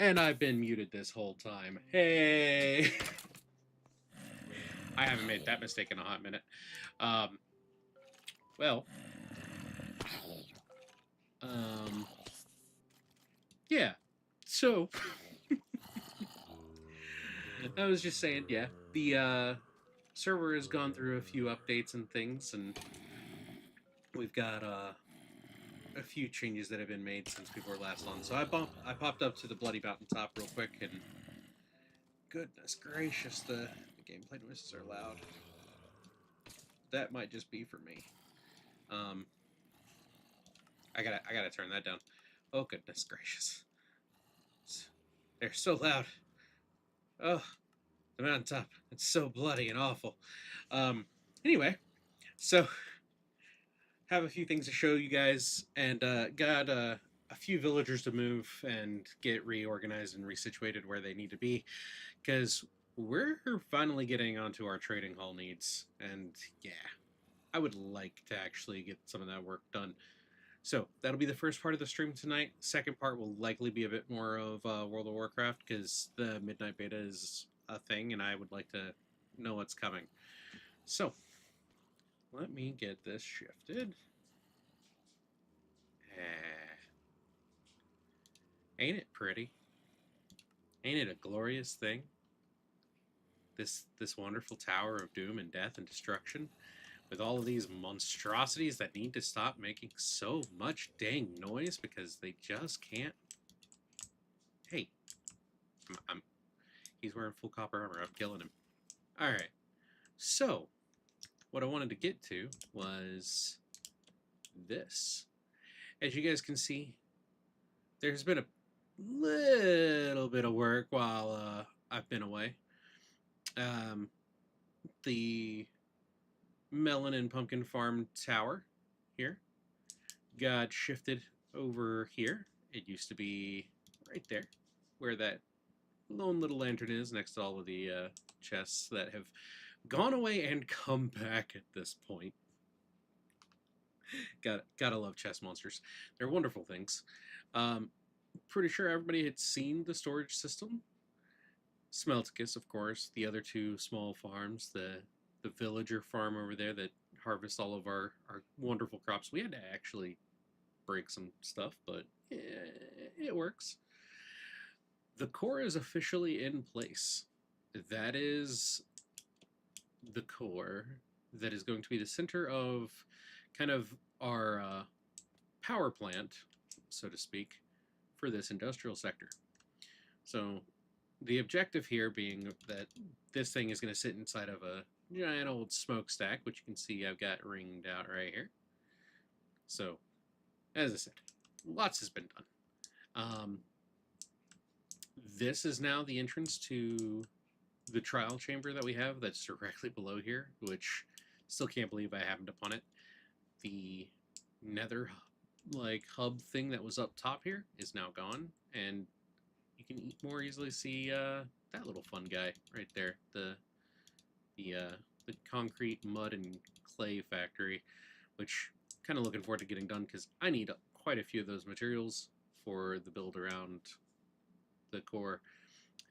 And I've been muted this whole time. Hey! I haven't made that mistake in a hot minute. Um, well, um, yeah. So, I was just saying, yeah, the server has gone through a few updates and things, and we've got a few changes that have been made since we were last on. So I popped up to the Bloody Mountaintop real quick, and goodness gracious, the gameplay noises are loud. That might just be for me. I gotta turn that down. Oh goodness gracious, they're so loud. Oh, the mountaintop. It's so bloody and awful. Anyway, so have a few things to show you guys, and got a few villagers to move and get reorganized and resituated where they need to be, because we're finally getting onto our trading hall needs, and yeah, I would like to actually get some of that work done. So that'll be the first part of the stream tonight. Second part will likely be a bit more of World of Warcraft, because the midnight beta is a thing, and I would like to know what's coming. So let me get this shifted. Ain't it pretty? Ain't it a glorious thing? This wonderful tower of doom and death and destruction, with all of these monstrosities that need to stop making so much dang noise because they just can't. Hey, he's wearing full copper armor. I'm killing him. All right. So, what I wanted to get to was this. As you guys can see, there's been a little bit of work while I've been away. The melon and pumpkin farm tower here got shifted over here. It used to be right there, where that lone little lantern is, next to all of the chests that have gone away and come back at this point. Gotta love chest monsters. They're wonderful things. Pretty sure everybody had seen the storage system. Smelticus, of course, the other two small farms, the villager farm over there that harvests all of our wonderful crops. We had to actually break some stuff, but it works. The core is officially in place. That is the core that is going to be the center of kind of our power plant, so to speak, for this industrial sector. So the objective here being that this thing is going to sit inside of a giant old smokestack, which you can see I've got ringed out right here. So, as I said, lots has been done. This is now the entrance to the trial chamber that we have that's directly below here, which still can't believe I happened upon it. The nether hub thing that was up top here is now gone, and you can more easily see that little fun guy right there, the concrete, mud, and clay factory, which I'm kind of looking forward to getting done because I need quite a few of those materials for the build around the core.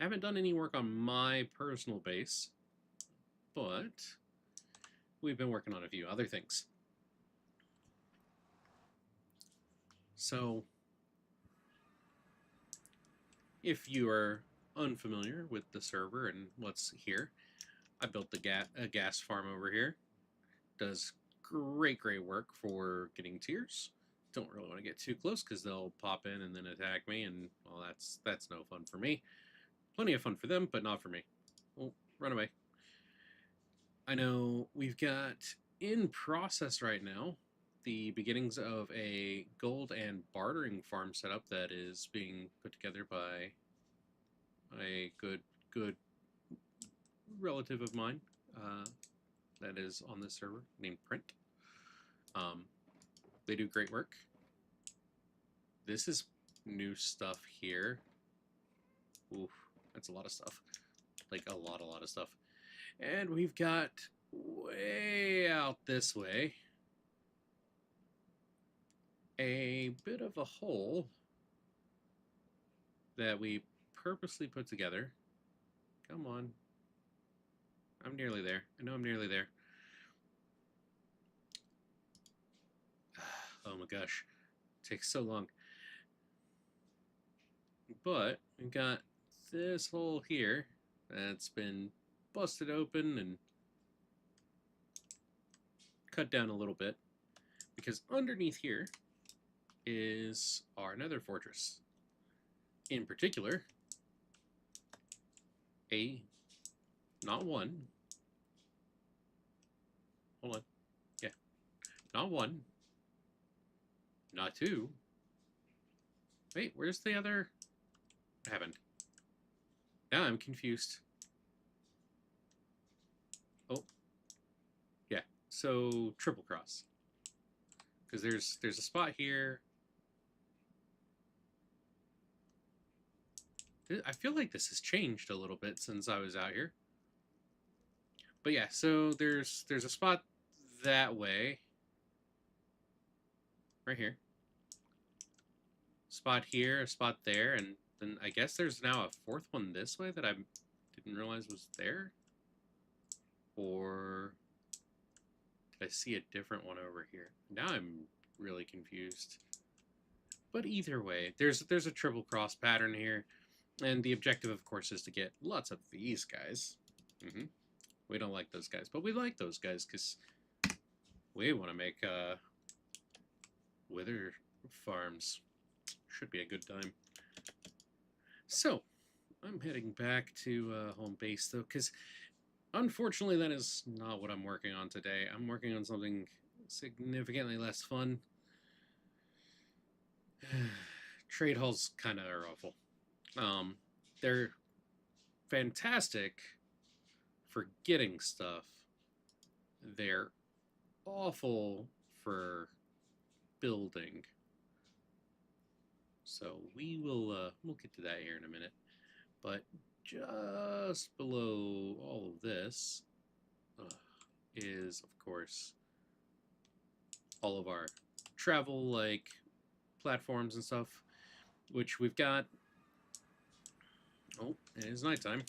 I haven't done any work on my personal base, but we've been working on a few other things. So, if you are unfamiliar with the server and what's here, I built a gas farm over here. Does great work for getting tiers. Don't really want to get too close because they'll pop in and then attack me, and well, that's no fun for me. Plenty of fun for them, but not for me. Well, run away. I know we've got in process right now the beginnings of a gold and bartering farm setup that is being put together by a good relative of mine that is on this server named Print. They do great work. This is new stuff here. Oof, that's a lot of stuff. Like a lot of stuff. And we've got way out this way a bit of a hole that we purposely put together. Come on. I'm nearly there. I know I'm nearly there. Oh my gosh. It takes so long. But we've got this hole here that's been busted open and cut down a little bit, because underneath here is our nether fortress. In particular, not one, hold on, yeah, not one, not two, wait, where's the other, what happened? Now I'm confused. Oh, yeah, so triple cross. Because there's a spot here. I feel like this has changed a little bit since I was out here. But yeah, so there's a spot that way. Right here. Spot here, a spot there, and then I guess there's now a fourth one this way that I didn't realize was there. Or did I see a different one over here? Now I'm really confused. But either way, there's a triple cross pattern here. And the objective, of course, is to get lots of these guys. We don't like those guys, but we like those guys because we want to make wither farms. Should be a good time. So, I'm heading back to home base, though, because unfortunately that is not what I'm working on today. I'm working on something significantly less fun. Trade halls kind of are awful. They're fantastic for getting stuff. They're awful for building. So we'll get to that here in a minute. But just below all of this is, of course, all of our travel like platforms and stuff, which we've got. Oh, it is nighttime.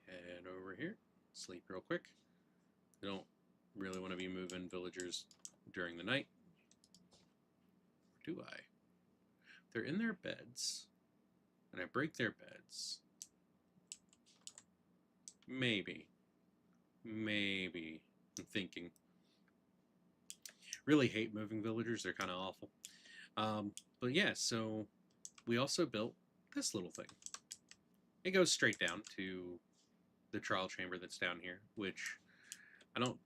Head over here, sleep real quick. I don't really want to be moving villagers during the night. Or do I? They're in their beds, and I break their beds. Maybe. I'm thinking. Really hate moving villagers. They're kind of awful. But yeah, so we also built this little thing. It goes straight down to the trial chamber that's down here, which I don't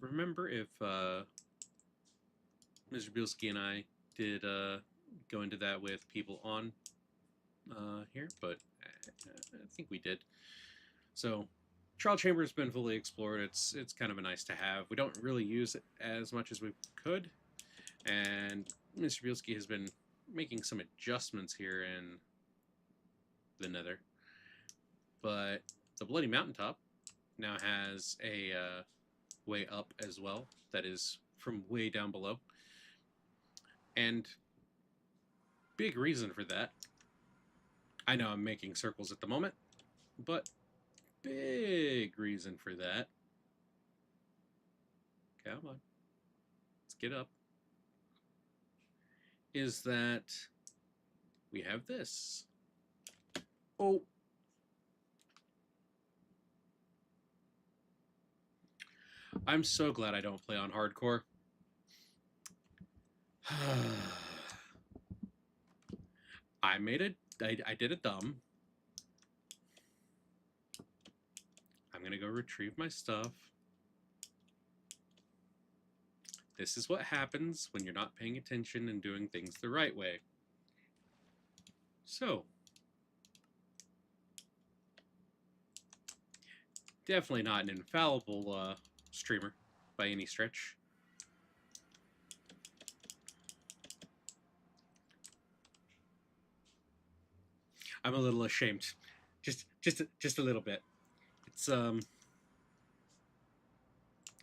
remember if Mr. Bielski and I did go into that with people on here, but I think we did. So trial chamber has been fully explored. It's kind of a nice to have. We don't really use it as much as we could, and Mr. Bielski has been making some adjustments here in the nether. But the Bloody Mountaintop now has a way up as well that is from way down below. And big reason for that, I know I'm making circles at the moment, but big reason for that, come on, let's get up, is that we have this. Oh, I'm so glad I don't play on hardcore. I did a dumb. I'm gonna go retrieve my stuff. This is what happens when you're not paying attention and doing things the right way. So, definitely not an infallible streamer by any stretch. I'm a little ashamed, just a little bit. It's kind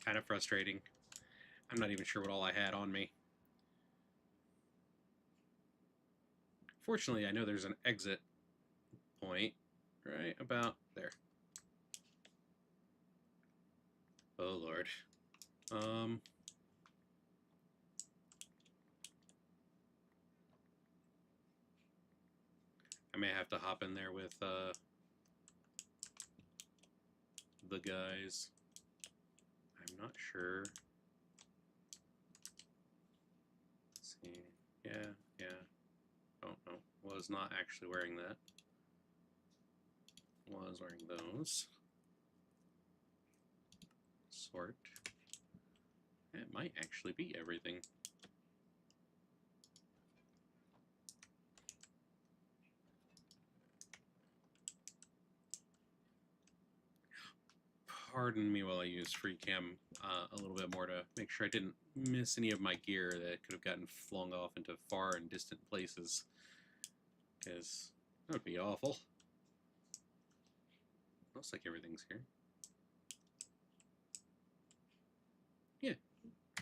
of frustrating. I'm not even sure what all I had on me. Fortunately, I know there's an exit point right about there. Oh, Lord. I may have to hop in there with the guys. I'm not sure. Let's see. Yeah. Oh, no. Was not actually wearing that. Was wearing those. Sort. It might actually be everything. Pardon me while I use free cam a little bit more to make sure I didn't miss any of my gear that could have gotten flung off into far and distant places, because that would be awful. Looks like everything's here. Yeah,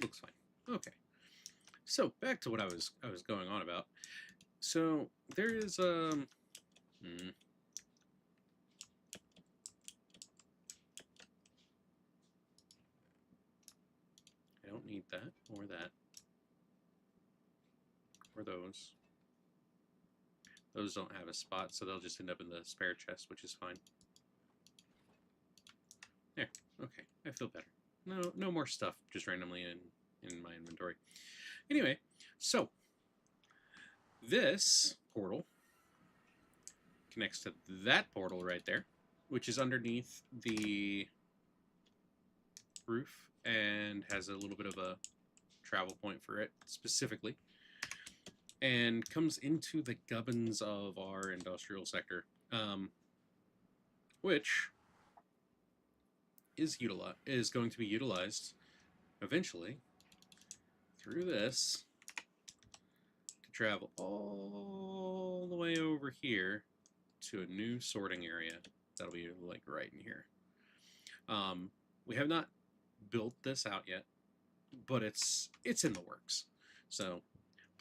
looks fine. Okay, so back to what I was going on about. So there is I don't need that or that or those. Those don't have a spot, so they'll just end up in the spare chest, which is fine. There. Okay, I feel better. No more stuff just randomly in my inventory. Anyway, so this portal connects to that portal right there, which is underneath the roof and has a little bit of a travel point for it specifically, and comes into the gubbins of our industrial sector, which is going to be utilized eventually through this to travel all the way over here to a new sorting area that'll be like right in here. We have not built this out yet, but it's in the works. So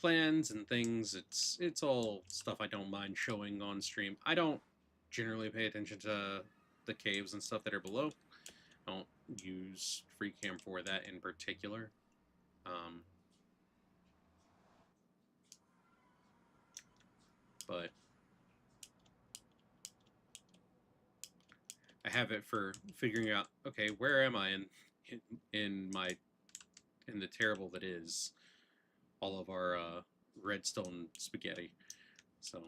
plans and things, it's all stuff I don't mind showing on stream. I don't generally pay attention to the caves and stuff that are below. I don't use free cam for that in particular. But I have it for figuring out, okay, where am I in the terrible that is all of our redstone spaghetti. So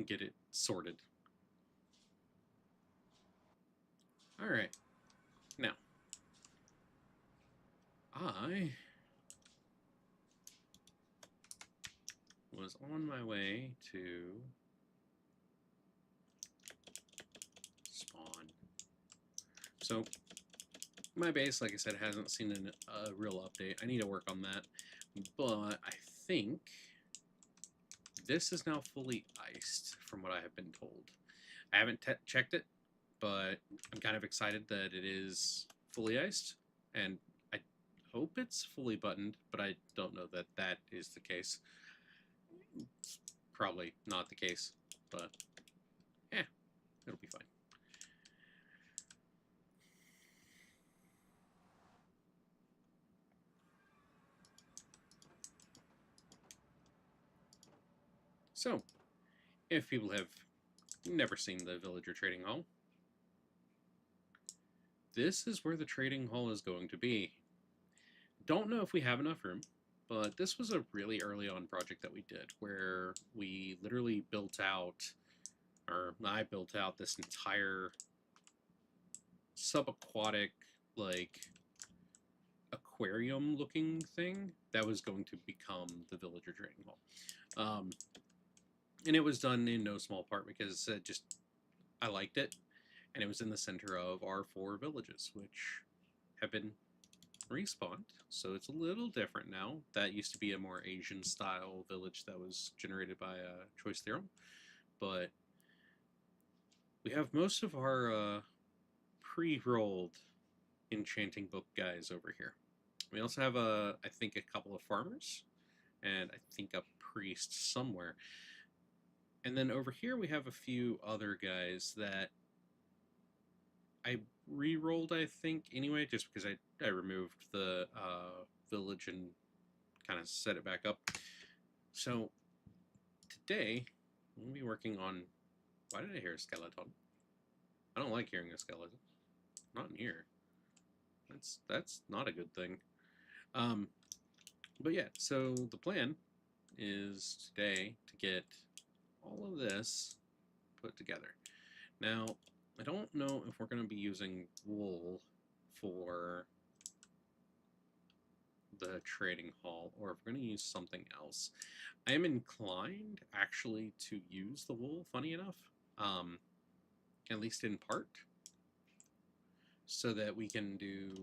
get it sorted. All right. Now, I was on my way to spawn. So my base, like I said, hasn't seen a real update. I need to work on that. But I think this is now fully iced from what I have been told. I haven't checked it, but I'm kind of excited that it is fully iced, and I hope it's fully buttoned, but I don't know that that is the case. It's probably not the case, but yeah, it'll be fine. So, if people have never seen the Villager Trading Hall, this is where the trading hall is going to be. Don't know if we have enough room, but this was a really early on project that we did where we literally built out, or I built out this entire subaquatic, like, aquarium looking thing that was going to become the Villager Trading Hall. And it was done in no small part because I liked it, and it was in the center of our 4 villages, which have been respawned, so it's a little different now. That used to be a more Asian style village that was generated by Choice Theorem, but we have most of our pre-rolled enchanting book guys over here. We also have I think a couple of farmers, and I think a priest somewhere. And then over here we have a few other guys that I re-rolled, I think, anyway, just because I removed the village and kind of set it back up. So today we'll be working on... Why did I hear a skeleton? I don't like hearing a skeleton. Not in here. That's not a good thing. But yeah, so the plan is today to get all of this put together. Now, I don't know if we're going to be using wool for the trading hall or if we're going to use something else. I am inclined actually to use the wool, funny enough, at least in part, so that we can do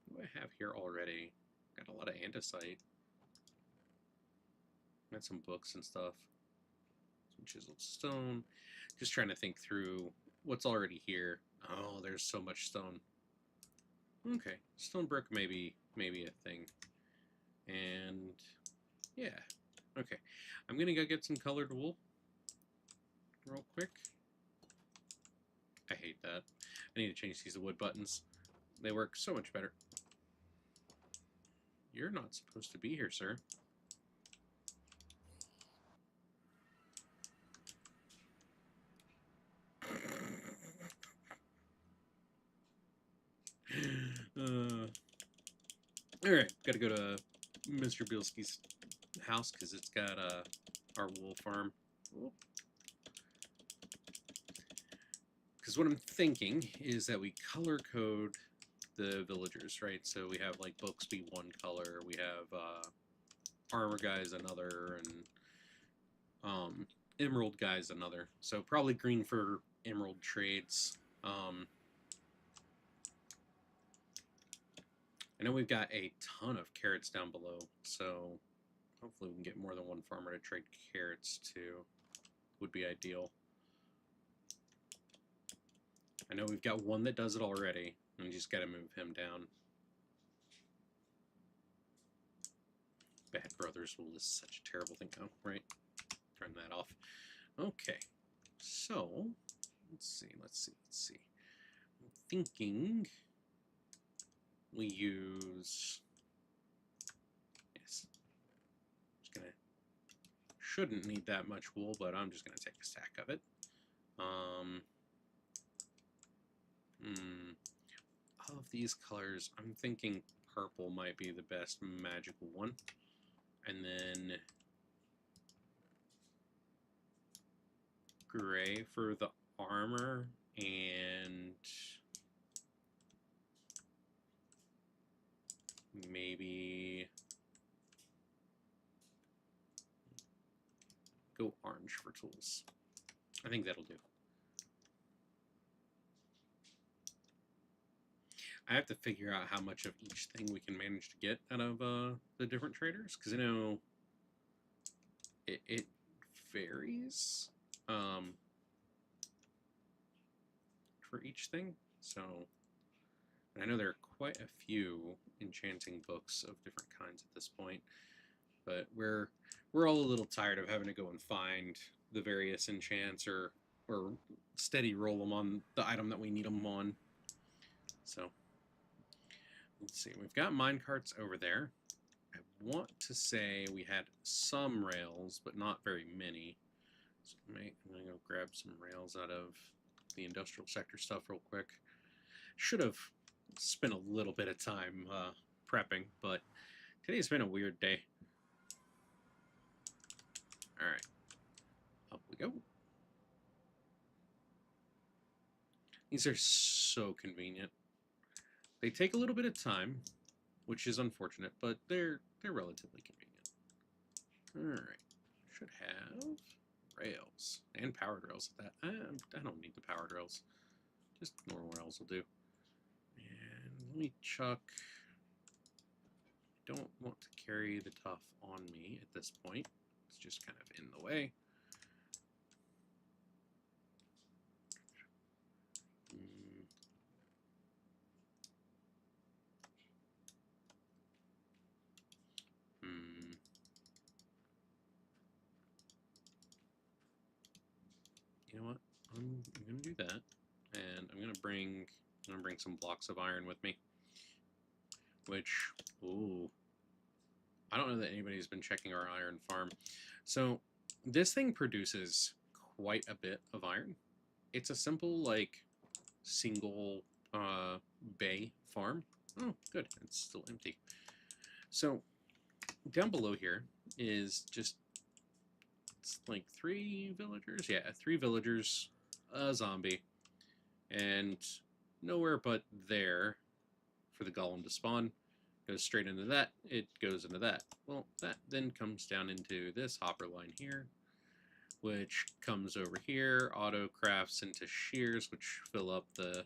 what do I have here already? Got a lot of andesite. Got some books and stuff. Some chiseled stone. Just trying to think through what's already here. Oh, there's so much stone. Okay, stone brick maybe a thing. And yeah, okay. I'm gonna go get some colored wool real quick. I hate that. I need to change these wood buttons. They work so much better. You're not supposed to be here, sir. Alright, gotta go to Mr. Bilski's house because it's got our wool farm. Because what I'm thinking is that we color code the villagers, right? So we have like books be one color, we have armor guys another, and emerald guys another. So probably green for emerald trades. I know we've got a ton of carrots down below, so hopefully we can get more than one farmer to trade carrots to. Would be ideal. I know we've got one that does it already, and we just got to move him down. Bad Brothers Wool is such a terrible thing. Oh, right. Turn that off. Okay. So, let's see. I'm thinking we use... Yes. Shouldn't need that much wool, but I'm just going to take a stack of it. Of these colors, I'm thinking purple might be the best magical one. And then gray for the armor, and maybe go orange for tools. I think that'll do. I have to figure out how much of each thing we can manage to get out of the different traders, because I know it varies for each thing. So, and I know there are quite a few enchanting books of different kinds at this point, but we're all a little tired of having to go and find the various enchants or steady roll them on the item that we need them on. So. Let's see, we've got minecarts over there. I want to say we had some rails, but not very many. So I'm going to go grab some rails out of the industrial sector stuff real quick. Should have spent a little bit of time prepping, but today's been a weird day. Alright, up we go. These are so convenient. They take a little bit of time, which is unfortunate, but they're relatively convenient. Alright, should have rails, and powered rails at that. I don't need the powered rails, just normal rails will do. And let me chuck, don't want to carry the tough on me at this point, it's just kind of in the way. I'm gonna do that, and I'm gonna bring some blocks of iron with me. Which, ooh, I don't know that anybody's been checking our iron farm. So this thing produces quite a bit of iron. It's a simple, like, single bay farm. Oh, good. It's still empty. So down below here is just, it's like 3 villagers. Yeah, 3 villagers, a zombie, and nowhere but there for the golem to spawn. Goes straight into that, it goes into that. Well, that then comes down into this hopper line here, which comes over here, auto crafts into shears, which fill up the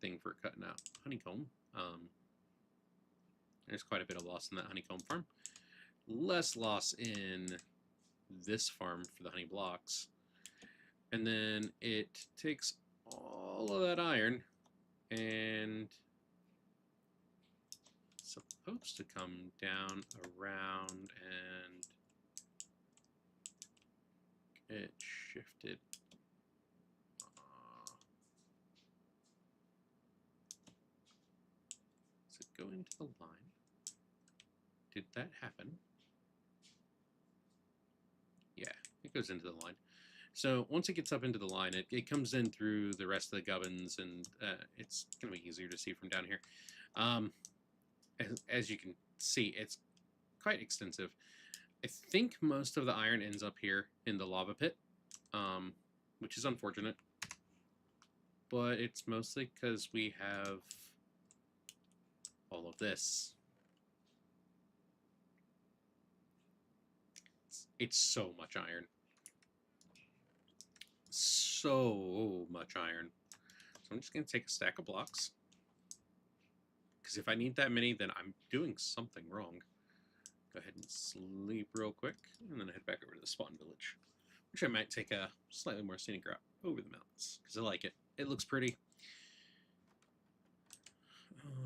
thing for cutting out honeycomb. There's quite a bit of loss in that honeycomb farm. Less loss in this farm for the honey blocks. And then it takes all of that iron and supposed to come down around and get shifted. Does it go into the line? Did that happen? Yeah, it goes into the line. So once it gets up into the line, it comes in through the rest of the gubbins, and it's going to be easier to see from down here. As you can see, it's quite extensive. I think most of the iron ends up here in the lava pit, which is unfortunate. But it's mostly because we have all of this. It's so much iron. So much iron. So I'm just going to take a stack of blocks. Because if I need that many, then I'm doing something wrong. Go ahead and sleep real quick, and then head back over to the spawn village. Which I might take a slightly more scenic route over the mountains, because I like it. It looks pretty.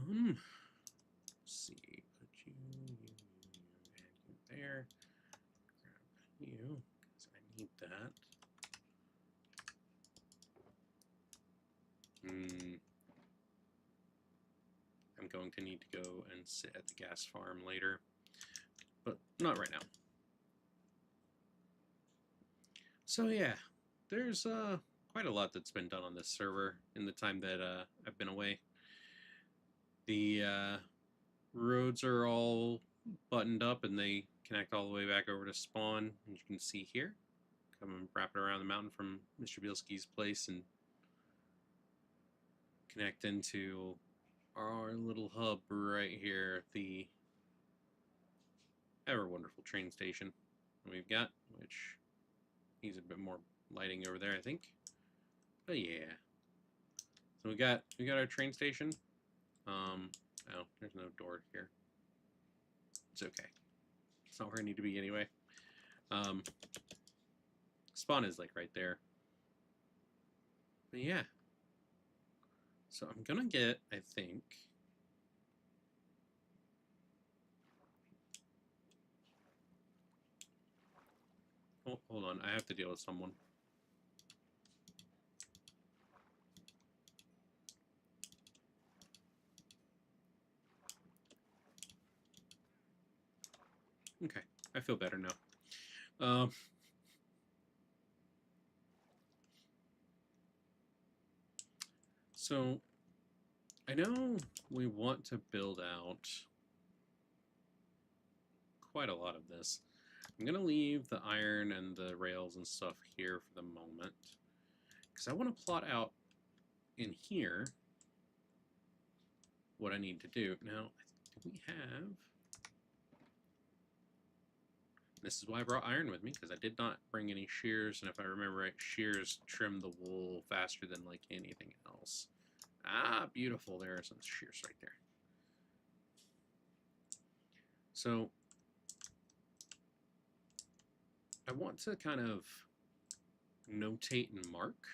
Let's see. Put you there. Grab you, because I need that. I'm going to need to go and sit at the gas farm later, but not right now. So yeah, there's quite a lot that's been done on this server in the time that I've been away. The roads are all buttoned up and they connect all the way back over to spawn, as you can see here. Come and wrap it around the mountain from Mr. Bielski's place and connect into our little hub right here, the ever wonderful train station we've got, which needs a bit more lighting over there, I think. But yeah, so we got our train station. Oh, there's no door here. It's okay. It's not where I need to be anyway. Spawn is like right there. But yeah. So I'm gonna get, I think, oh, hold on, I have to deal with someone. Okay, I feel better now. So I know we want to build out quite a lot of this. I'm going to leave the iron and the rails and stuff here for the moment, because I want to plot out in here what I need to do. Now, we have... This is why I brought iron with me, because I did not bring any shears, and if I remember right, shears trim the wool faster than, like, anything else. Ah, beautiful. There are some shears right there. So I want to kind of notate and mark.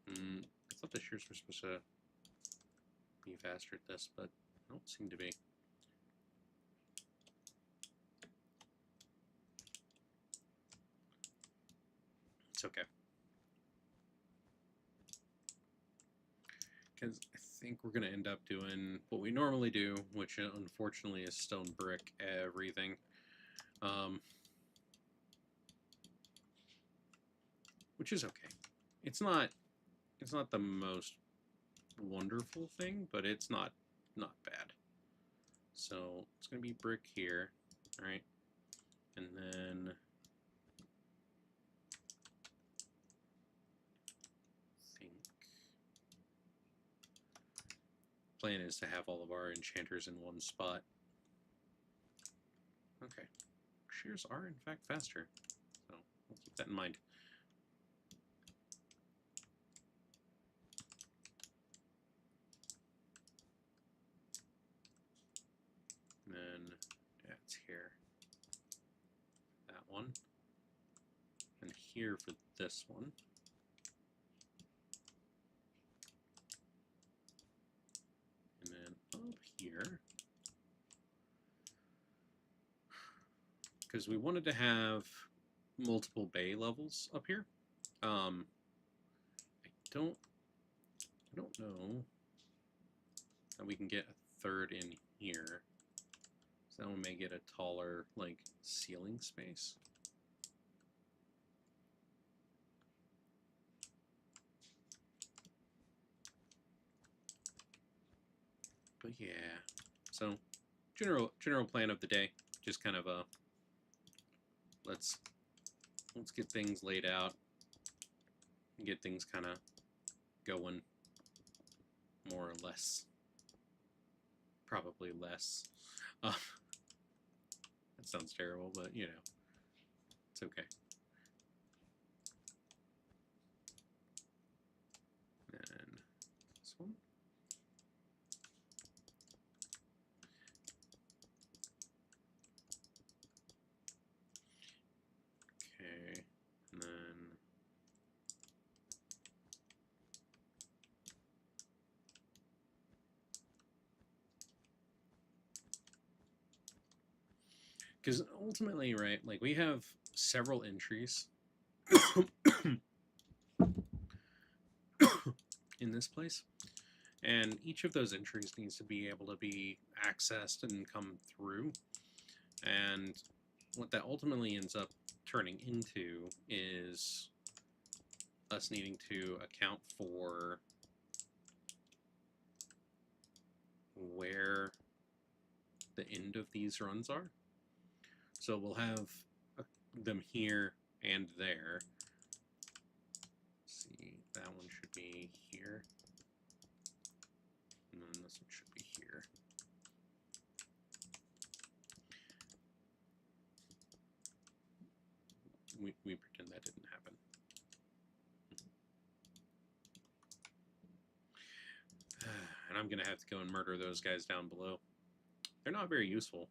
I thought the shears were supposed to be faster at this, but I don't seem to be. It's okay. Because I think we're going to end up doing what we normally do, which unfortunately is stone brick everything. Which is okay. It's not the most wonderful thing, but it's not bad. So it's going to be brick here, right? And then I think plan is to have all of our enchanters in one spot. Okay. Shears are in fact faster, so we'll keep that in mind. And then that's here. That one. And here for this one. And then up here. Because we wanted to have multiple bay levels up here. I don't know how we can get a third in here. So that one may get a taller, like, ceiling space. But yeah, so general plan of the day, just kind of a let's get things laid out and get things kind of going, more or less. Probably less. That sounds terrible, but you know, it's okay. And this one. Okay, and then because ultimately, right, like we have several entries in this place, and each of those entries needs to be able to be accessed and come through. And what that ultimately ends up turning into is us needing to account for where the end of these runs are. So we'll have them here and there. Let's see, that one should be here. And then this one should be here. We pretend that didn't happen. And I'm going to have to go and murder those guys down below. They're not very useful.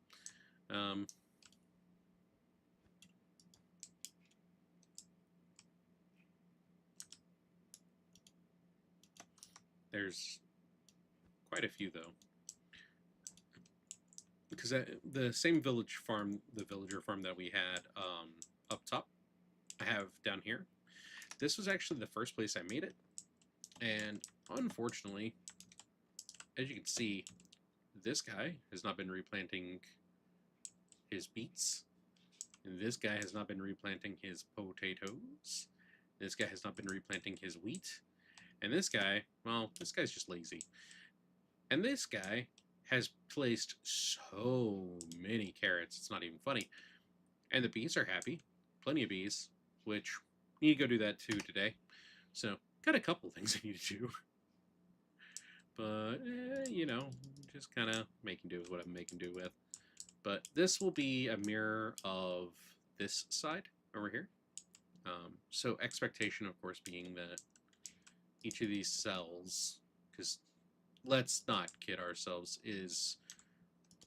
There's quite a few, though. Because the same village farm, the villager farm that we had up top, I have down here. This was actually the first place I made it. And unfortunately, as you can see, this guy has not been replanting his beets. And this guy has not been replanting his potatoes. This guy has not been replanting his wheat. And this guy, well, this guy's just lazy. And this guy has placed so many carrots, it's not even funny. And the bees are happy. Plenty of bees, which need to go do that too today. So, got a couple things I need to do. But, you know, just kind of making do with what I'm making do with. But this will be a mirror of this side over here. So expectation, of course, being that each of these cells, because let's not kid ourselves, is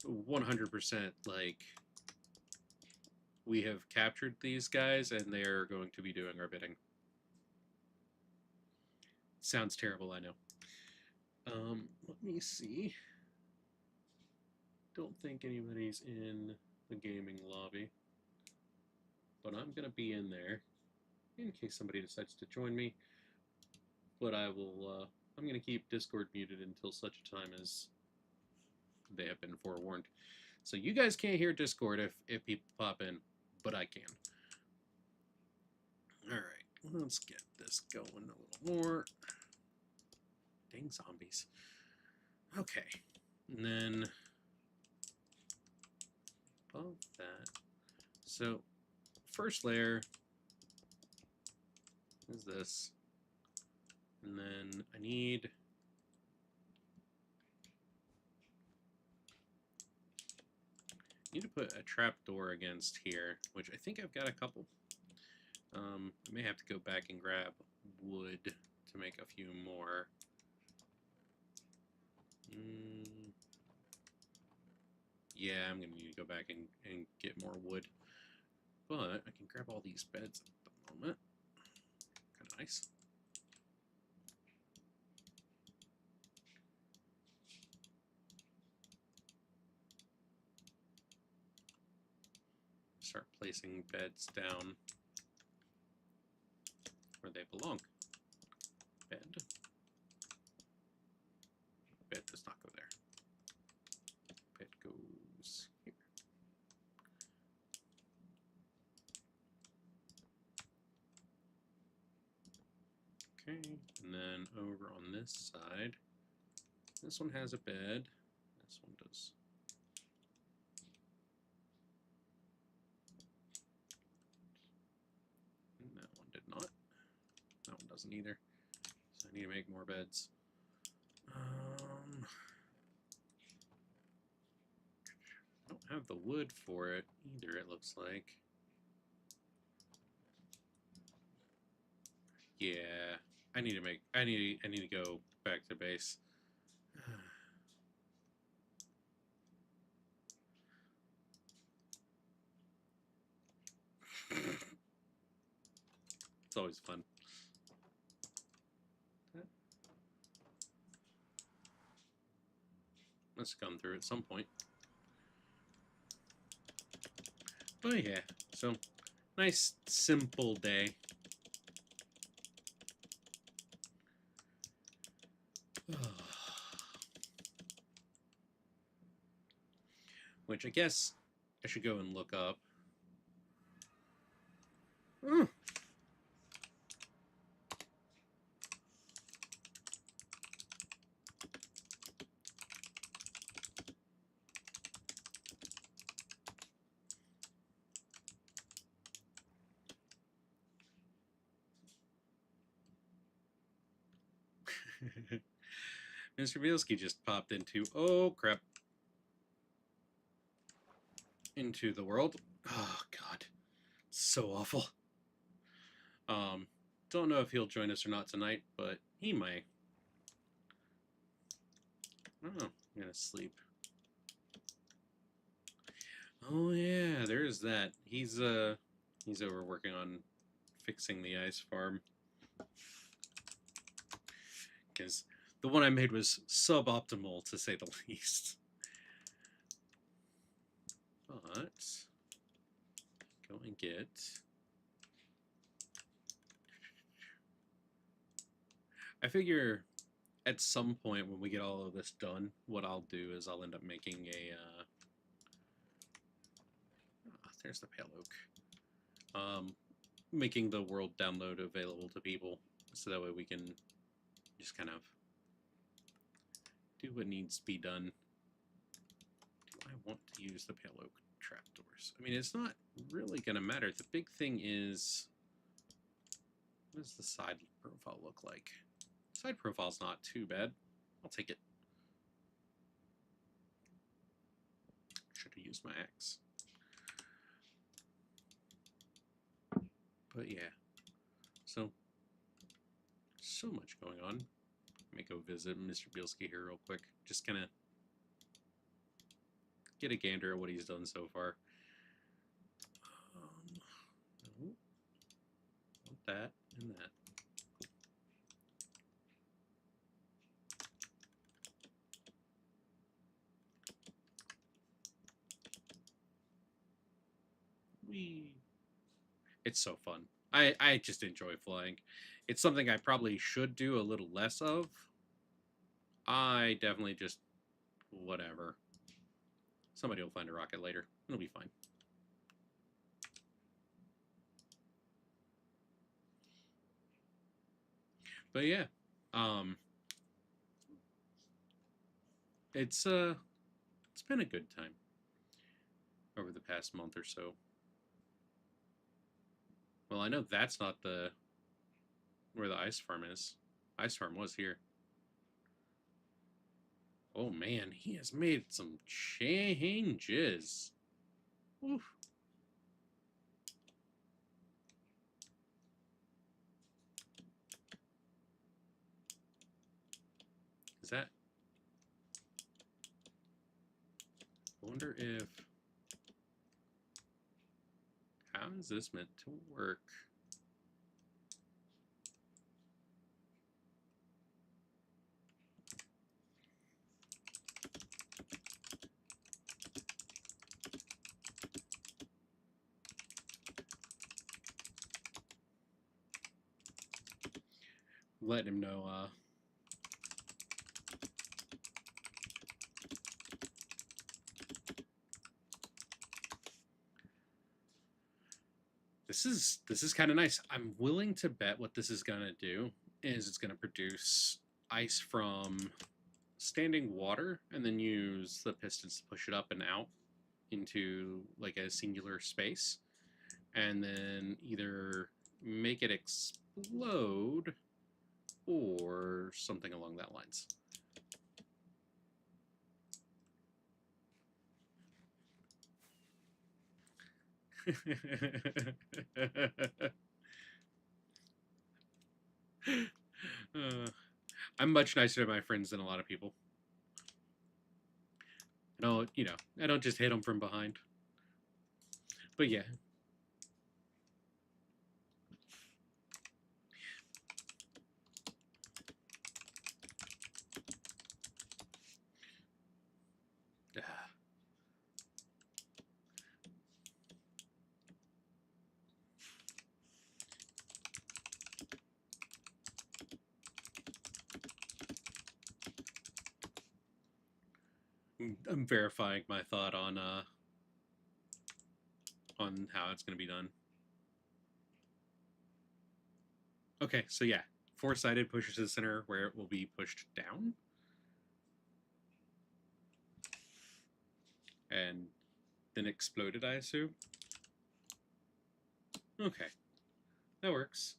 100% like we have captured these guys and they're going to be doing our bidding. Sounds terrible, I know. Let me see. Don't think anybody's in the gaming lobby, but I'm gonna be in there. in case somebody decides to join me. But I will, I'm going to keep Discord muted until such a time as they have been forewarned. So you guys can't hear Discord if people pop in, but I can. Alright, let's get this going a little more. Dang zombies. Okay, and then above that. So, first layer is this. And then I need to put a trapdoor against here, which I think I've got a couple. I may have to go back and grab wood to make a few more. Yeah, I'm going to need to go back and get more wood. But I can grab all these beds at the moment. Kind of nice. Start placing beds down where they belong. Bed. Bed does not go there. Bed goes here. Okay, and then over on this side, this one has a bed. This one does. And that one did not. That one doesn't either. So I need to make more beds. I don't have the wood for it either, it looks like. Yeah, I need to go back to base. It's always fun. Let's come through at some point. But yeah, so nice simple day. Which I guess I should go and look up. Mr. Bielski just popped into, oh crap, into the world. Oh god, so awful. Don't know if he'll join us or not tonight, but he might. Oh, I'm gonna sleep. Oh yeah, there's that. He's over working on fixing the ice farm. Because the one I made was suboptimal, to say the least. But go and get. I figure at some point when we get all of this done, what I'll do is I'll end up making a. There's the pale oak. Making the world download available to people, so that way we can just kind of do what needs to be done. Do I want to use the pale oak trapdoors? I mean, it's not really going to matter. The big thing is, what does the side profile look like? Side profile's not too bad. I'll take it. Should have used my axe. But yeah, so much going on. Let me go visit Mr. Bielski here real quick. Just kind of get a gander at what he's done so far. No. Want that and that. Whee! It's so fun. I just enjoy flying. It's something I probably should do a little less of. I definitely just whatever. Somebody will find a rocket later. It'll be fine. But yeah, it's been a good time over the past month or so. Well, I know that's not the where the ice farm is. Ice farm was here. Oh man, he has made some changes. Oof. Is that? I wonder if. How is this meant to work? Let him know. This is kind of nice. I'm willing to bet what this is gonna do is it's gonna produce ice from standing water and then use the pistons to push it up and out into like a singular space, and then either make it explode or something along that lines. I'm much nicer to my friends than a lot of people. I don't just hit them from behind. But yeah. I'm verifying my thought on how it's going to be done. Okay, so yeah, four-sided pushes to the center where it will be pushed down. And then exploded, I assume. Okay, that works.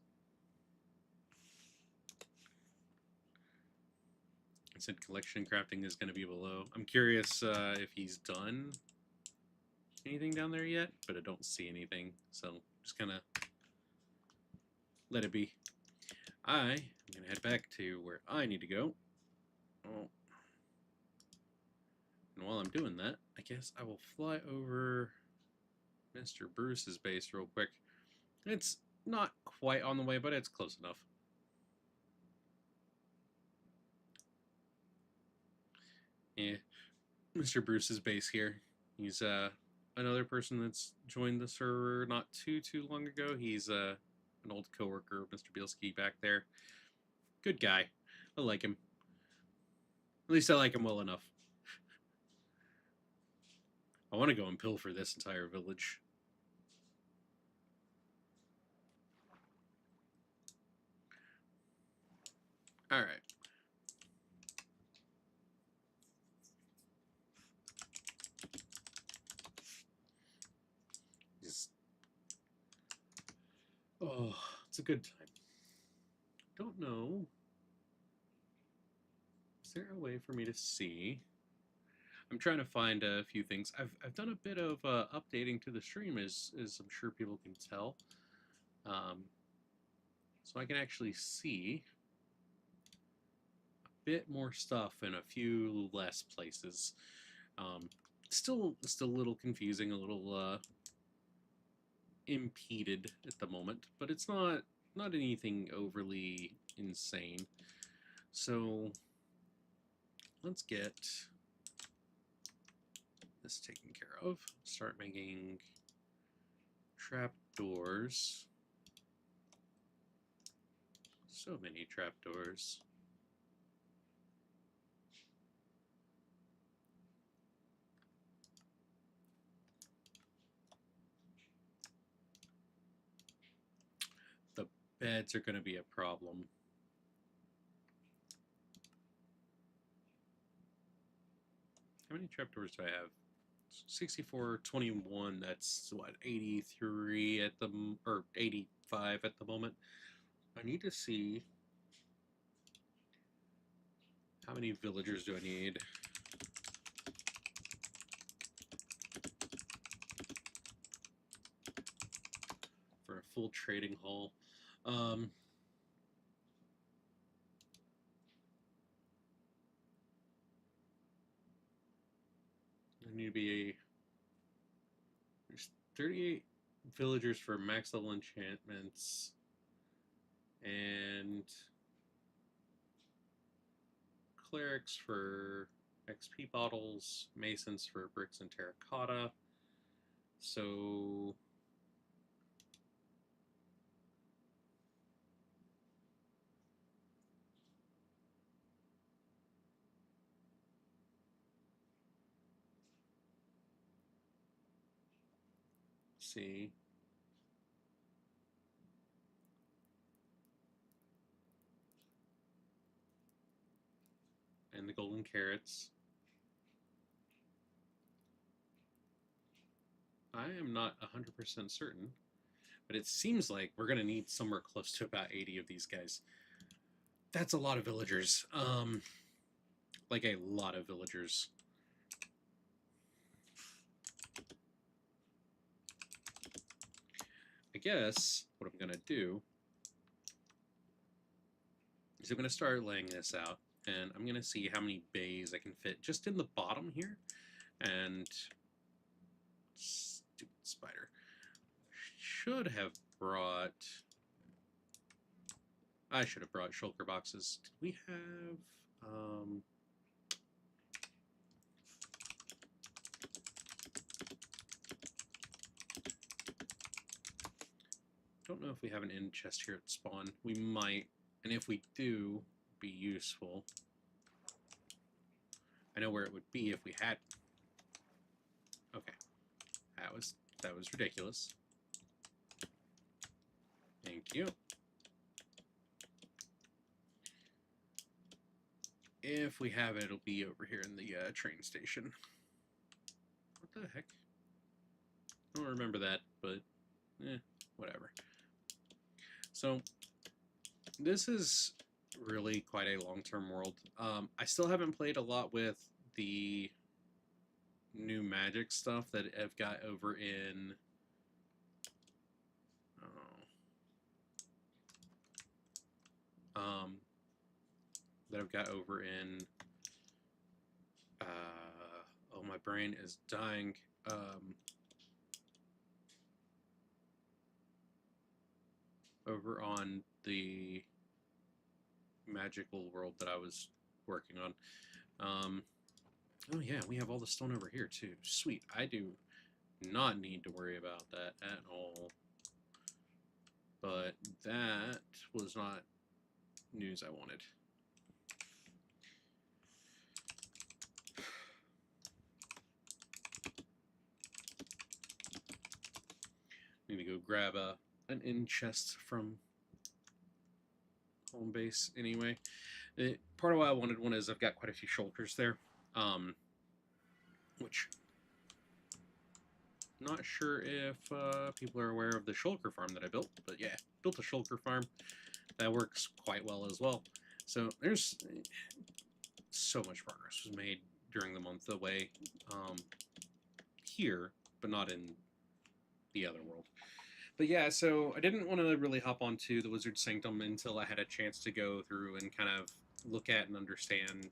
I said collection crafting is going to be below. I'm curious if he's done anything down there yet, but I don't see anything, so just kind of let it be. I'm going to head back to where I need to go. Oh. And while I'm doing that, I guess I will fly over Mr. Bruce's base real quick. It's not quite on the way, but it's close enough. Yeah, Mr. Bruce's base here. He's another person that's joined the server not too long ago. He's an old coworker of Mr. Bielski back there. Good guy. I like him. At least I like him well enough. I want to go and pilfer this entire village. All right. Oh, it's a good time. Don't know. Is there a way for me to see? I'm trying to find a few things. I've done a bit of updating to the stream, as I'm sure people can tell. So I can actually see a bit more stuff in a few less places. Still a little confusing, a little impeded at the moment, but it's not anything overly insane. So let's get this taken care of. Start making trapdoors. So many trapdoors. The beds are going to be a problem. How many trapdoors do I have? 64, 21. That's what, 83 at the, or 85 at the moment. I need to see how many villagers do I need. For a full trading hall. I need to be there's 38 villagers for max level enchantments and clerics for XP bottles, masons for bricks and terracotta. So let's see. And the golden carrots. I am not 100% certain, but it seems like we're going to need somewhere close to about 80 of these guys. That's a lot of villagers. Like a lot of villagers. I guess what I'm going to do is I'm going to start laying this out, and I'm going to see how many bays I can fit just in the bottom here. And stupid spider. Should have brought... I should have brought shulker boxes. Did we have... don't know if we have an end chest here at spawn. We might, and if we do, be useful. I know where it would be if we had. Okay, that was ridiculous. Thank you. If we have it, it'll be over here in the train station. What the heck? I don't remember that, but whatever. So this is really quite a long-term world. I still haven't played a lot with the new magic stuff that I've got over in that I've got over in oh, my brain is dying. Over on the magical world that I was working on. Oh yeah, we have all the stone over here too. Sweet. I do not need to worry about that at all. But that was not news I wanted. Need to go grab an in chest from home base anyway. Part of why I wanted one is I've got quite a few shulkers there, which not sure if people are aware of the shulker farm that I built, but yeah, built a shulker farm that works quite well as well. So there's so much progress was made during the month away here, but not in the other world. But yeah, so I didn't want to really hop onto the Wizard Sanctum until I had a chance to go through and kind of look at and understand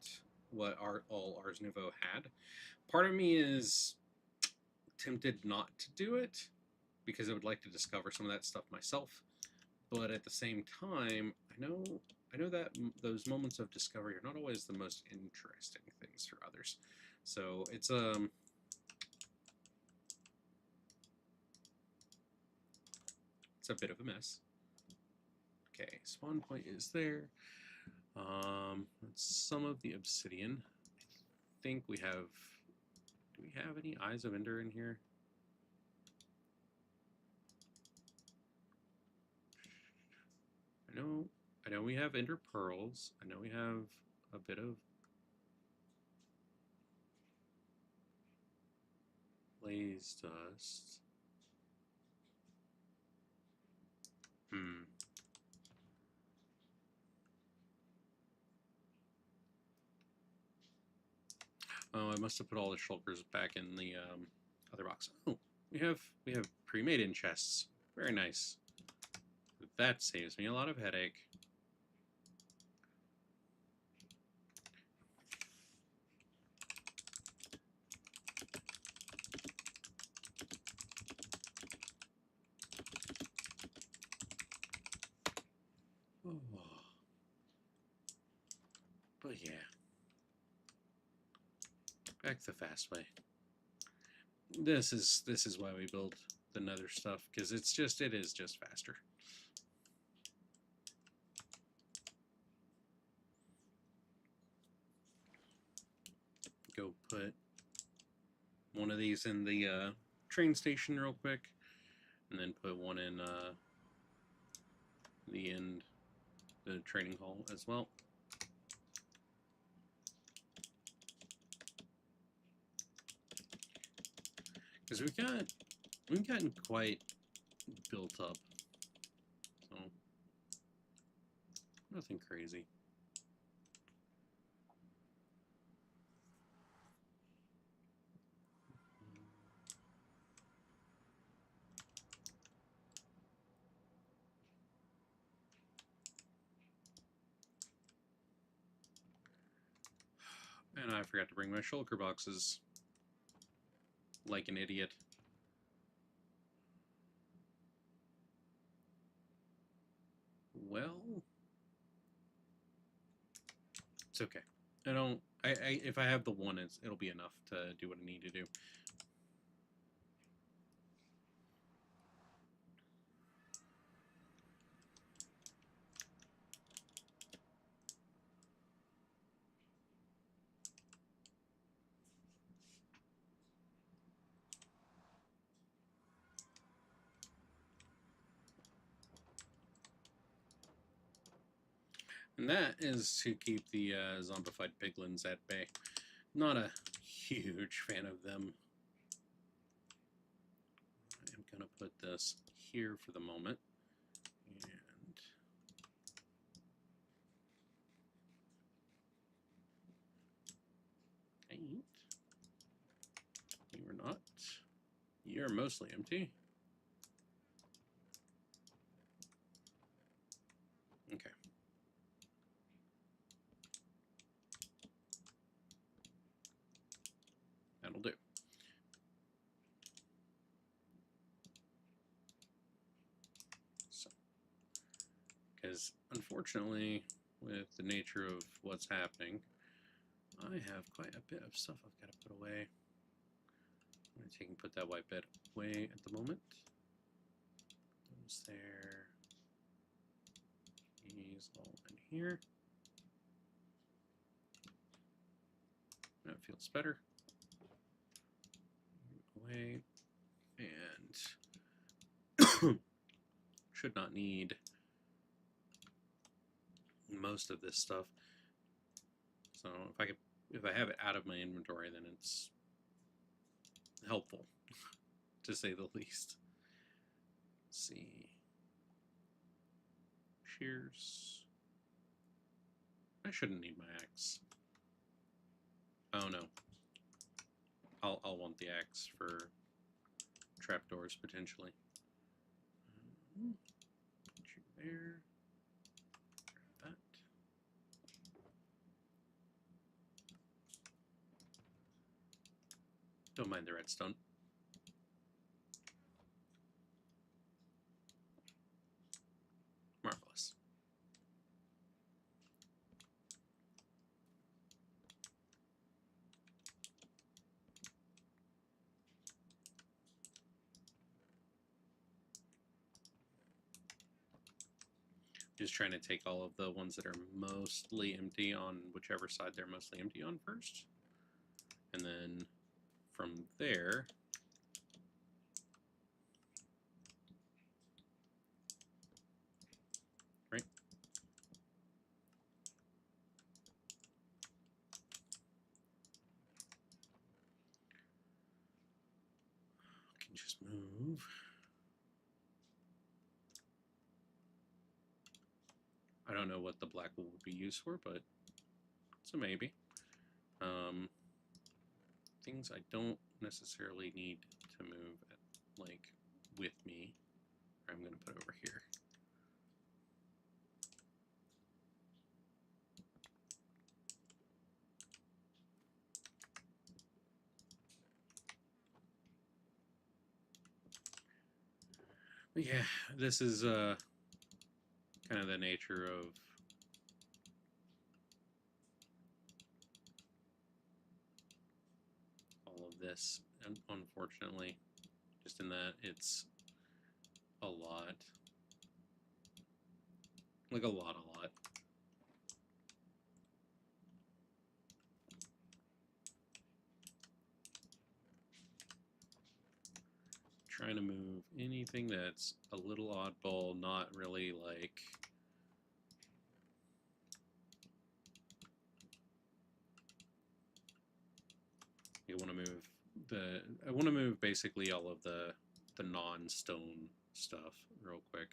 what all Ars Nouveau had. Part of me is tempted not to do it because I would like to discover some of that stuff myself. But at the same time, I know that those moments of discovery are not always the most interesting things for others. So it's a bit of a mess. Okay, spawn point is there. Some of the obsidian. I think we have. Do we have any Eyes of Ender in here? I know we have Ender Pearls. I know we have a bit of Blaze Dust. Oh, I must have put all the shulkers back in the other box. Oh, we have pre-made in chests. Very nice. That saves me a lot of headache. Oh. But yeah, back the fast way. This is why we build the Nether stuff, because it is just faster. Go put one of these in the train station real quick, and then put one in the training hall as well. Because we've gotten quite built up, so nothing crazy. And I forgot to bring my shulker boxes. Like an idiot. Well, it's okay. If I have the one, it'll be enough to do what I need to do. And that is to keep the zombified piglins at bay. Not a huge fan of them. I'm going to put this here for the moment. And you are not. You're mostly empty. Okay. That'll do. So, because unfortunately, with the nature of what's happening, I have quite a bit of stuff I've got to put away. I'm going to take and put that white bed away at the moment. Those there. These all in here. That feels better. Away. And should not need most of this stuff. So if I have it out of my inventory, then it's helpful, to say the least. Let's see. Shears. I shouldn't need my axe. Oh no. I'll want the axe for trapdoors potentially. Put you there. Grab that. Don't mind the redstone. Marvelous. Just trying to take all of the ones that are mostly empty on whichever side they're mostly empty on first. And then from there, right? I can just move. I don't know what the black wool would be used for, but it's a maybe. Things I don't necessarily need to move like with me, I'm going to put over here. But yeah, this is kind of the nature of all of this, and unfortunately, just in that it's a lot. Like a lot. Trying to move anything that's a little oddball, not really like you want to move I want to move basically all of the non-stone stuff real quick.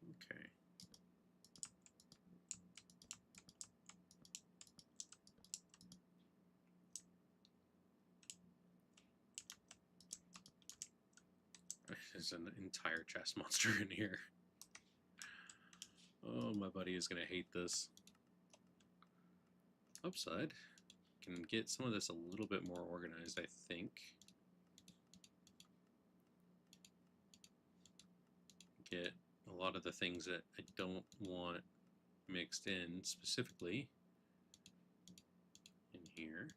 Okay. There's an entire chest monster in here. Oh, my buddy is gonna hate this. Upside, can get some of this a little bit more organized, I think. Get a lot of the things that I don't want mixed in specifically in here.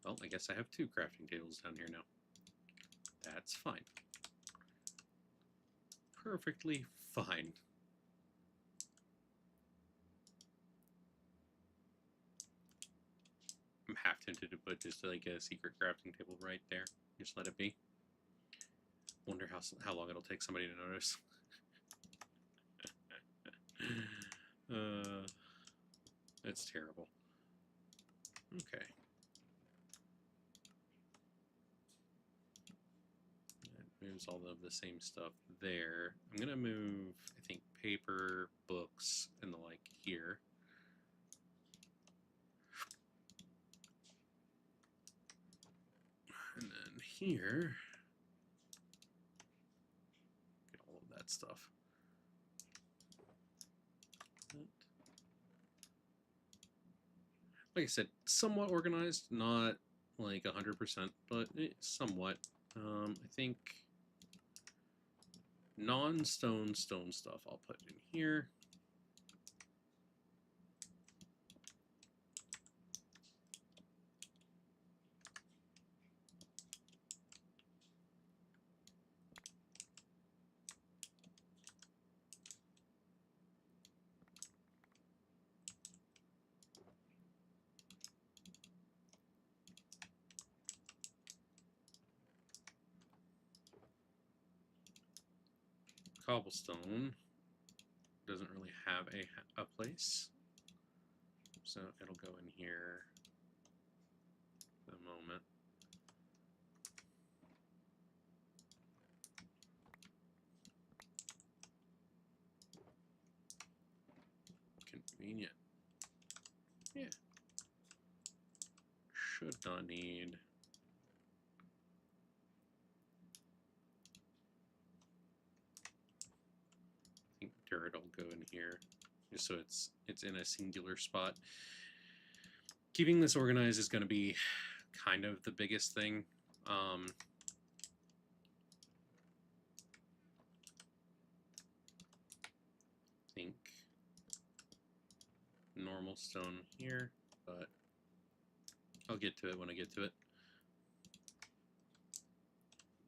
Well, I guess I have 2 crafting tables down here now. That's fine. Perfectly fine. I'm half tempted to put just like a secret crafting table right there. Just let it be. Wonder how long it'll take somebody to notice. That's terrible. Okay. That moves all of the same stuff there. I'm gonna move, I think, paper, books, and the like here. And then here, get all of that stuff. Like I said, somewhat organized, not like 100%, but somewhat. I think non-stone stuff I'll put in here. Cobblestone doesn't really have a place, so it'll go in here for the moment. Convenient. Yeah. Should not need. I think dirt will go in here, just so it's in a singular spot. Keeping this organized is going to be kind of the biggest thing. I think normal stone here, but I'll get to it when I get to it.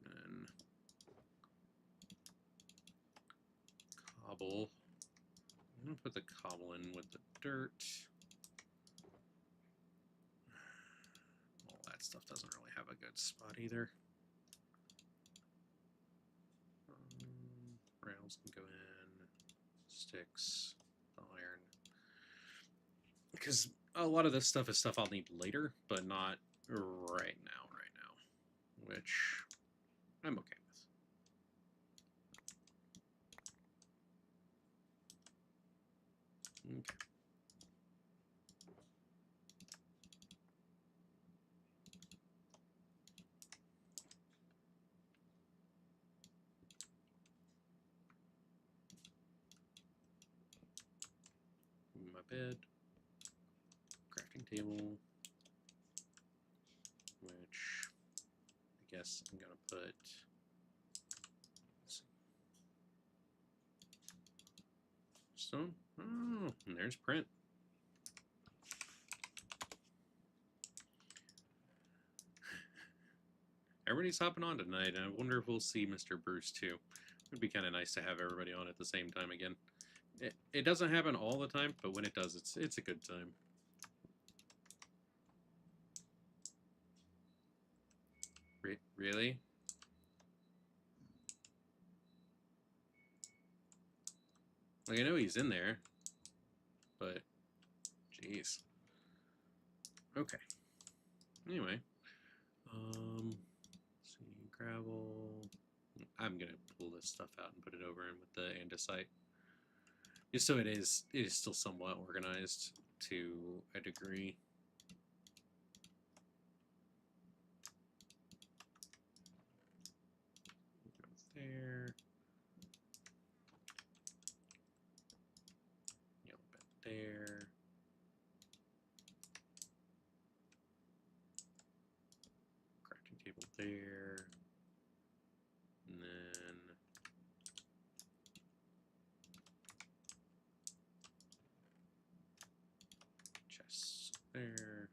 And cobble. I'm gonna put the cobble in with the dirt. All that stuff doesn't really have a good spot either. Rails can go in. Sticks, iron. Because a lot of this stuff is stuff I'll need later, but not right now. Which I'm okay with. Okay. My bed, crafting table, which I guess I'm gonna put. Stone. Oh, and there's print. Everybody's hopping on tonight, and I wonder if we'll see Mr. Bruce too. It'd be kind of nice to have everybody on at the same time again. It doesn't happen all the time, but when it does, it's a good time. Really? Like, I know he's in there, but jeez. Okay. Anyway, see, gravel. I'm gonna pull this stuff out and put it over in with the andesite, just so it is still somewhat organized to a degree. There. Yellow bit there. Crafting table there. And then chests there.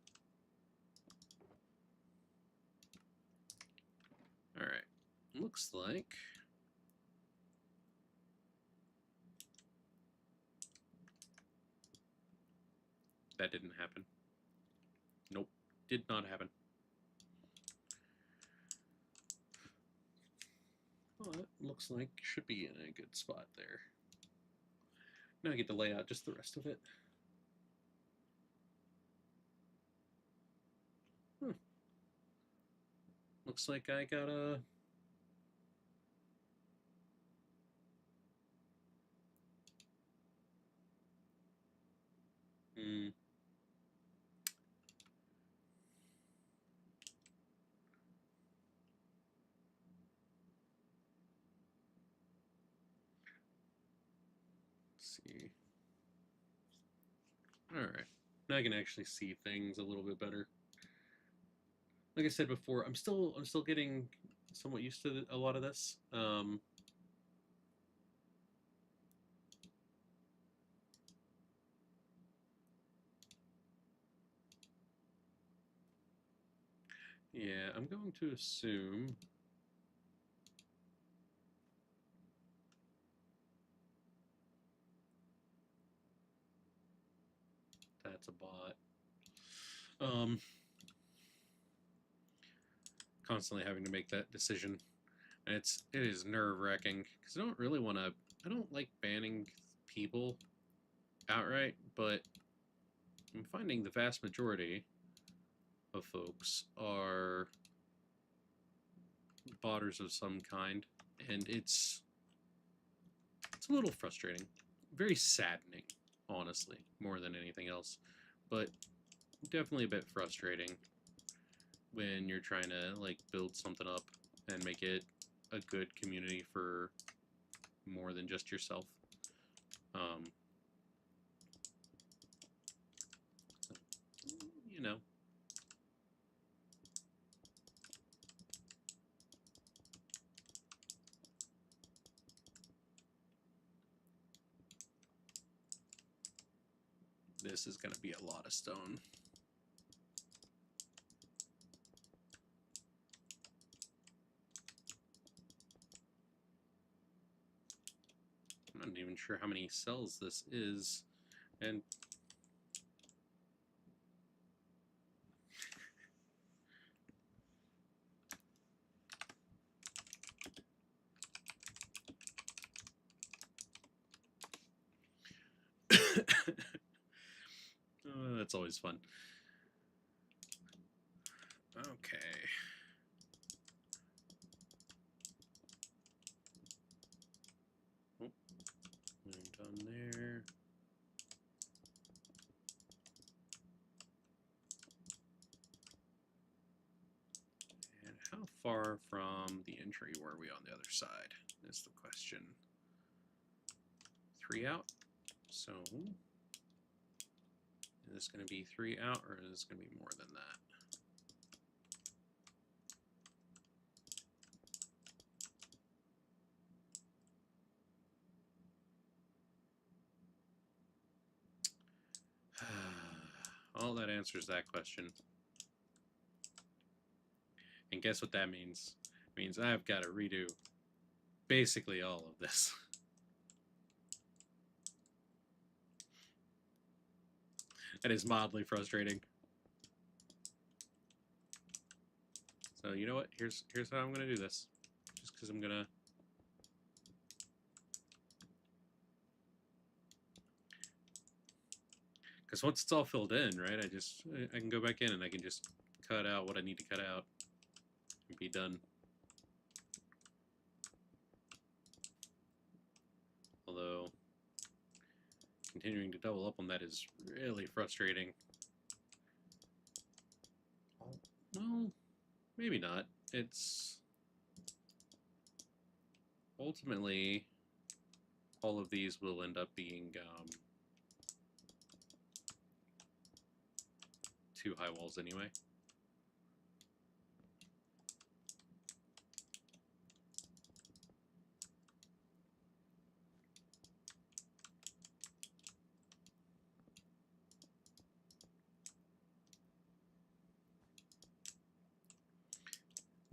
Alright. Looks like that didn't happen. Nope. Did not happen. Well, it looks like should be in a good spot there. Now I get to lay out just the rest of it. Looks like I got a... Let's see. Alright. Now I can actually see things a little bit better. Like I said before, I'm still getting somewhat used to a lot of this. Yeah, I'm going to assume that's a bot. Constantly having to make that decision, and it is nerve-wracking because I don't really want to. I don't like banning people outright, but I'm finding the vast majority of folks are botters of some kind, and it's a little frustrating, very saddening, honestly, more than anything else, but definitely a bit frustrating when you're trying to like build something up and make it a good community for more than just yourself. You know. This is going to be a lot of stone. not even sure how many cells this is, and that's always fun. Okay. Oh, I'm done there. And how far from the entry were we on the other side is the question. 3 out. So is this going to be 3 out, or is this going to be more than that? Well, that answers that question. And guess what that means? It means I've got to redo basically all of this. That is mildly frustrating. So you know what? Here's how I'm gonna do this. Just because I'm gonna. Because once it's all filled in, right? I can go back in and I can just cut out what I need to cut out and be done. Although continuing to double up on that is really frustrating. Well, maybe not. It's ultimately all of these will end up being 2 high walls anyway.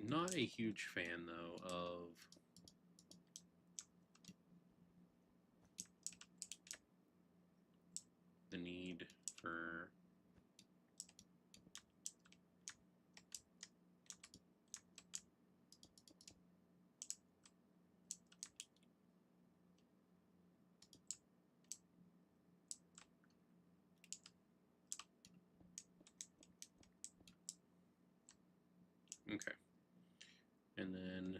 Not a huge fan, though, of the need for okay. And then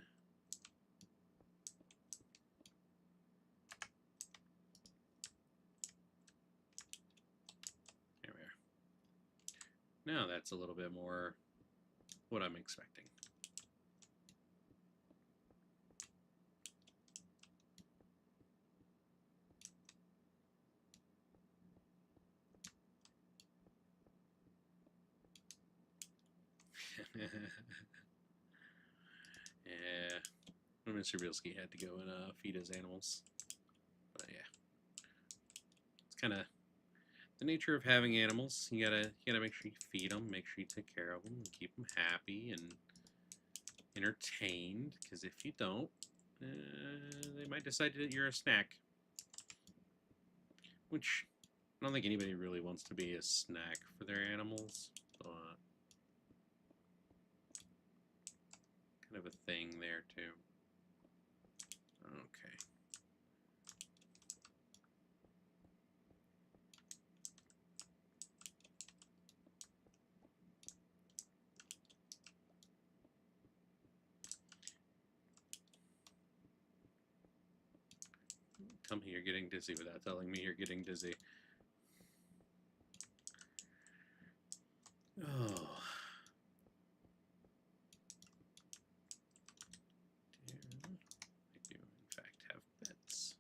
there we are. Now that's a little bit more what I'm expecting. Yeah, Mr. Bilski had to go and feed his animals. But yeah, it's kind of the nature of having animals. You gotta make sure you feed them, make sure you take care of them, and keep them happy and entertained. Because if you don't, they might decide that you're a snack. Which I don't think anybody really wants to be a snack for their animals, but kind of a thing there too. Okay. Tell me you're getting dizzy without telling me you're getting dizzy. Oh. I do, in fact, have beds.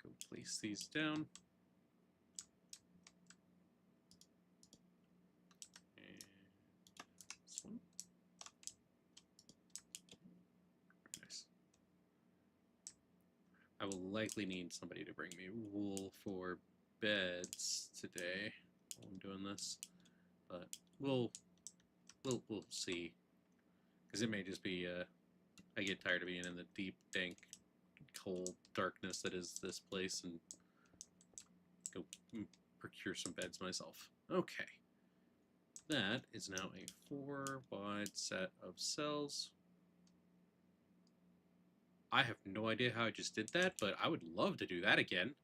Go place these down. And this one. Very nice. I will likely need somebody to bring me wool for beds today while I'm doing this, but we'll see, because it may just be I get tired of being in the deep, dank, cold darkness that is this place and go procure some beds myself. Okay. That is now a 4 wide set of cells. I have no idea how I just did that, but I would love to do that again.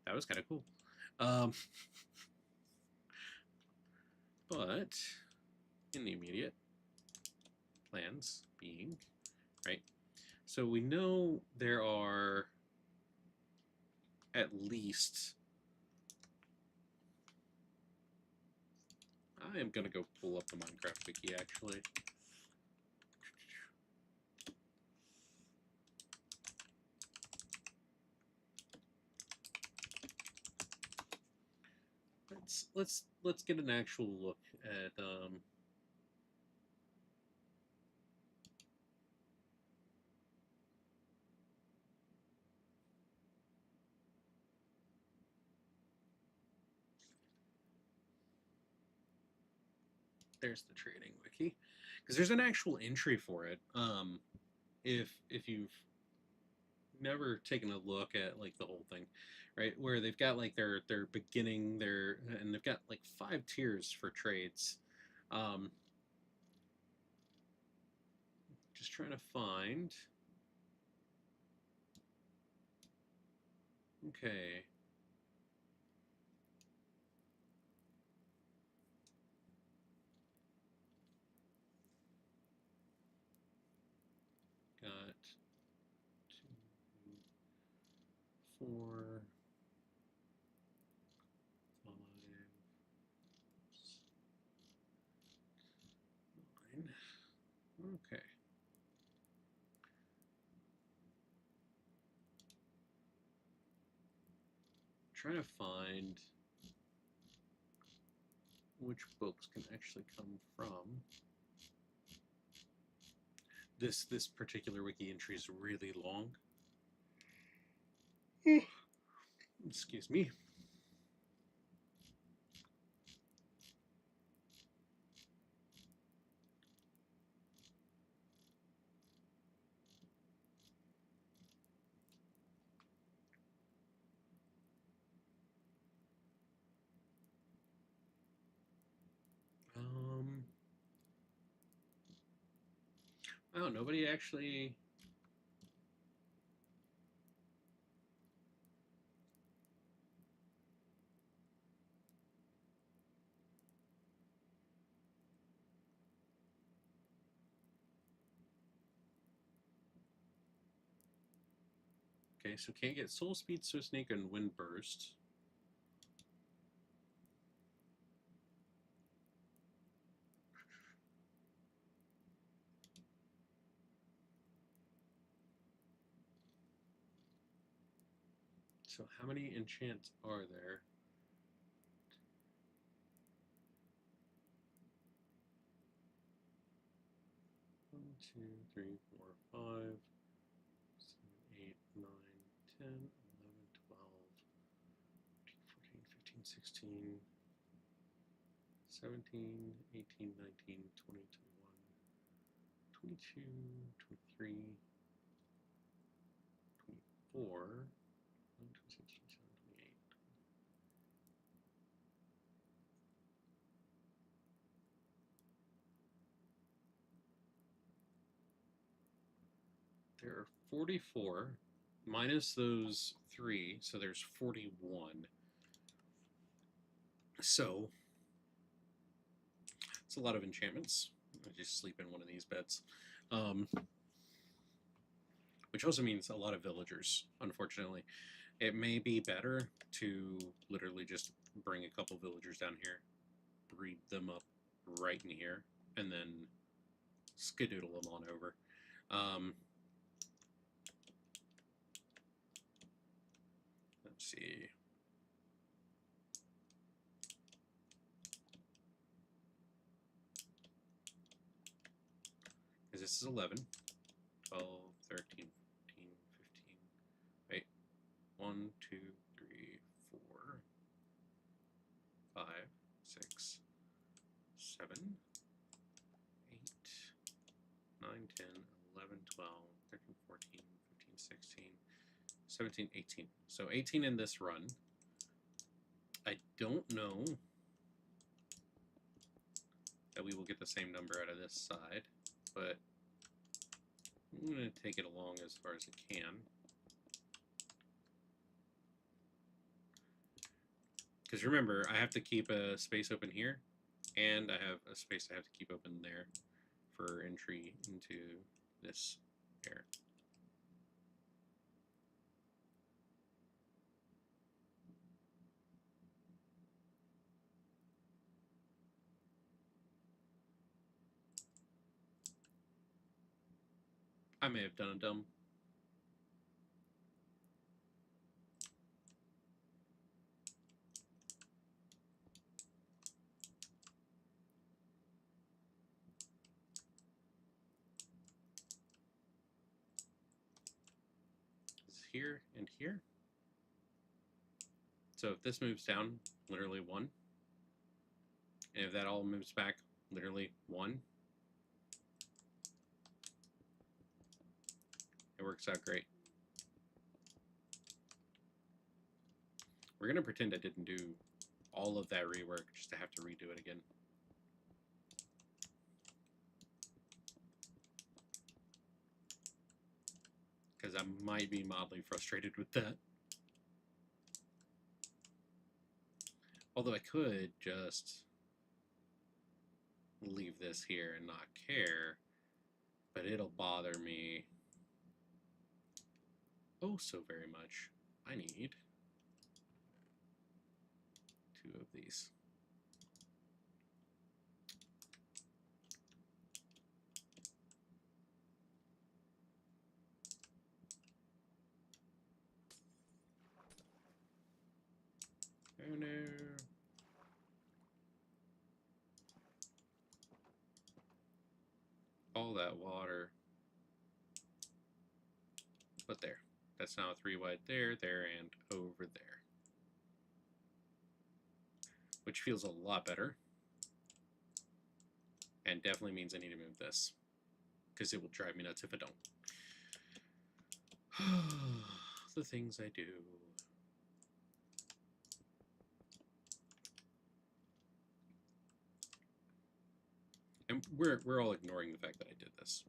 That was kind of cool. But in the immediate plans being, right? So we know there are at least, I am going to go pull up the Minecraft wiki actually. Let's get an actual look at there's the trading wiki, because there's an actual entry for it. If you've never taken a look at like the whole thing, right, where they've got like their beginning, and they've got like 5 tiers for trades. Just trying to find. Okay. Got 2, 4, 5, 9. Okay. Trying to find which books can actually come from. This particular wiki entry is really long. Excuse me. Oh, nobody actually. Okay, so can't get Soul Speed, So Snake, and Wind Burst. So how many enchants are there? 1, 2, 3, 4, 5, 7, 8, 9, 10, 11, 12, 14, 15, 16, 17, 18, 19, 20, 21, 22, 23, 24, 26, 27, 28. There are 44, minus those 3, so there's 41. So, it's a lot of enchantments. I just sleep in one of these beds. Which also means a lot of villagers, unfortunately. It may be better to literally just bring a couple villagers down here, breed them up right in here, and then skedoodle them on over. Let's see. Because this is 11, 12, 13, 14, 15. Wait. 1, 2, 3, 4, 5, 6, 7, 8, 9, 10, 11, 12, 13, 14, 15, 16, 17, 18. So 18 in this run. I don't know that we will get the same number out of this side, but I'm going to take it along as far as I can. Because remember, I have to keep a space open here, and I have a space I have to keep open there for entry into this area. I may have done a dumb. It's here and here. So if this moves down, literally 1. And if that all moves back, literally 1. It works out great. We're going to pretend I didn't do all of that rework just to have to redo it again. Because I might be mildly frustrated with that. Although I could just leave this here and not care, but it'll bother me oh so very much. I need 2 of these. Oh no. All that water. But there. That's now 3 wide there, there, and over there. Which feels a lot better. And definitely means I need to move this. Because it will drive me nuts if I don't. The things I do. And we're all ignoring the fact that I did this.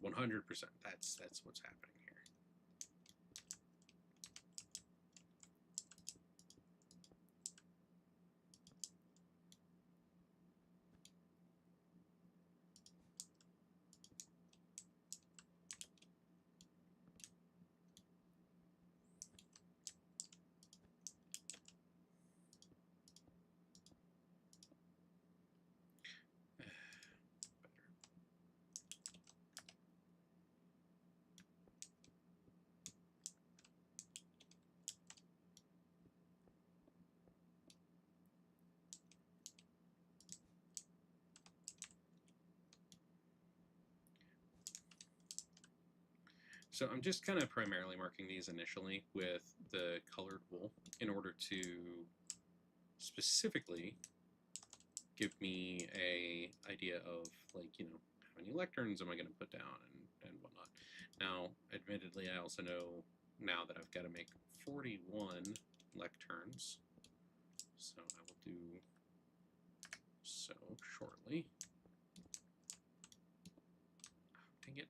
100%. That's what's happening here. So I'm just kind of primarily marking these initially with the colored wool in order to specifically give me a idea of, like, you know, how many lecterns am I going to put down and whatnot. Now, admittedly, I also know now that I've got to make 41 lecterns, so I will do so shortly. Oh, dang it.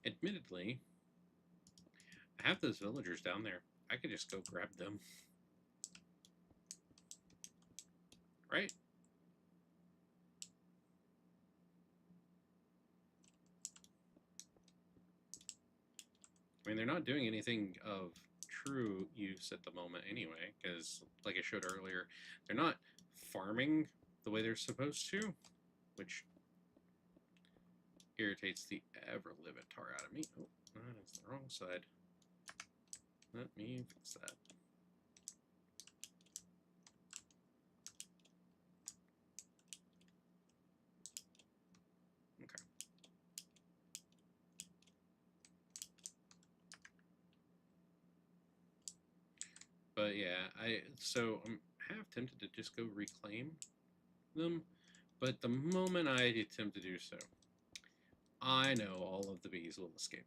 Admittedly, I have those villagers down there. I could just go grab them. Right? I mean, they're not doing anything of true use at the moment anyway, because like I showed earlier, they're not farming the way they're supposed to, which irritates the ever-living tar out of me. Oh, that's the wrong side. Let me fix that. Okay. But yeah, I'm half tempted to just go reclaim them, but the moment I attempt to do so, I know all of the bees will escape.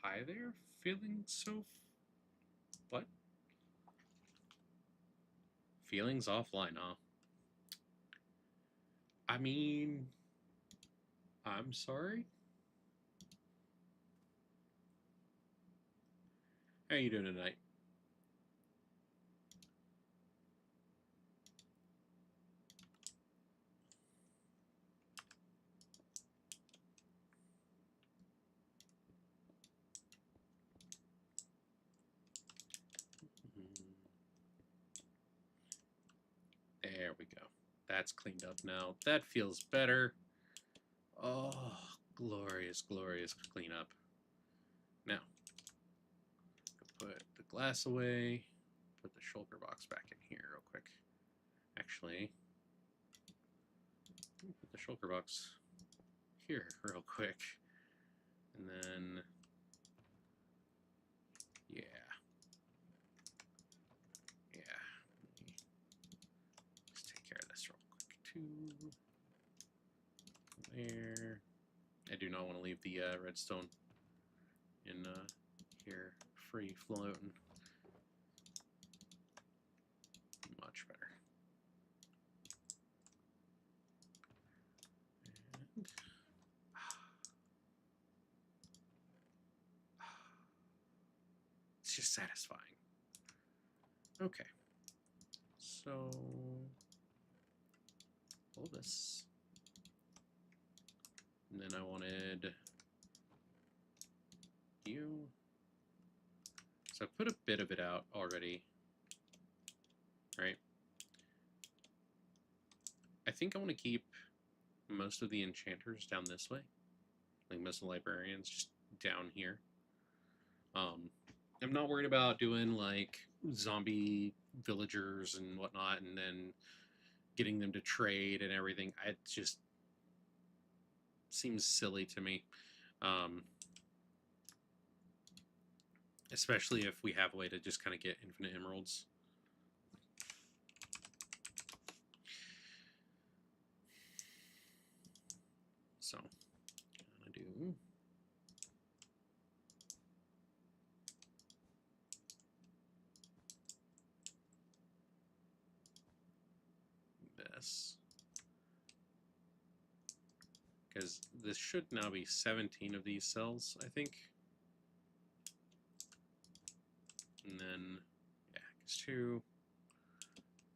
Hi there, feeling so... What? Feelings offline, huh? I mean... I'm sorry? How you doing tonight? There we go. That's cleaned up now. That feels better. Oh, glorious, glorious cleanup. Now, put the glass away. Put the shulker box back in here real quick. Actually, put the shulker box here real quick. And then, yeah. Let's take care of this real quick too. There. I do not want to leave the redstone in here free floating. Much better. And it's just satisfying. Okay. So pull this. And then I wanted you. So I put a bit of it out already, right? I think I want to keep most of the enchanters down this way, like most of the librarians just down here. I'm not worried about doing like zombie villagers and whatnot, and then getting them to trade and everything. It just seems silly to me. Especially if we have a way to just kind of get infinite emeralds. So, I'm gonna do this. Because this should now be 17 of these cells, I think. And then, yeah, it's 2,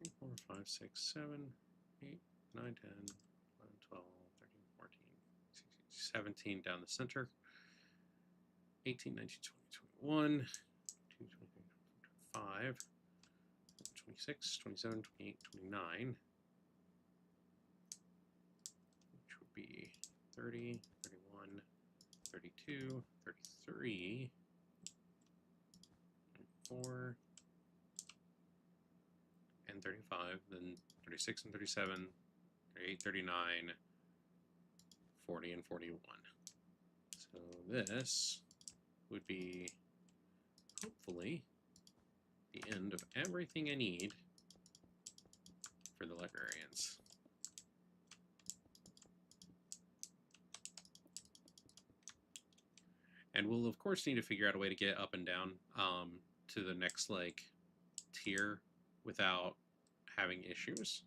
3, 4, 5, 6, 7, 8, 9, 10, 11, 12, 13, 14, 16, 17 down the center. 18, 19, 20, 21, 22, 23, 25, 26, 27, 28, 29. Which would be 30, 31, 32, 33, 34, and 35, then 36 and 37, 38, 39, 40, and 41. So this would be, hopefully, the end of everything I need for the librarians. And we'll, of course, need to figure out a way to get up and down to the next, like, tier without having issues.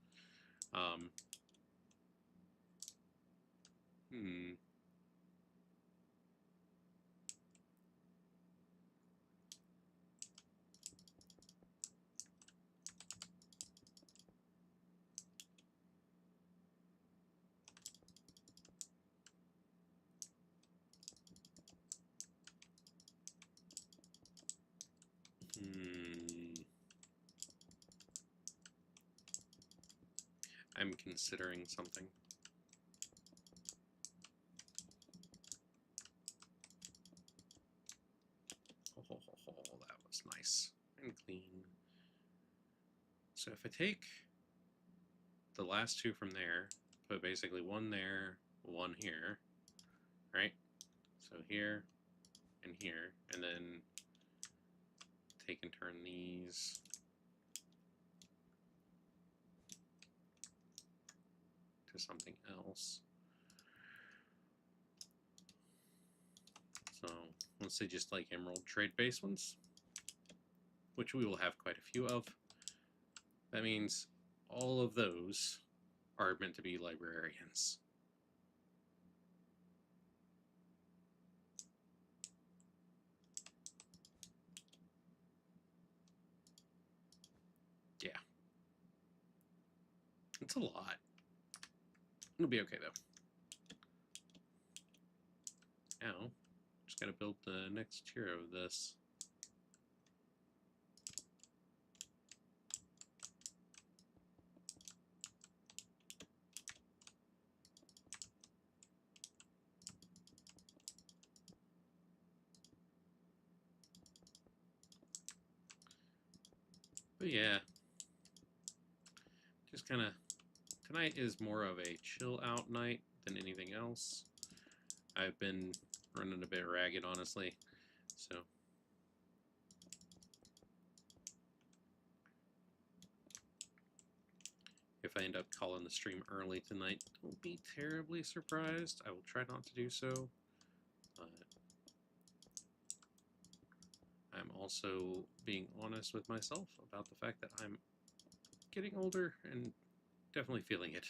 I'm considering something. Oh, that was nice and clean. So if I take the last two from there, put basically one there, one here, right? So here and here, and then take and turn these to something else. So let's say just like emerald trade base ones, which we will have quite a few of. That means all of those are meant to be librarians. Yeah. It's a lot. It'll be okay though. Now, just gotta build the next tier of this. But yeah, just kind of, tonight is more of a chill out night than anything else. I've been running a bit ragged, honestly, so if I end up calling the stream early tonight, don't be terribly surprised. I will try not to do so, but I'm also being honest with myself about the fact that I'm getting older and definitely feeling it.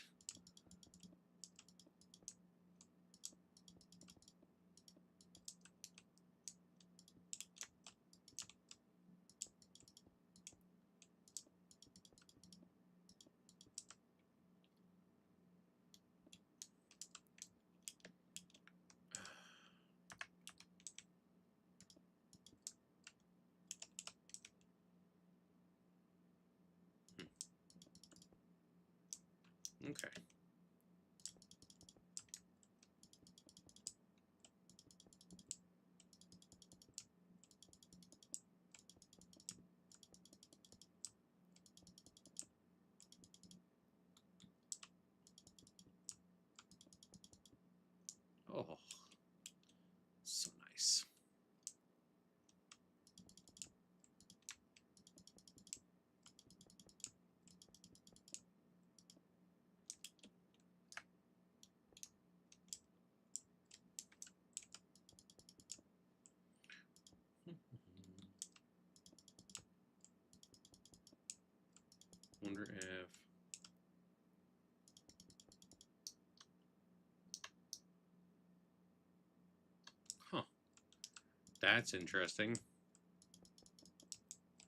Okay. Oh, so nice. Wonder if that's interesting.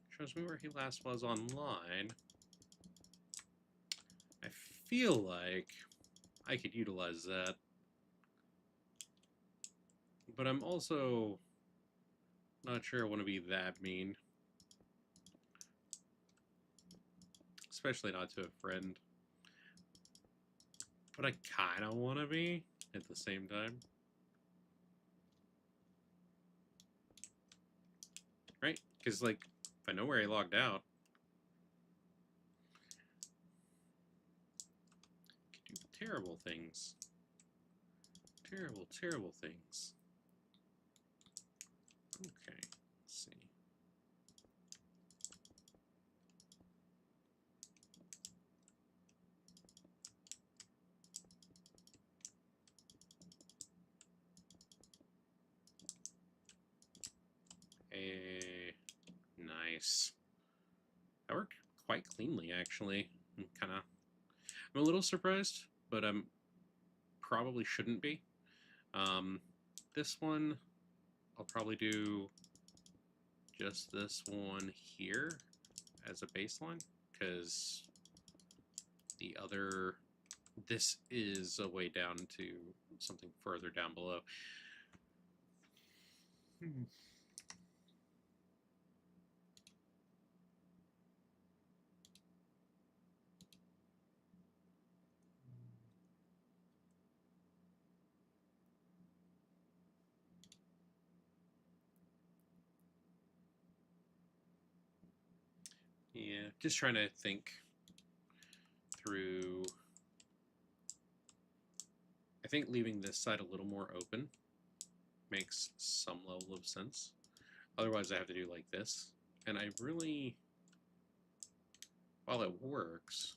Shows me where he last was online. I feel like I could utilize that. But I'm also not sure I want to be that mean. Especially not to a friend. But I kind of want to be at the same time. Right? Because, like, if I know where he logged out, I could do terrible things. Terrible, terrible things. Okay, let's see. Nice. That worked quite cleanly, actually. I'm a little surprised, but I'm probably shouldn't be. This one, I'll probably do just this one here as a baseline, because the other, this is a way down to something further down below. Yeah, just trying to think through. I think leaving this side a little more open makes some level of sense. Otherwise, I have to do like this. And I really, while it works,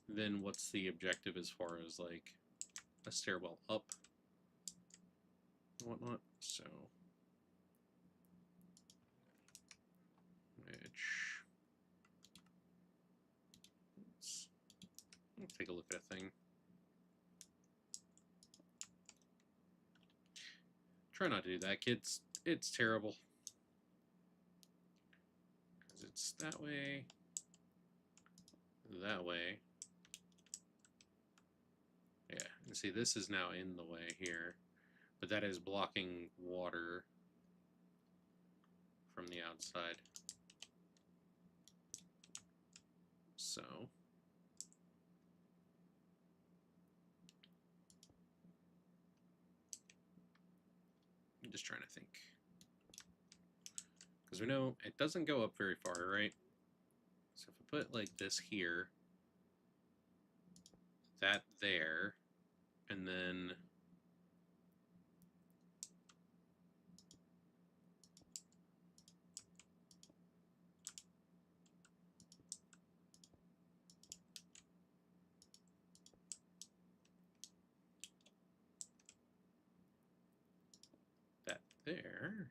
then what's the objective as far as like a stairwell up and whatnot? So, let's take a look at a thing. Try not to do that, kids. It's terrible. Because it's that way, that way. Yeah, and see, this is now in the way here, but that is blocking water from the outside. So, I'm just trying to think. Because we know it doesn't go up very far, right? So if I put like this here, that there, and then that there.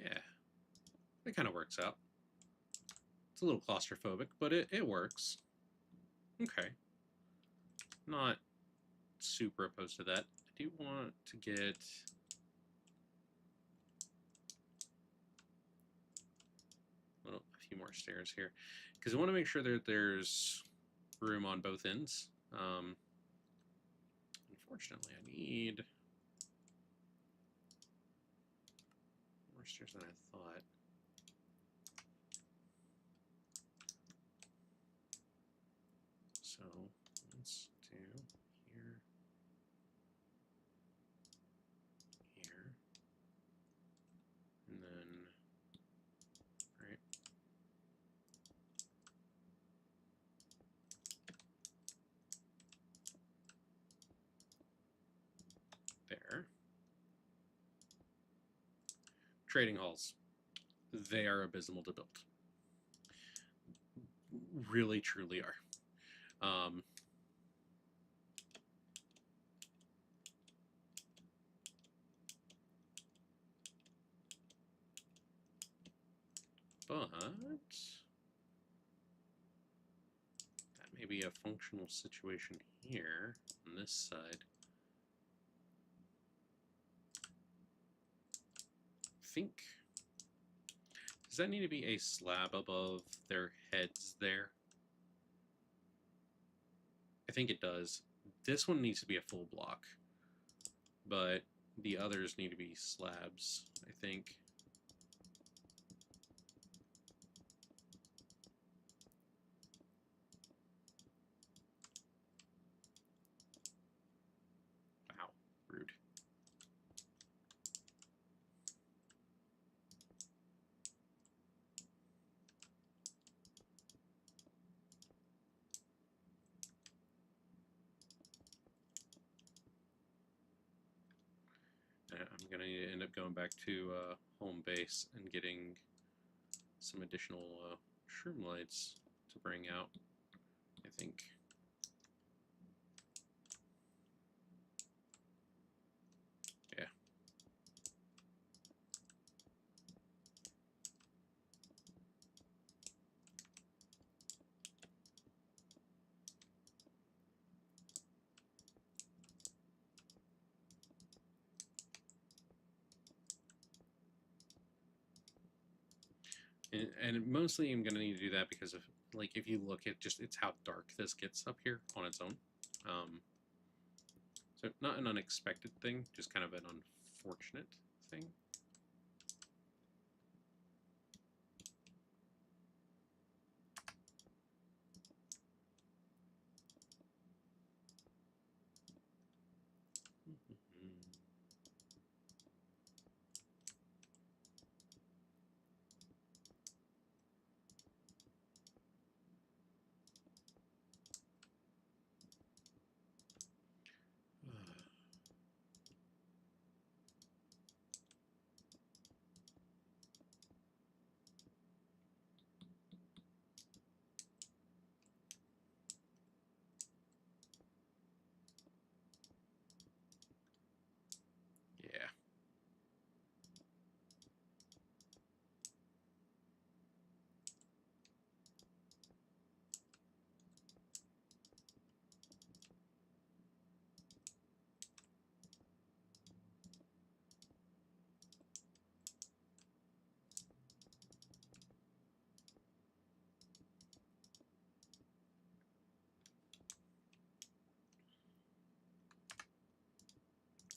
Yeah, it kind of works out. It's a little claustrophobic, but it works. Okay. Not super opposed to that. I do want to get a few more stairs here, because I want to make sure that there's room on both ends. Unfortunately, I need more stairs than I thought. So let's do here, here, and then right there. Trading halls. They are abysmal to build. Really, truly are. But that may be a functional situation here on this side. I think, does that need to be a slab above their heads there? I think it does. This one needs to be a full block, but the others need to be slabs, I think. Wow, rude. I'm going to end up going back to home base and getting some additional shroom lights to bring out, I think. Yeah. And mostly I'm going to need to do that because of, like, if you look at just, it's how dark this gets up here on its own. So not an unexpected thing, just kind of an unfortunate thing.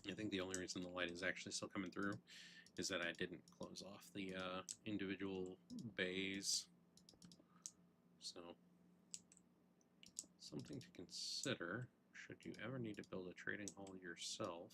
I think the only reason the light is actually still coming through is that I didn't close off the individual bays. So, something to consider should you ever need to build a trading hall yourself.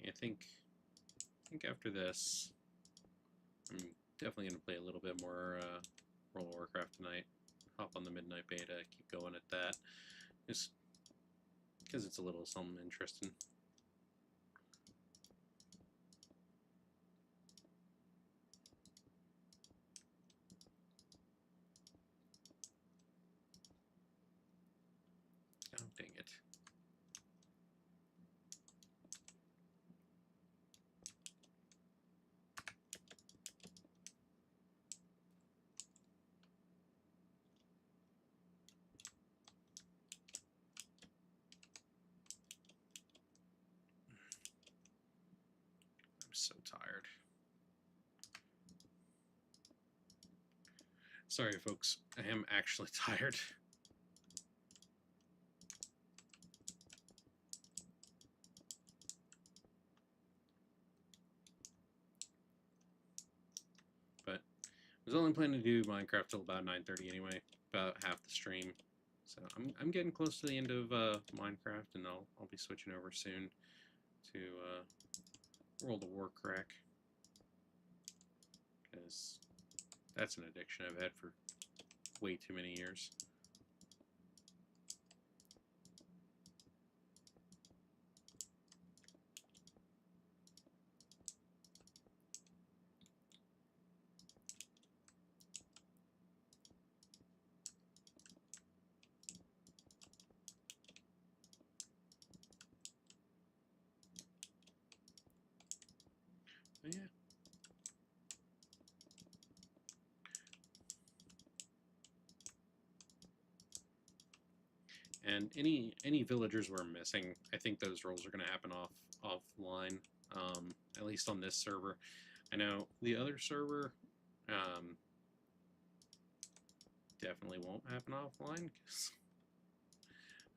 I think after this, I'm definitely going to play a little bit more World of Warcraft tonight. Hop on the midnight beta, keep going at that. Just because it's a little something interesting. Oh, dang it. I'm so tired. Sorry, folks. I am actually tired. But I was only planning to do Minecraft till about 9:30 anyway, about half the stream. So I'm getting close to the end of Minecraft, and I'll be switching over soon to World of Warcraft, because that's an addiction I've had for way too many years. But yeah. And any villagers we're missing, I think those roles are going to happen offline, at least on this server. I know the other server definitely won't happen offline, because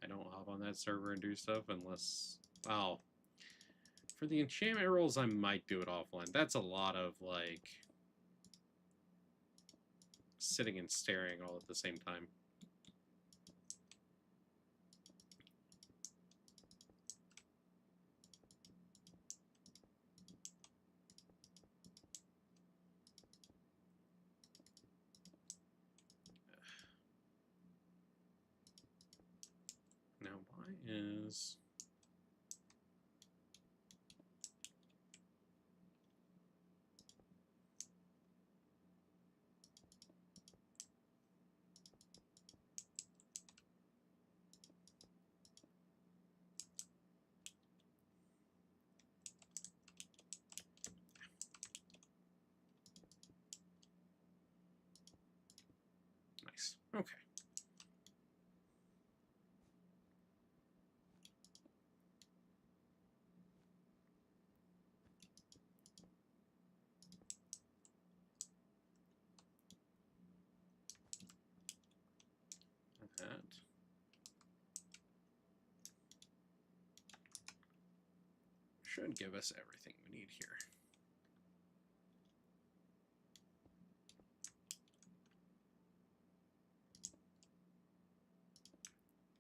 I don't hop on that server and do stuff unless, well, for the enchantment rolls I might do it offline. That's a lot of, like, sitting and staring all at the same time. Now, why is... Nice. Okay. That. Should give us everything we need here.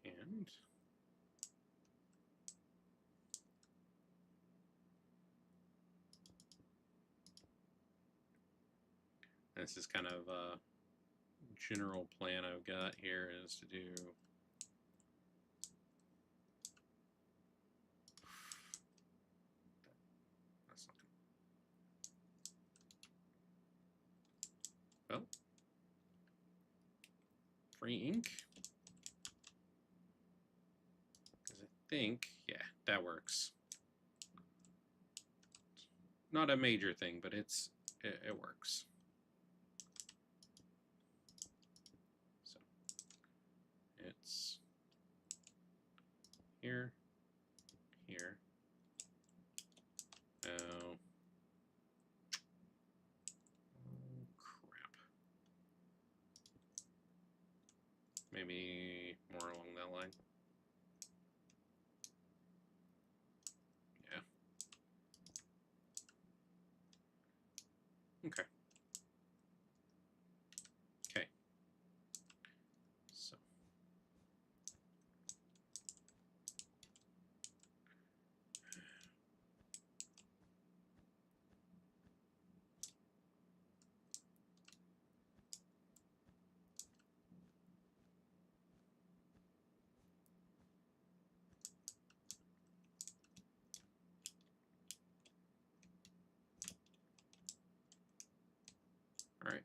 And this is kind of a general plan I've got here, is to do that's not well, free ink, because I think, yeah, that works. not a major thing, but it works. So it's here, here. Oh. Oh, crap. Maybe more along that line. Yeah. Okay. Okay. So. All right.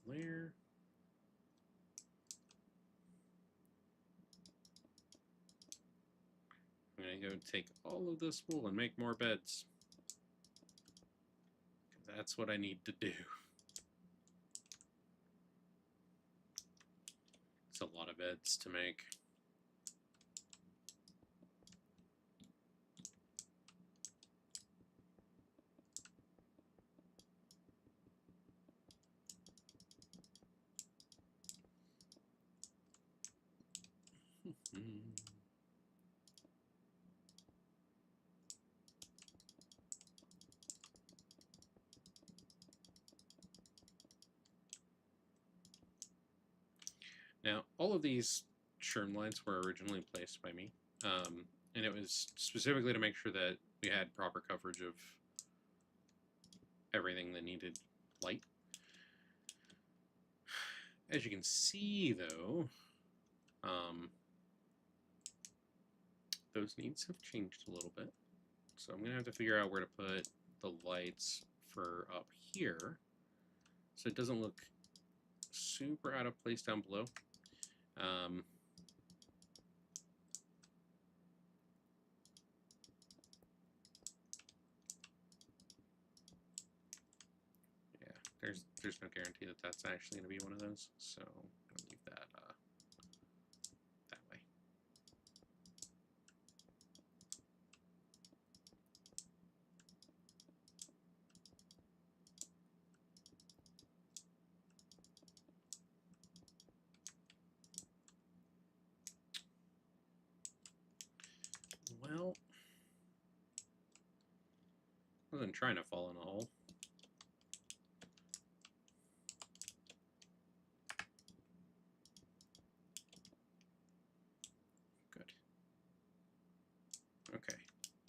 There. I'm going to go take all of this wool and make more beds. That's what I need to do. It's a lot of beds to make. Now, all of these sherm lines were originally placed by me, and it was specifically to make sure that we had proper coverage of everything that needed light. As you can see, though, those needs have changed a little bit. So I'm going to have to figure out where to put the lights for up here so it doesn't look super out of place down below. Yeah, there's no guarantee that that's actually going to be one of those, so I'm going to leave that that way. Well, I wasn't trying to fall in a hole. Good. Okay,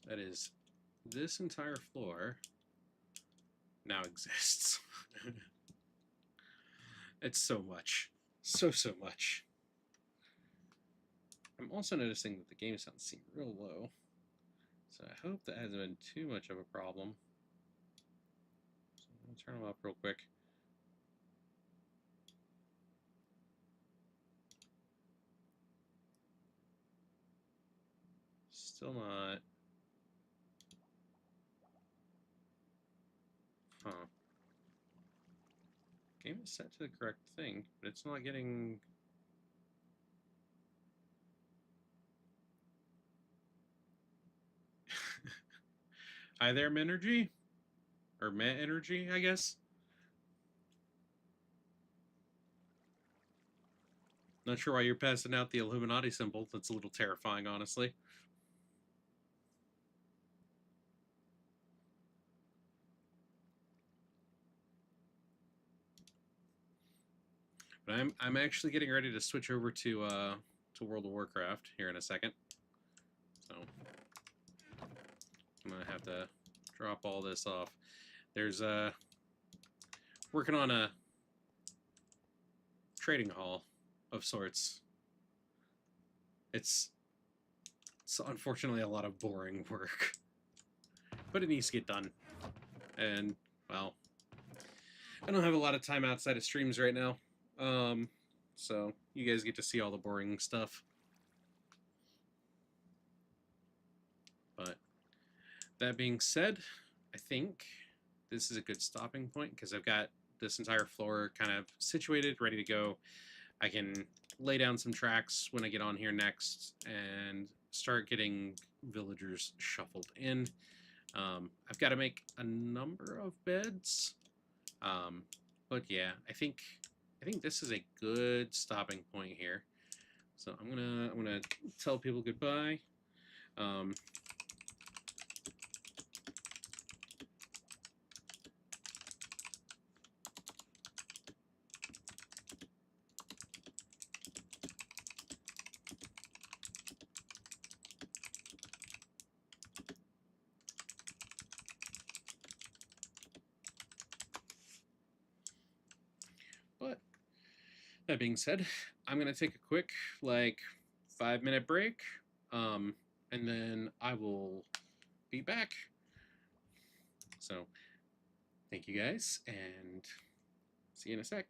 that is this entire floor now exists. It's so much. So much. I'm also noticing that the game sounds seem real low. So I hope that hasn't been too much of a problem. So I'm going to turn them up real quick. Still not. Huh. Game is set to the correct thing, but it's not getting... Hi there, Minergy? Or Met Energy, I guess? Not sure why you're passing out the Illuminati symbol. That's a little terrifying, honestly. But I'm actually getting ready to switch over to World of Warcraft here in a second. So I'm gonna have to drop all this off. There's working on a trading hall of sorts. It's unfortunately a lot of boring work, but it needs to get done. And well, I don't have a lot of time outside of streams right now, so you guys get to see all the boring stuff. That being said, I think this is a good stopping point because I've got this entire floor kind of situated, ready to go. I can lay down some tracks when I get on here next and start getting villagers shuffled in. I've got to make a number of beds, but yeah, I think this is a good stopping point here. So I'm gonna tell people goodbye. Um, but that being said, I'm gonna take a quick like 5-minute break, and then I will be back. So thank you guys, and see you in a sec.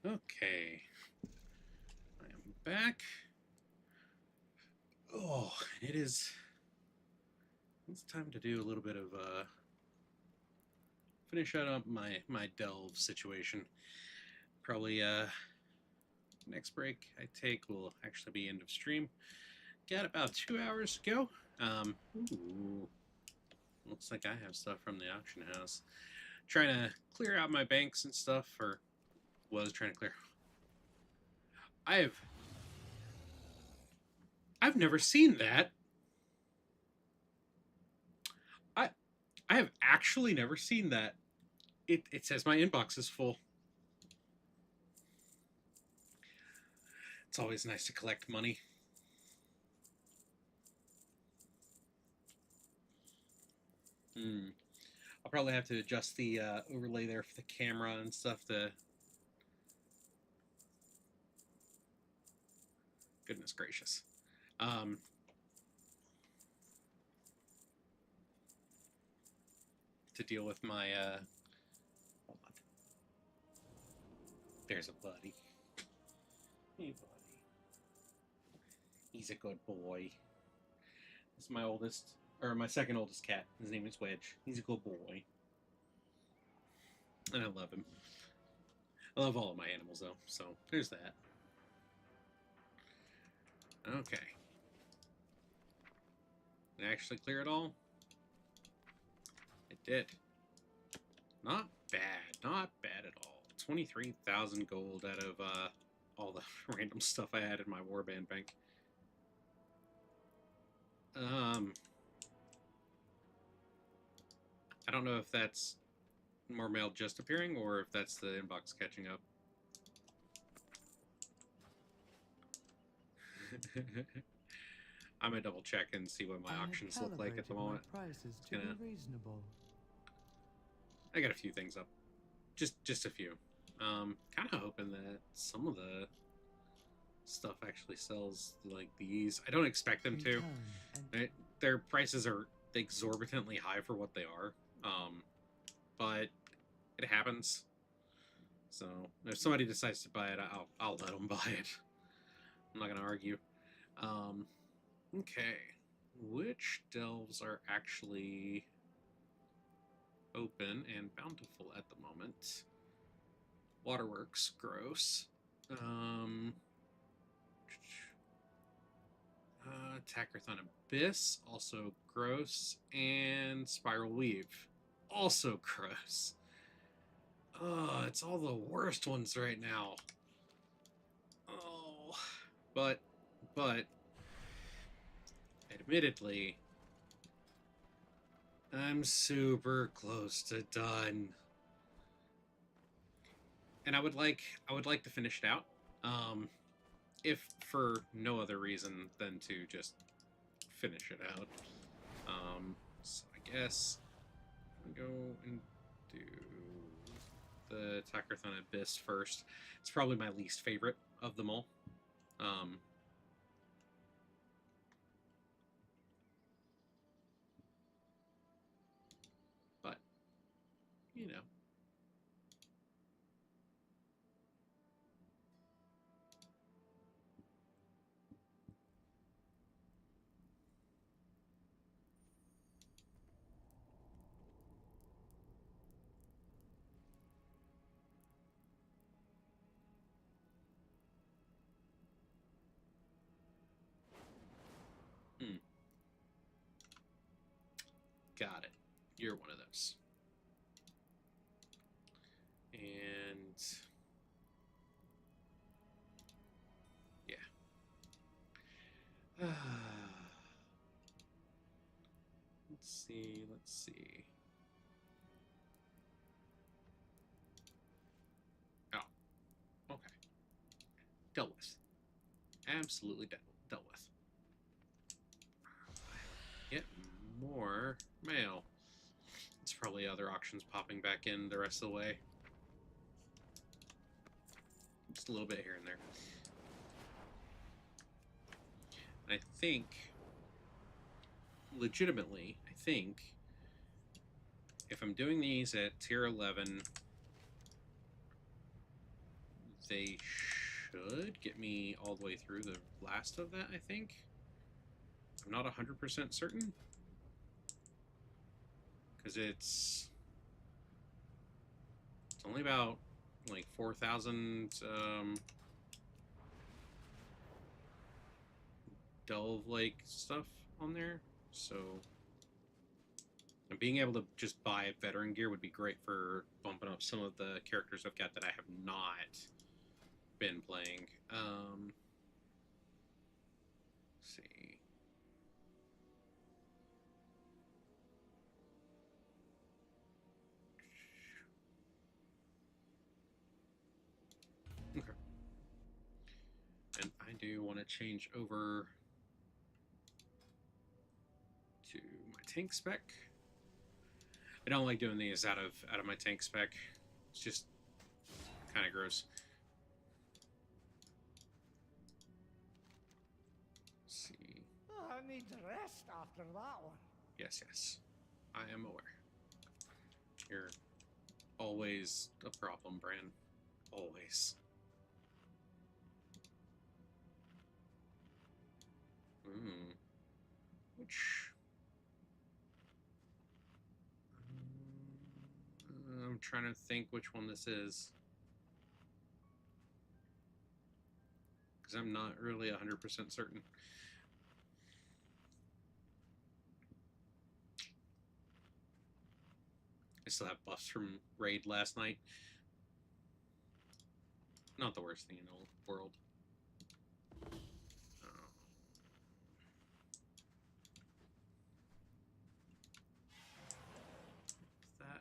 Okay. I am back. Oh, it's time to do a little bit of finish up my delve situation. Probably next break I take will actually be end of stream. Got about 2 hours to go. Ooh, looks like I have stuff from the auction house. Trying to clear out my banks and stuff, or was trying to clear. I've never seen that. I have actually never seen that. It says my inbox is full. It's always nice to collect money. I'll probably have to adjust the overlay there for the camera and stuff. Goodness gracious. To deal with my hold on. There's a buddy. Hey buddy. He's a good boy. This is my oldest, or my second oldest cat. His name is Wedge. He's a good boy. And I love him. I love all of my animals though, so there's that. Okay. Did I actually clear it all? It did. Not bad. Not bad at all. 23,000 gold out of all the random stuff I had in my warband bank. I don't know if that's more mail just appearing or if that's the inbox catching up. I'm gonna double check and see what my auctions look like at the moment. Reasonable. I got a few things up, just a few. Kind of hoping that some of the stuff actually sells like these. I don't expect them to. Their prices are exorbitantly high for what they are, but it happens. So if somebody decides to buy it, I'll let them buy it. I'm not gonna argue. Okay, which delves are actually open and bountiful at the moment? Waterworks, gross. Tackrathon Abyss, also gross. And Spiral Weave, also gross. Oh, it's all the worst ones right now. Oh, but, admittedly, I'm super close to done. And I would like to finish it out. If for no other reason than to just finish it out. So I guess I'm gonna go and do the Tackrathon Abyss first. It's probably my least favorite of them all. But, you know. Got it. You're one of those. And yeah. Let's see. Oh, okay. Dealt with. Absolutely dealt with. Get more mail. It's probably other auctions popping back in the rest of the way. Just a little bit here and there. And I think, legitimately, if I'm doing these at tier 11, they should get me all the way through the last of that, I think. I'm not 100% certain. Because it's only about, like, 4,000, delve-like stuff on there, so... And being able to just buy veteran gear would be great for bumping up some of the characters I've got that I have not been playing. Let's see. Okay. And I do want to change over to my tank spec. I don't like doing these out of my tank spec. It's just kind of gross. Let's see. Oh, I need to rest after that one. Yes, yes. I am aware. You're always a problem, Bran. Always. Which... I'm trying to think which one this is. Because I'm not really 100% certain. I still have buffs from Raid last night. Not the worst thing in the world. That.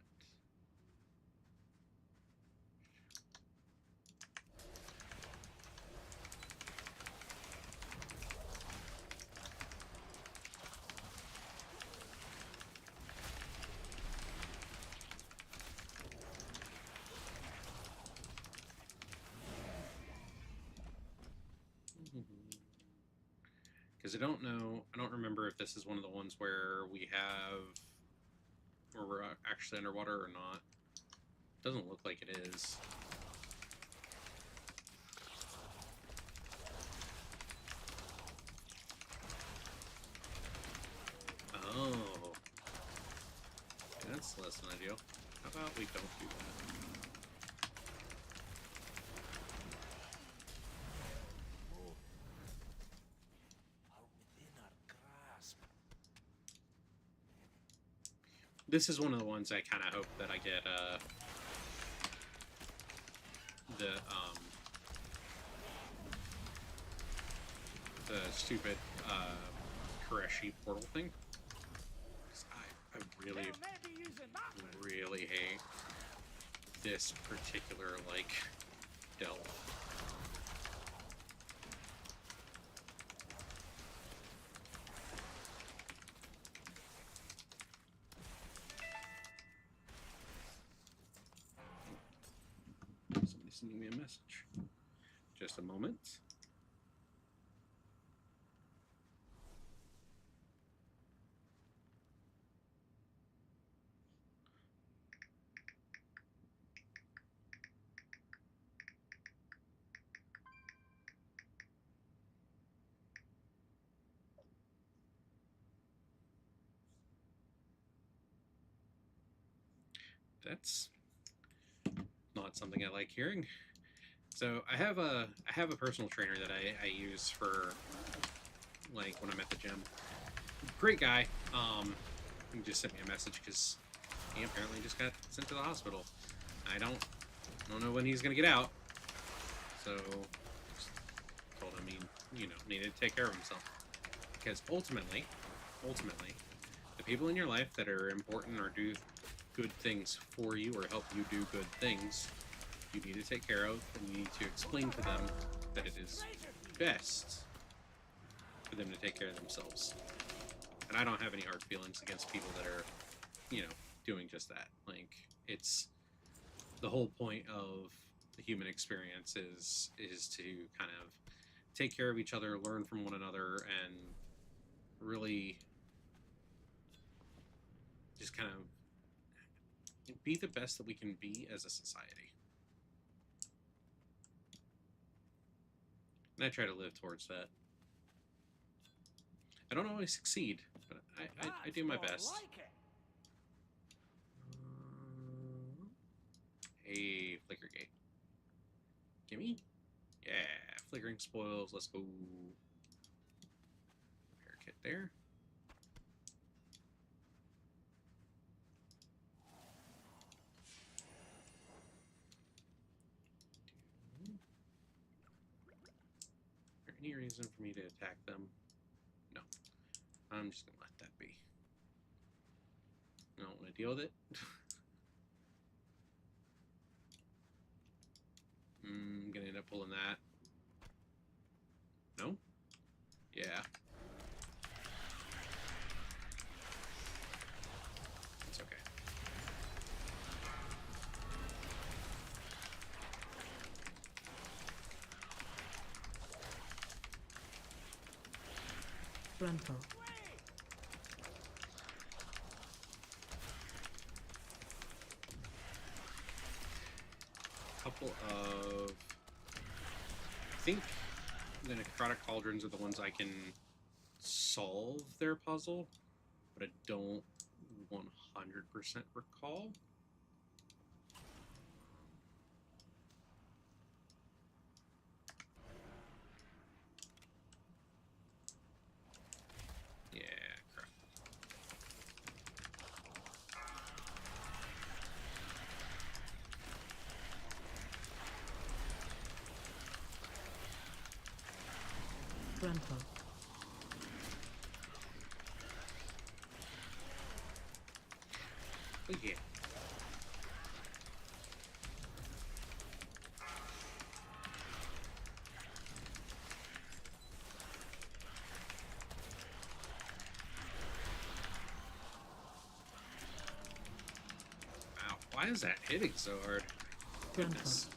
Because I don't remember if this is one of the ones where we're actually underwater or not. Doesn't look like it is. Oh. That's less than ideal. How about we don't do that? This is one of the ones I kind of hope that I get the stupid Koreshi portal thing. I really hate this particular, like, delve. Somebody's sending me a message. Just a moment. That's not something I like hearing. So I have a personal trainer that I use for, like, when I'm at the gym. Great guy. He just sent me a message because he apparently just got sent to the hospital. I don't know when he's gonna get out. So just told him he needed to take care of himself. Because ultimately, the people in your life that are important or do good things for you or help you do good things, you need to take care of, and you need to explain to them that it is best for them to take care of themselves. And I don't have any hard feelings against people that are, doing just that. Like, it's the whole point of the human experience is to kind of take care of each other, learn from one another, and really just kind of be the best that we can be as a society. And I try to live towards that. I don't always succeed, but I do my best. Like it. Hey, Flicker Gate. Gimme? Yeah, flickering spoils. Let's go. Repair kit there. Is there any reason for me to attack them? No. I'm just gonna let that be. I don't want to deal with it. I'm gonna end up pulling that. No? Yeah. It's okay. Frontal. Couple of... I think the Necrotic Cauldrons are the ones I can solve their puzzle, but I don't 100% recall. Yeah, crap. Frontal. Oh, yeah. Wow, why is that hitting so hard? Goodness.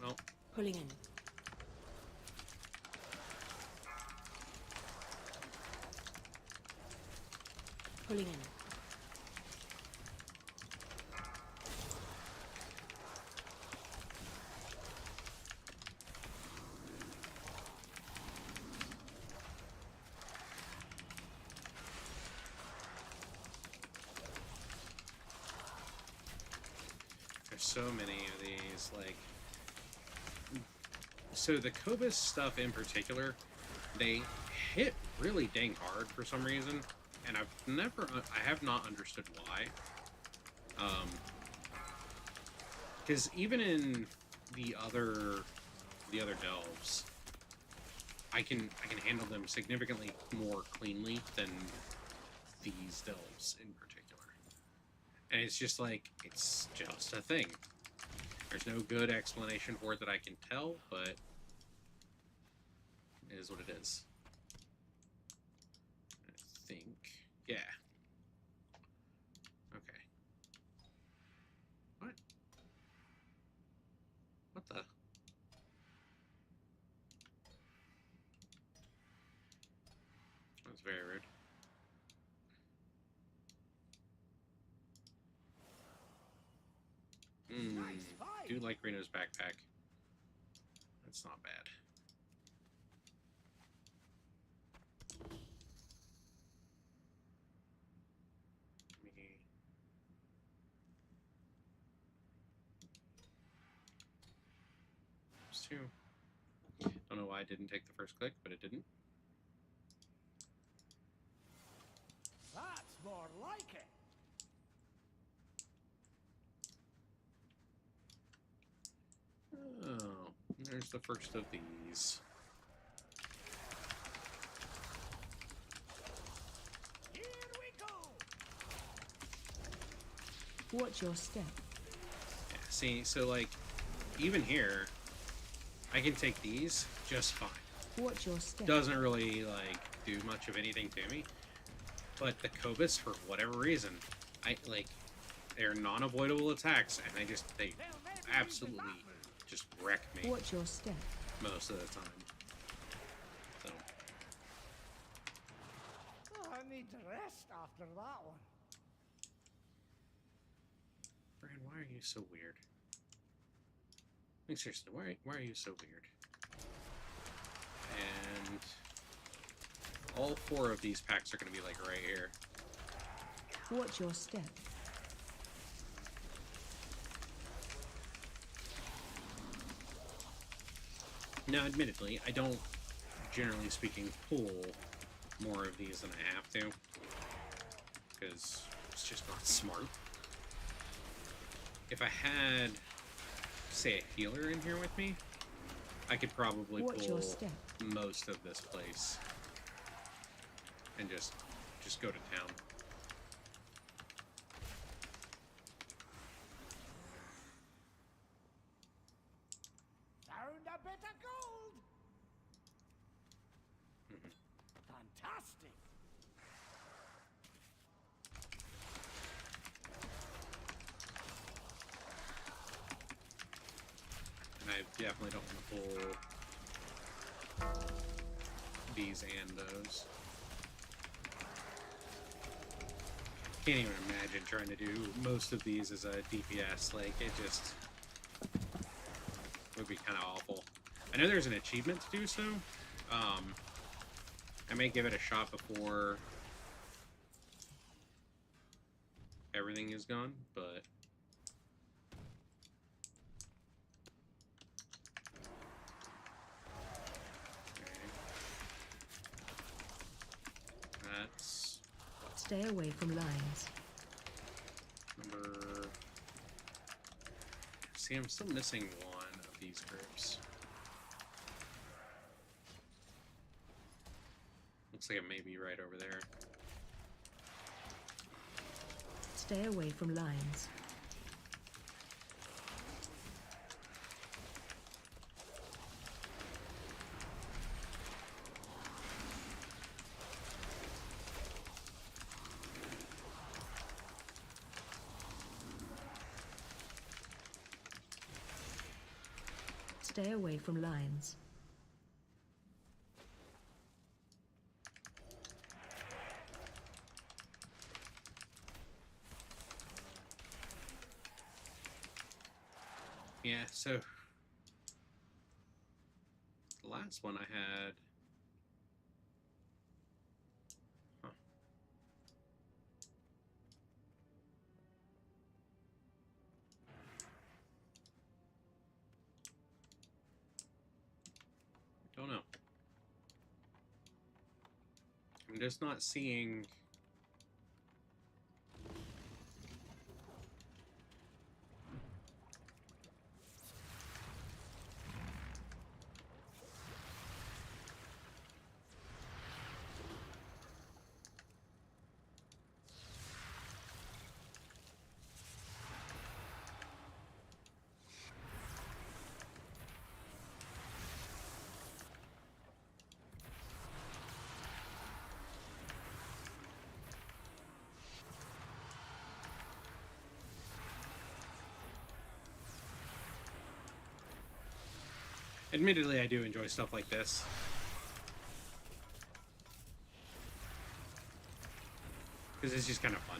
Well, Pulling in. Pulling in. there's so many of these, like... So the Cobus stuff in particular, they hit really dang hard for some reason, and I have not understood why. Because even in the other delves, I can handle them significantly more cleanly than these delves in particular. And it's just like, it's just a thing. There's no good explanation for it that I can tell, but it is what it is. I think, yeah. Okay. What? What the? That's very rude. Do like Reno's backpack. That's not bad. There's two. Don't know why I didn't take the first click, but it didn't. That's more like it. Oh, there's the first of these. Here we go. Watch your step. Yeah, see, so like, even here, I can take these just fine. Watch your step. Doesn't really, like, do much of anything to me. But the Cobus, for whatever reason, they're non-avoidable attacks, and they absolutely just wreck me Watch your step. most of the time. So, Oh, I need to rest after that one. are you so weird? Like, seriously, why are you so weird? And all 4 of these packs are going to be, like, right here. Watch your step. Now, admittedly, I don't, generally speaking, pull more of these than I have to, because it's just not smart. If I had, say, a healer in here with me, I could probably Watch your pull step. most of this place and just go to town. Found a bit of gold. Mhm. Fantastic. And I definitely don't want to pull these and those. Can't even imagine trying to do most of these as a DPS. Like, it just would be kind of awful. I know there's an achievement to do so. I may give it a shot before everything is gone, but that's Stay away from lines. number... See, I'm still missing one of these groups. Looks like it may be right over there. Stay away from lines. Stay away from lines. Yeah, so the last one I had... Huh. Don't know. I'm just not seeing... Admittedly, I do enjoy stuff like this. Because it's just kind of fun.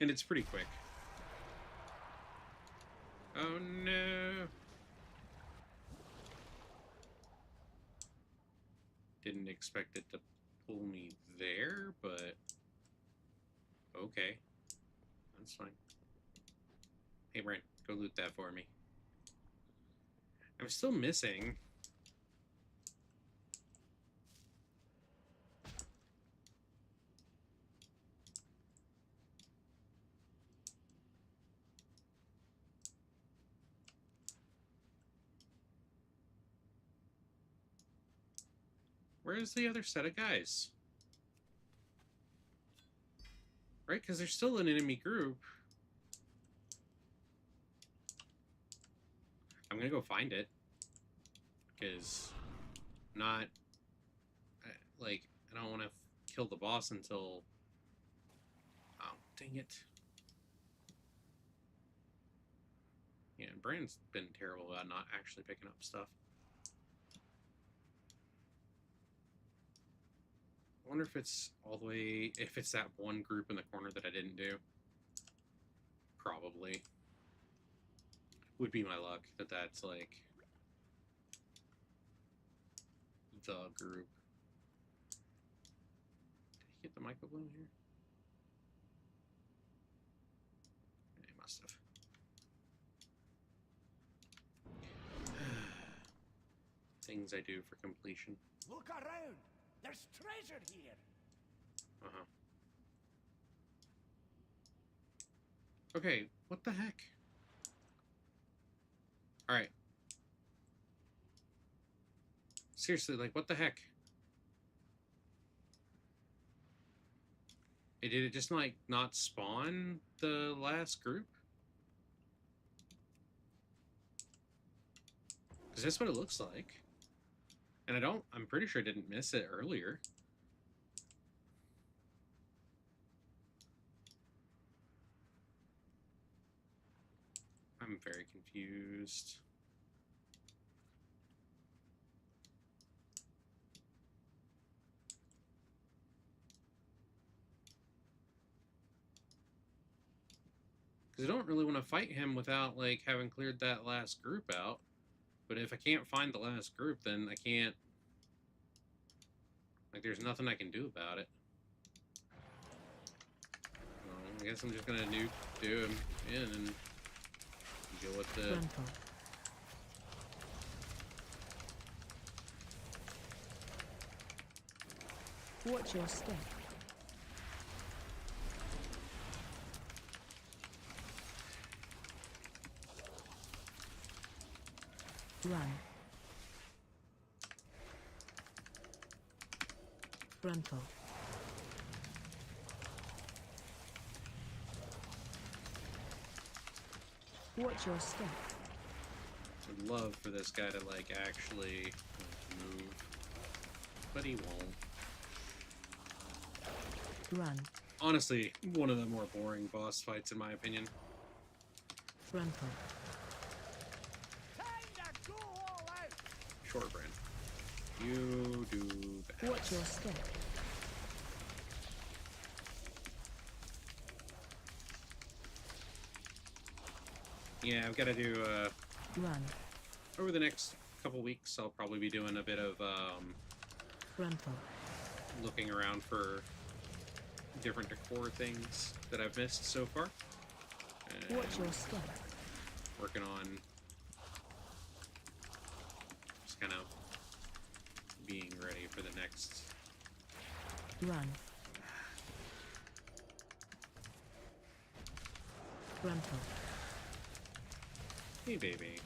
And it's pretty quick. Oh no! Didn't expect it to pull me there, but okay. That's fine. Hey Brent, go loot that for me. I'm still missing... Where's the other set of guys? Right, because there's still an enemy group. I'm gonna go find it. Because... Not... Like, I don't want to kill the boss until... Oh, dang it. Yeah, and Brand's been terrible about not actually picking up stuff. I wonder if it's all the way, if it's that one group in the corner that I didn't do. Probably. Would be my luck that that's like the group. Did he get the micro bloom here? Yeah, he must have. Things I do for completion. Look around. There's treasure here. Uh-huh. Okay, what the heck? Alright. Seriously, like, what the heck? Did it just, like, not spawn the last group? Because that's what it looks like. And I'm pretty sure I didn't miss it earlier. I'm very confused. Because I don't really want to fight him without, like, having cleared that last group out. But if I can't find the last group, then I can't... Like, there's nothing I can do about it. Well, I guess I'm just gonna do him in and deal with the... Grandpa. Watch your step. Run. Grandpa. Watch your step. I'd love for this guy to, like, actually move. But he won't. Run. Honestly, one of the more boring boss fights, in my opinion. Grandpa. Time to go all out. Short Brand. You do that. Watch your step. Yeah, I've got to do, Run. over the next couple weeks, I'll probably be doing a bit of, Grandpa. looking around for different decor things that I've missed so far. And Watch your step. working on just kind of being ready for the next. Run. Grandpa. Hey, baby.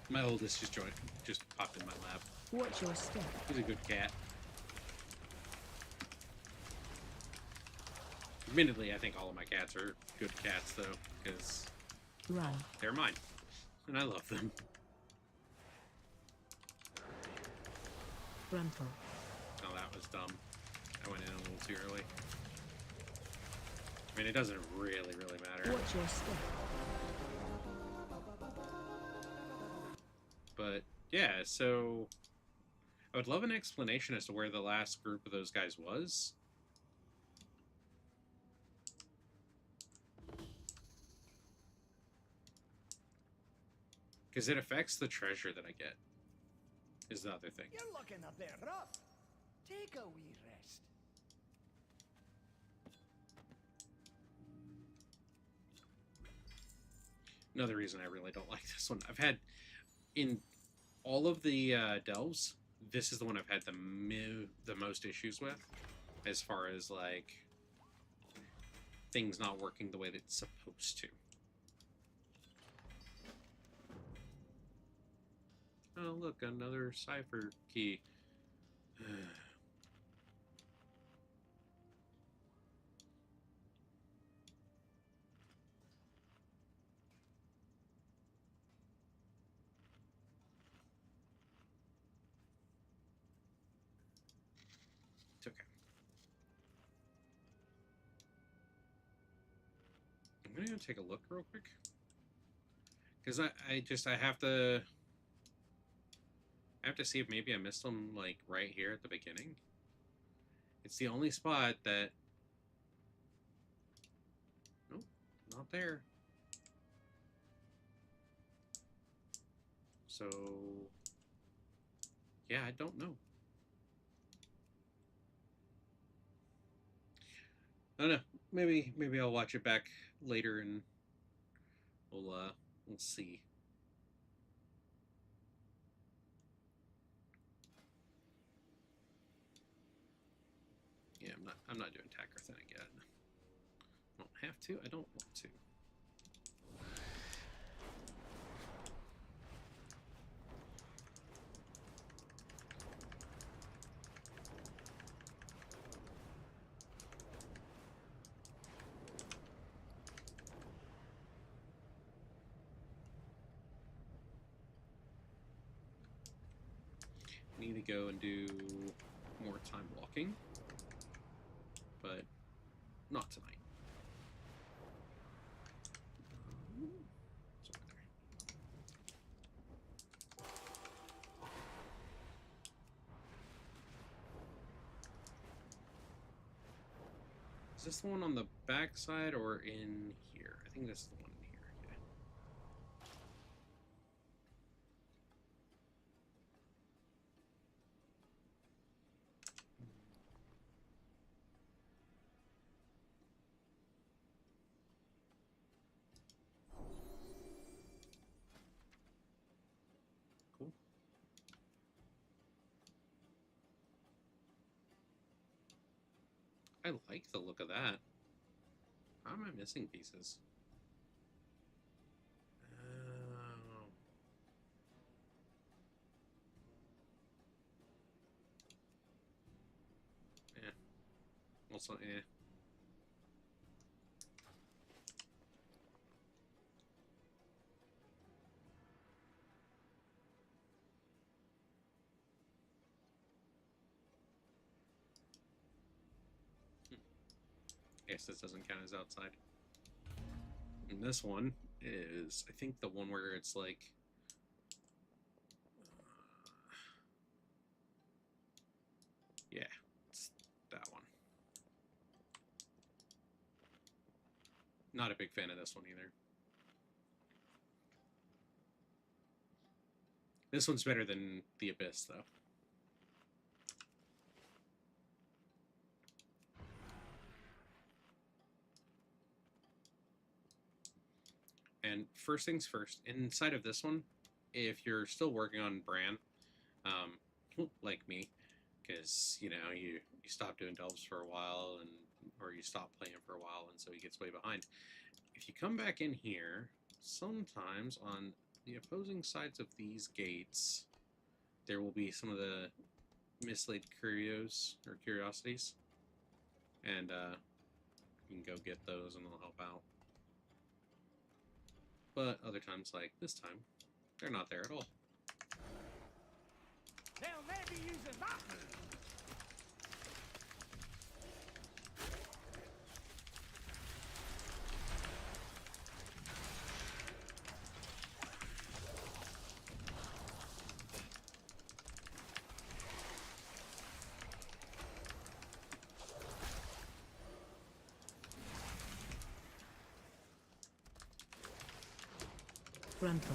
My oldest just popped in my lap. Watch your step. He's a good cat. Admittedly, I think all of my cats are good cats, though, because Run. they're mine, and I love them. Grandpa. Oh, that was dumb. I went in a little too early. I mean, it doesn't really matter. Watch your step. But, yeah, so... I would love an explanation as to where the last group of those guys was. Because it affects the treasure that I get, is the other thing. You're looking a bit rough. Take a wee rest. Another reason I really don't like this one. I've had, in all of the delves, this is the one I've had the most issues with, as far as, like, things not working the way that it's supposed to. Oh, look, another cipher key. It's okay. I'm gonna go take a look real quick. Because I have to see if maybe I missed them like right here at the beginning. It's the only spot that, nope, not there. So yeah, I don't know. I don't know. Maybe I'll watch it back later and we'll see. Yeah, I'm not doing Tackerthen again. I don't have to. I don't want to. Need to go and do more time walking, but not tonight. It's over there. Is this the one on the back side or in here? I think this is the one in here. Yeah. Cool. I like the look of that. How am I missing pieces? Oh. Yeah. Also, yeah. Guess this doesn't count as outside. And this one is, I think, the one where it's like, yeah, it's that one. Not a big fan of this one either. This one's better than the Abyss, though. And first things first, inside of this one, if you're still working on Bran, like me, because you stop doing delves for a while, or you stop playing for a while, and so he gets way behind. If you come back in here, sometimes on the opposing sides of these gates, there will be some of the mislaid curiosities, and you can go get those, and they'll help out. But other times, like this time, they're not there at all. They'll never be using that move. Gruntle.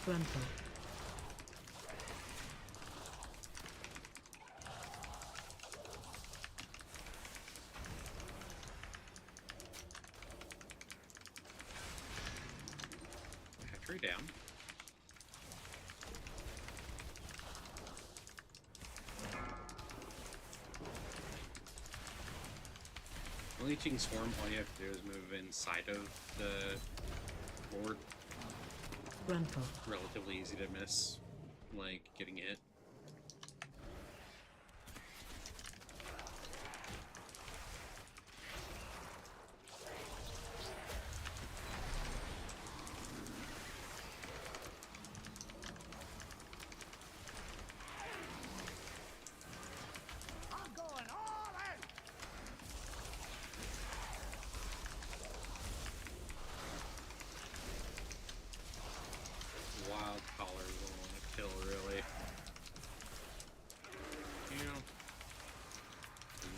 Gruntle. Hatchery down. Leeching Swarm, all you have to do is move inside of the board. Gruntle. Relatively easy to miss, like getting hit.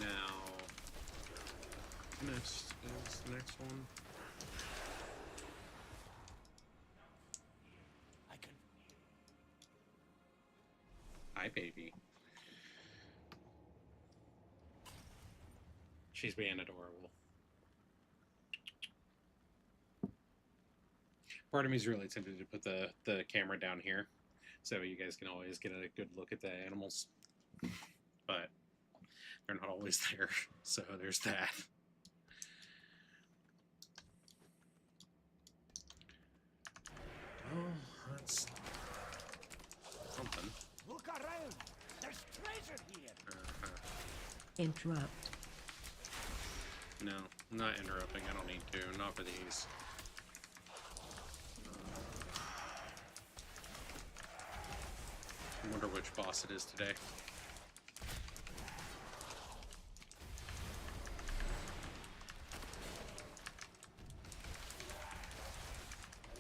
now, this is the next one. I can. Hi, baby. She's being adorable. Part of me is really tempted to put the camera down here so you guys can always get a good look at the animals. But they're not always there, so there's that. Oh, that's something. Look around. There's treasure here. Interrupt. No, not interrupting. I don't need to. Not for these. I wonder which boss it is today.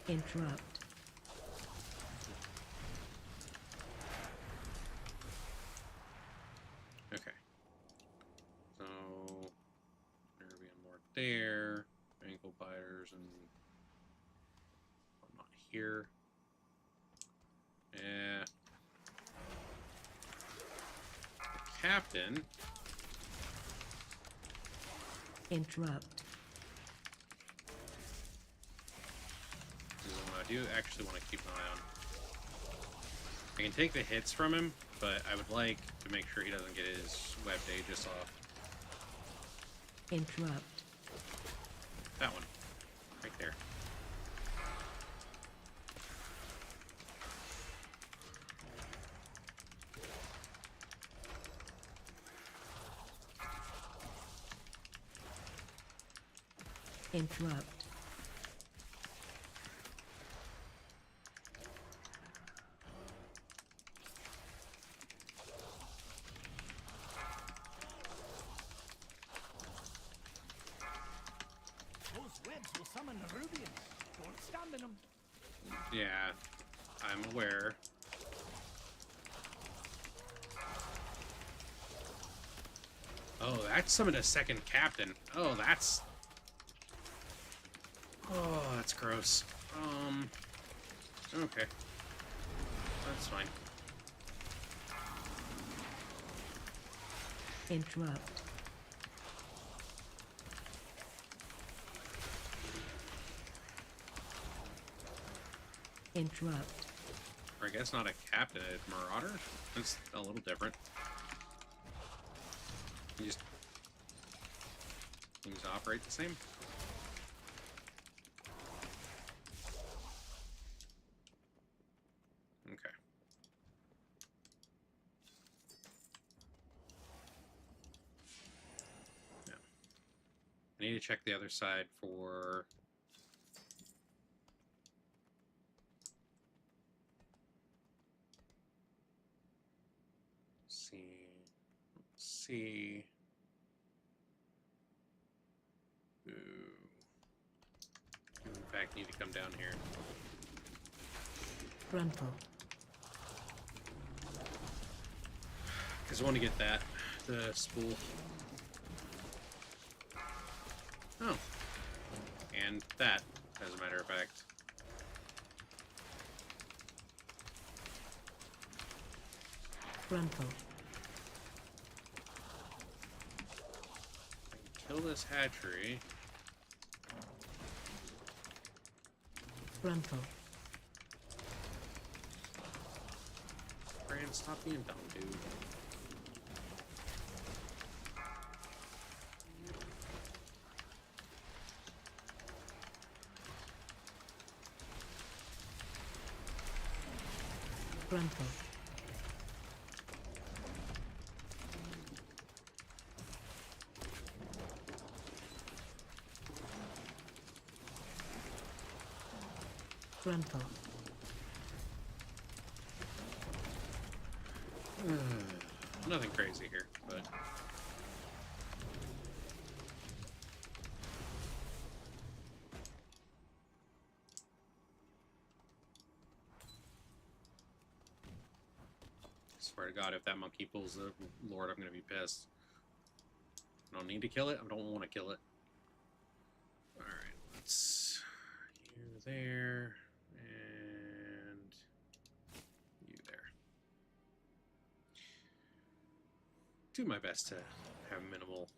Interrupt. Okay. So there will be more there. Ankle biters and whatnot here. Yeah. Captain. Interrupt. This is what I do actually want to keep an eye on. I can take the hits from him, but I would like to make sure he doesn't get his web Aegis off. Interrupt. That one. Right there. Interrupt. Those webs will summon the Rubians. Don't stand in them. Yeah, I'm aware. Oh, that summoned a second captain. Oh, that's... Oh, that's gross. Okay. That's fine. Interrupt. Interrupt. Or I guess not a captain, a marauder? That's a little different. You just... Things operate the same? Okay. Yeah. I need to check the other side for... See. Ooh. You, in fact, need to come down here. Frontal. Because I want to get that, the spool. Oh. And that, as a matter of fact. Frontal. I can kill this hatchery. Frontal. Brand, stop being dumb, dude. Frontal. Frontal. Nothing crazy here, but... Swear to God, if that monkey pulls the Lord, I'm gonna be pissed. I don't need to kill it. I don't want to kill it. Alright, let's... You there. And... You there. Do my best to have minimal...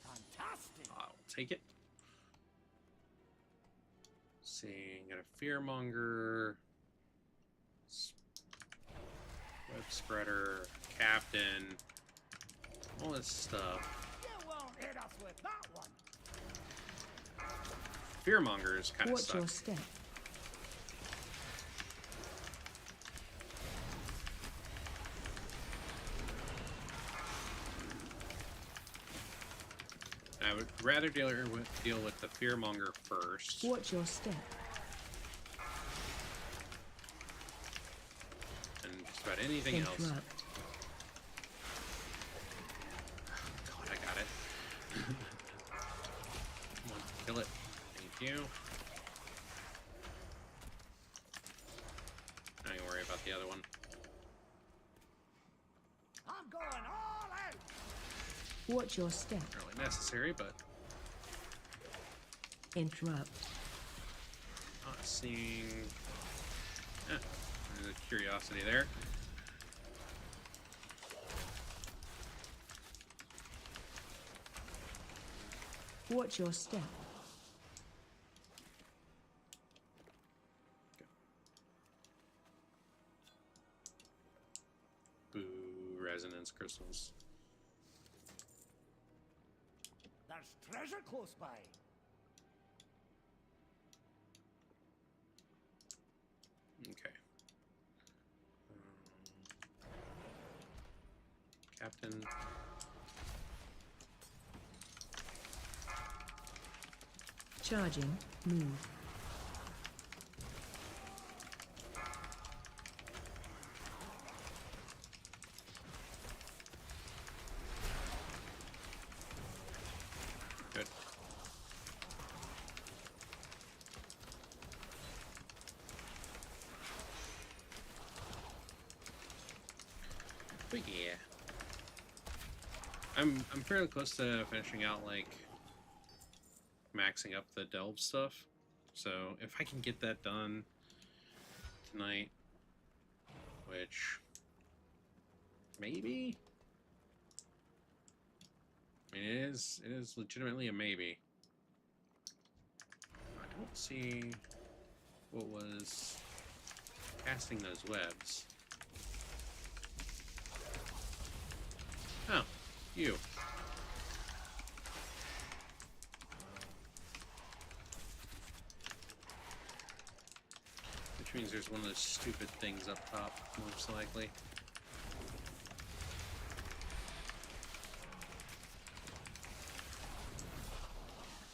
Fantastic. I'll take it. See, got a Fearmonger, Web Spreader, Captain, all this stuff. You won't hit us with that one. Fearmongers kind of Watch suck. your step. I would rather deal with the Fearmonger first. Watch your step. And just about anything else. Interrupt. God, I got it. Come on, kill it. Thank you. Now you worry about the other one. I'm going all out. Watch your step. Not really necessary, but Interrupt. not seeing... there's a curiosity there. Watch your step. Boo, resonance crystals. There's treasure close by. Okay. Captain. Charging. Move. Good. But yeah. I'm fairly close to finishing out, like, maxing up the delve stuff. So if I can get that done tonight, which maybe, I mean, it is legitimately a maybe. I don't see what was casting those webs. Oh, you. Which means there's one of those stupid things up top, most likely.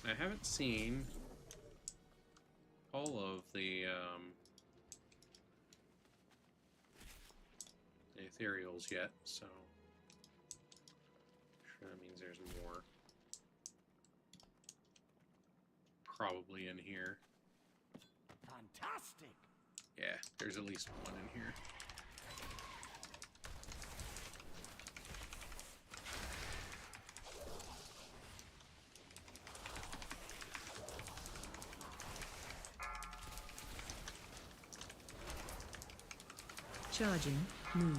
I haven't seen all of the ethereals yet, so sure that means there's more. Probably in here. Fantastic. Yeah, there's at least one in here. Charging. Move.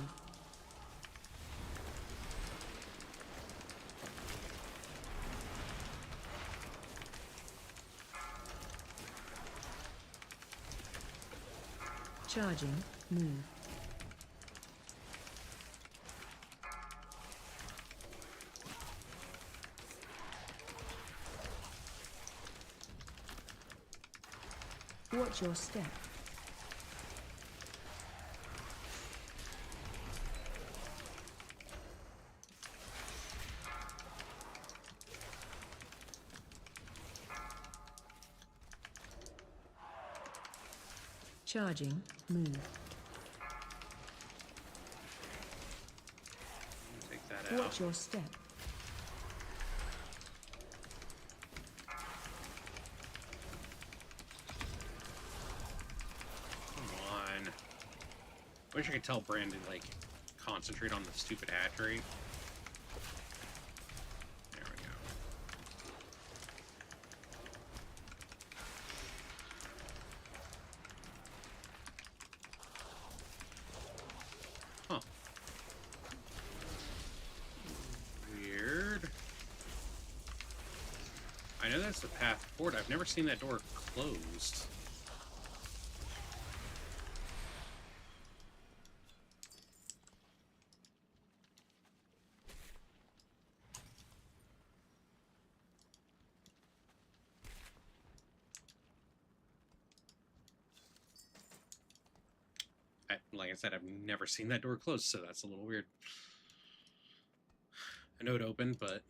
Charging. Move. Watch your step. Charging. Move. Take that out. Watch your step. Come on. Wish I could tell Brandon, like, concentrate on the stupid hatchery. that's the path forward. I've never seen that door closed. Like I said, I've never seen that door closed, so that's a little weird. I know it opened, but...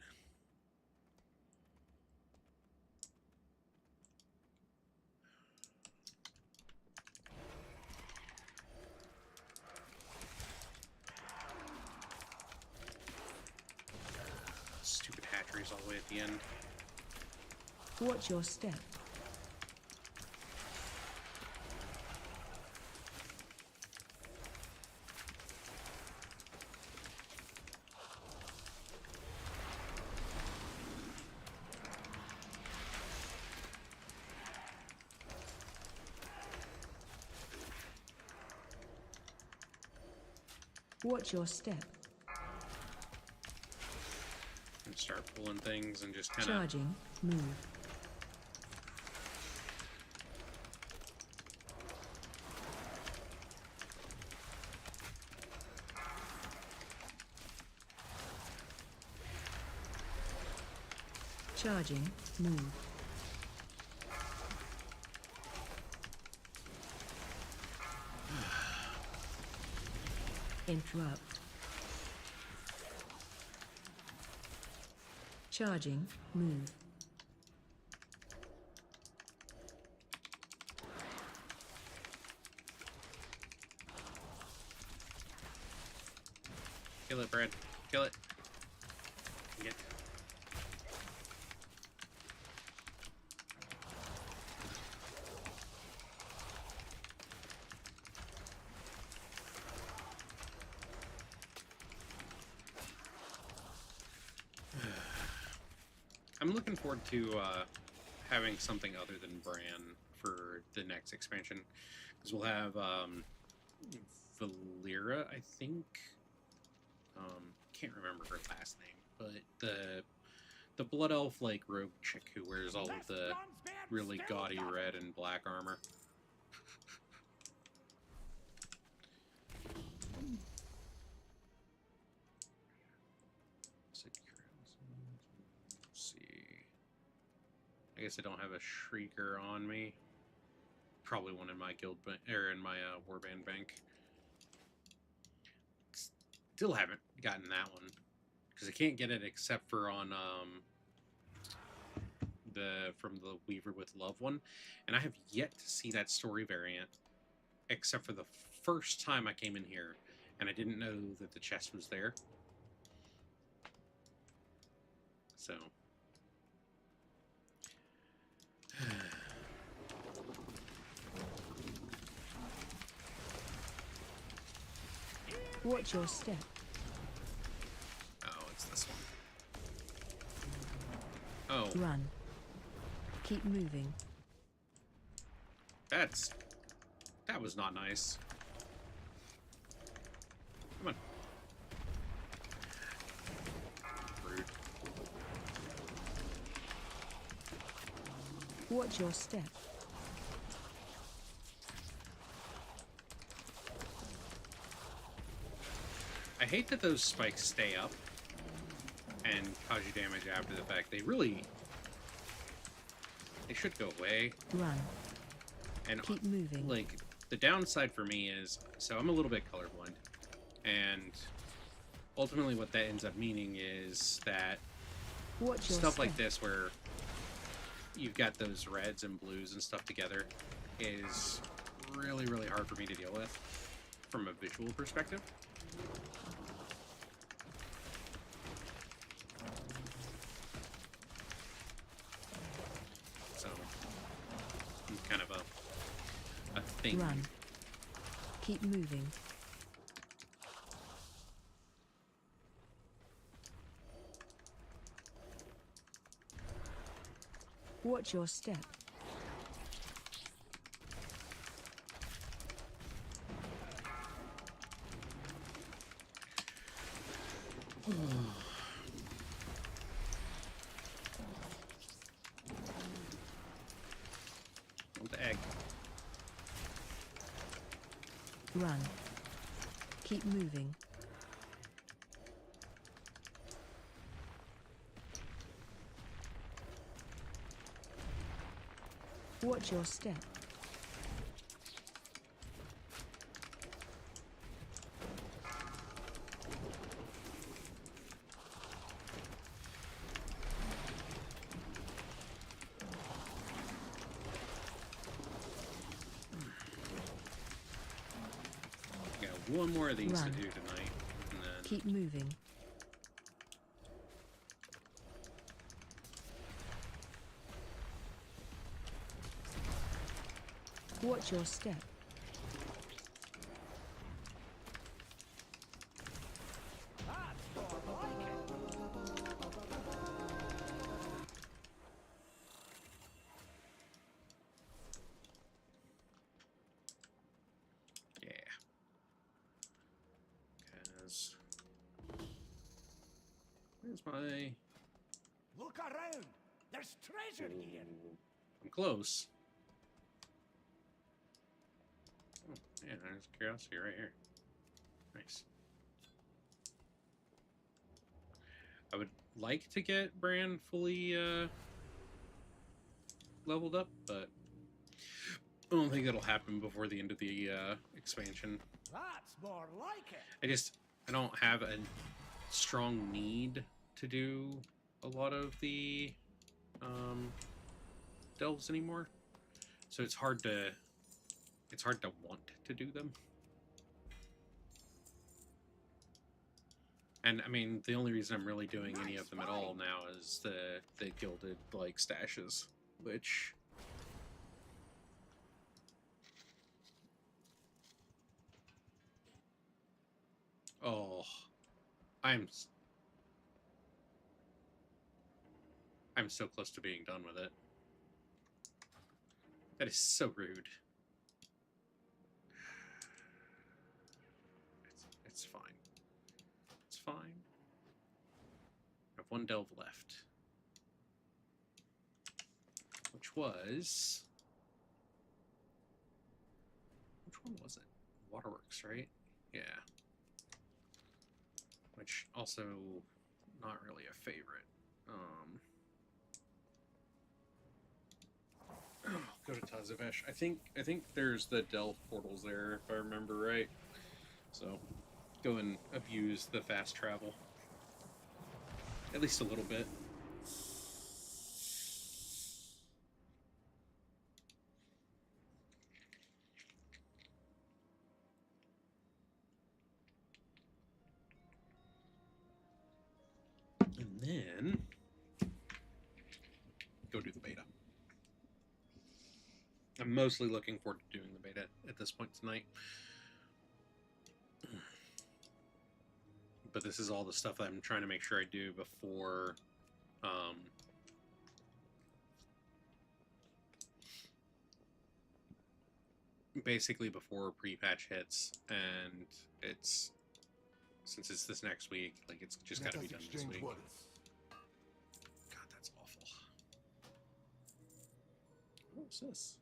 Stupid hatcheries all the way at the end. Watch your step. Watch your step. And start pulling things and just kind of... Charging. Move. Charging. Move. Interrupt. Charging. Move. Kill it, Brad. Kill it. Get. I'm looking forward to having something other than Bran for the next expansion, because we'll have Valera, I think. Can't remember her last name, but the blood elf like rogue chick who wears all of the really gaudy red and black armor. I guess I don't have a Shrieker on me. Probably one in my guild or in my warband bank. Still haven't gotten that one because I can't get it except for on from the Weaver with Love one, and I have yet to see that story variant except for the first time I came in here and I didn't know that the chest was there. So. Watch your step. Oh, it's this one. Oh. Run. Keep moving. That was not nice. Come on. Rude. Watch your step. I hate that those spikes stay up and cause you damage after the fact. They should go away. Run. And keep moving. Like, the downside for me is, so I'm a little bit colorblind, and ultimately what that ends up meaning is that watch your stuff step. like this where you've got those reds and blues and stuff together is really, really hard for me to deal with from a visual perspective. So, kind of a thing. Run. Keep moving. Watch your step. Run. Keep moving. Watch your step. Got one more of these Run. to do tonight, and then Keep moving. Watch your step. That's more like it. yeah. Because where's my? Look around. There's treasure here. I'm close. Oh, yeah, there's curiosity right here. Nice. I would like to get Bran fully leveled up, but I don't think that'll happen before the end of the expansion. That's more like it. I don't have a strong need to do a lot of the delves anymore, so it's hard to want to do them. And I mean, the only reason I'm really doing any of them at all now is the gilded like stashes, which oh, I'm so close to being done with it. That is so rude. It's fine. It's fine. I have one delve left, which was which one was it? Waterworks, right? Yeah. Which also not really a favorite. Go to Tazavesh. I think there's the Delve portals there, if I remember right. So go and abuse the fast travel. At least a little bit. And then go do the beta. I'm mostly looking forward to doing the beta at this point tonight. But this is all the stuff that I'm trying to make sure I do before basically before pre-patch hits, and it's since it's this next week, like it's just got to be done this week. God, that's awful. What's this?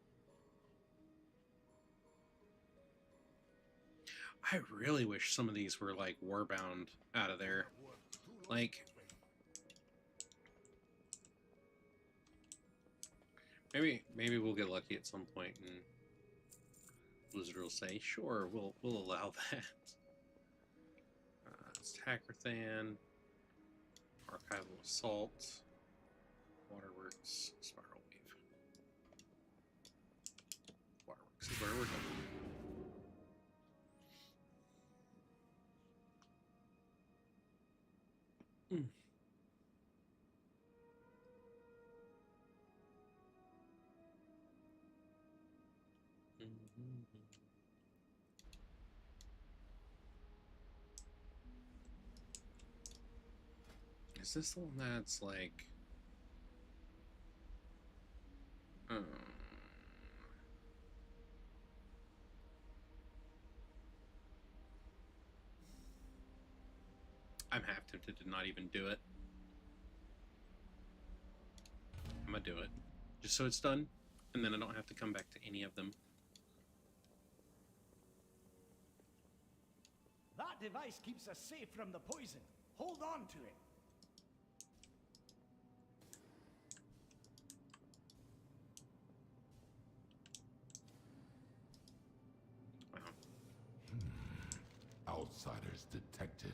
I really wish some of these were like warbound out of there. Like maybe we'll get lucky at some point and Blizzard will say, sure, we'll allow that. It's Tacrathan, Archival Assault, Waterworks, Spiral Weave. Waterworks is where we're going. Is this the one that's like... I'm half tempted to not even do it. I'm gonna do it. Just so it's done, and then I don't have to come back to any of them. device keeps us safe from the poison. Hold on to it. Wow. Outsiders detected.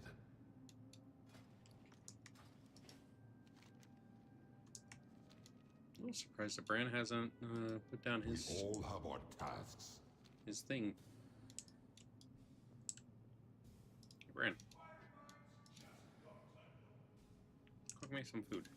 I'm a little surprised that Bran hasn't put down We his all have our tasks. thing. Hey, Bran, cook me some food.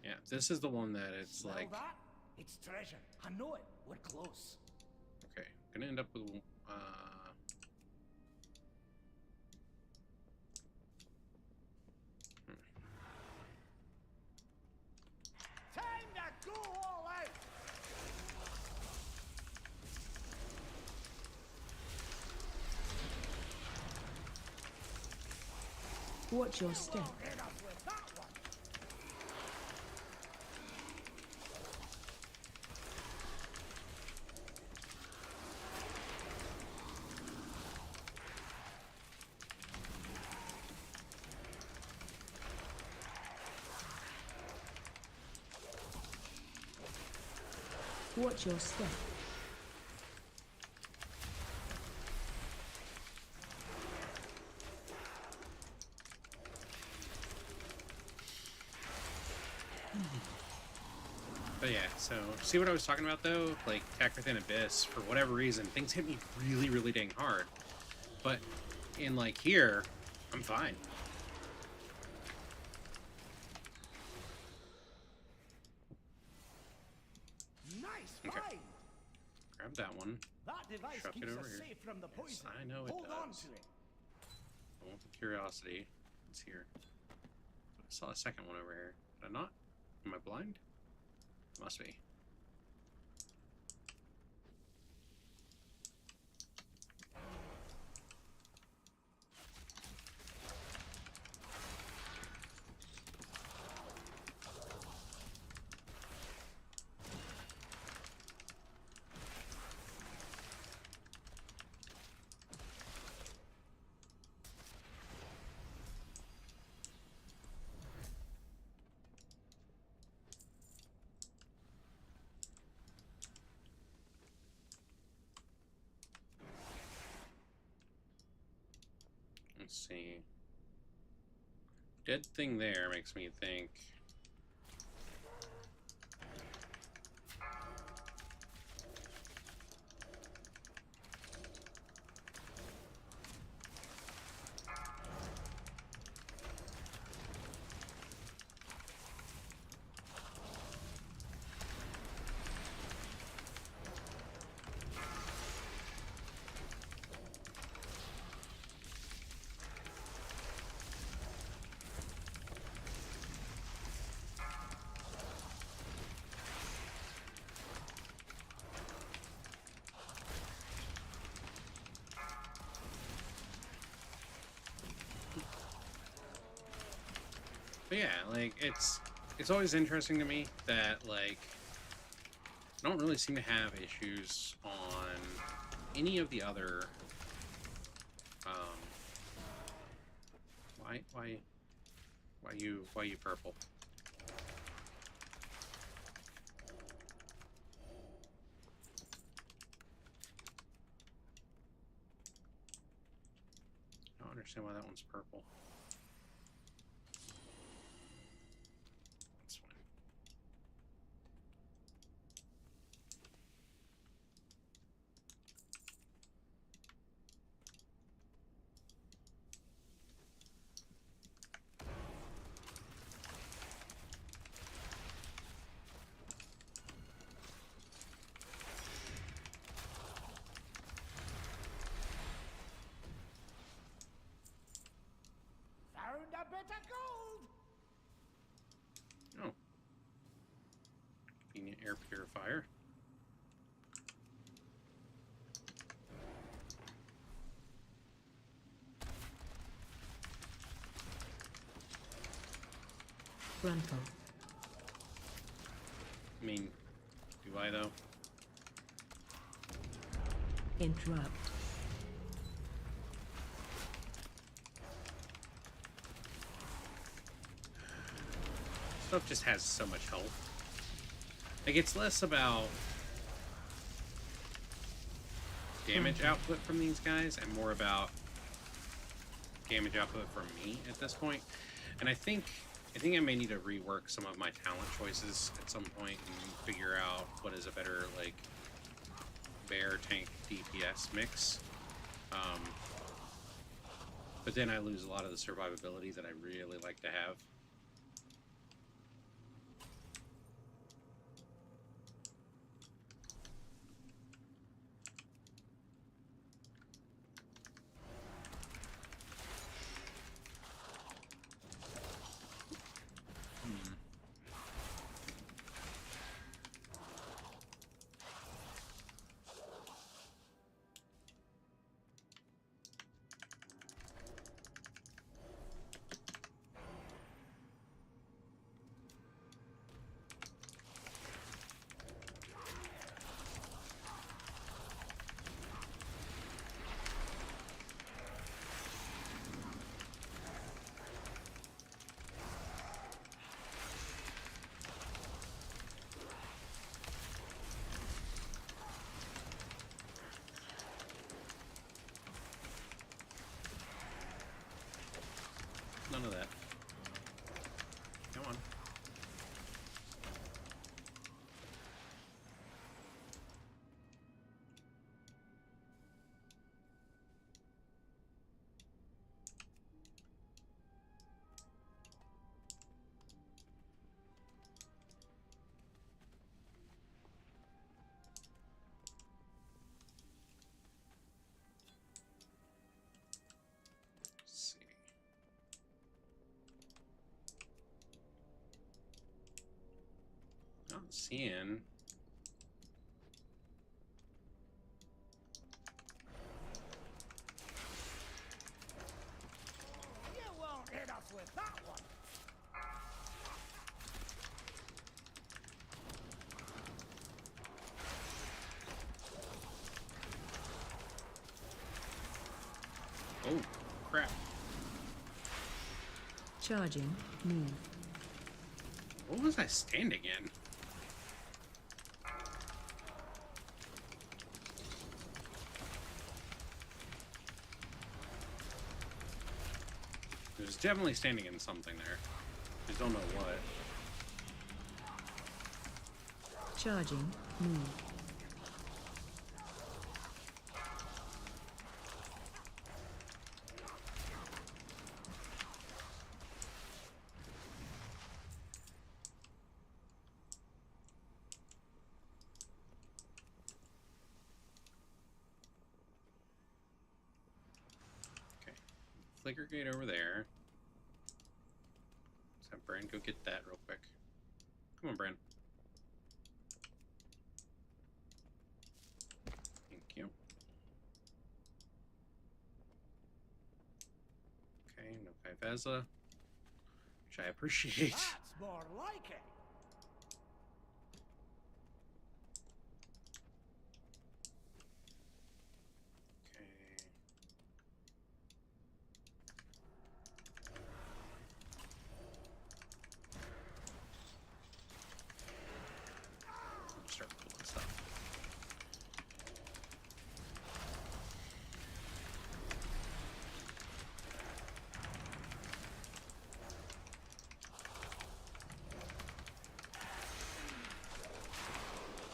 Yeah, this is the one that it's Smell like, that? It's treasure. I know it. We're close. okay, gonna end up with Time to go all out. Watch your step. Won't hit us with that one. Watch your step. But yeah, so see what I was talking about though? Like Attack Within Abyss, for whatever reason, things hit me really, really dang hard. But in like here, I'm fine. Nice Okay. find. Grab that one. That device Chuck it keeps over us here. safe from the Yes, poison. I know it Hold on does. to it. I want the curiosity. It's here. I saw a second one over here. Did I not? Am I blind? Must be. Let's see. Dead thing there makes me think. But yeah, like it's always interesting to me that like I don't really seem to have issues on any of the other why you purple? I don't understand why that one's purple. That's fine. Found a bit of gold. Oh. Convenient air purifier. Grandpa. I mean, you by, though. Interrupt. Stuff just has so much health. Like, it's less about damage output from these guys and more about damage output from me at this point. And I think I may need to rework some of my talent choices at some point and figure out what is a better, like, bear tank DPS mix. But then I lose a lot of the survivability that I really like to have. None of that. Come on. Let's see. Not seeing. You won't hit us with that one. Oh, crap. Charging. Move. What was I standing in? There's definitely standing in something there. Just don't know what. Charging. Move. Okay. Flicker gate over there. Let's have Bran go get that real quick. Come on, Bran. Thank you. Okay, no Kaiveza, which I appreciate. That's more like it. Okay. Start pulling stuff.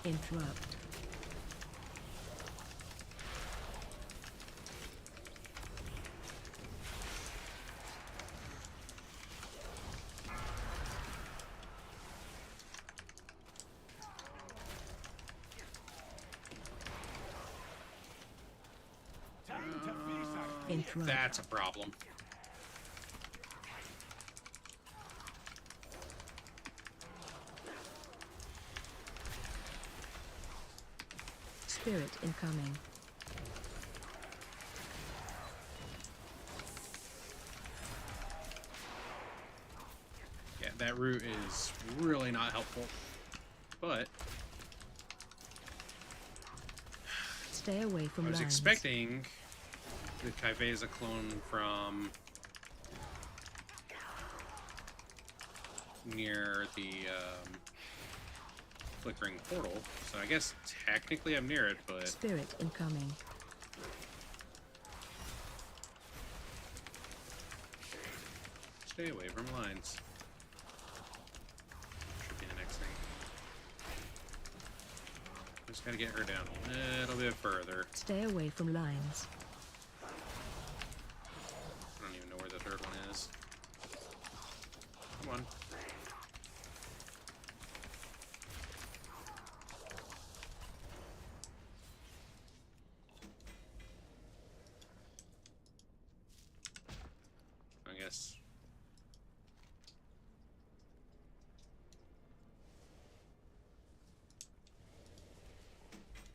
Interrupt. Time to face our Interrupt. That's a problem. Spirit incoming. Yeah, that route is really not helpful. But Stay away from I was lines. expecting the Kaiveza clone from near the flickering portal, so I guess technically I'm near it, but Spirit incoming. stay away from lines. Should be the next thing. Just gotta get her down a little bit further. Stay away from lines. I don't even know where the third one is. Come on. I guess.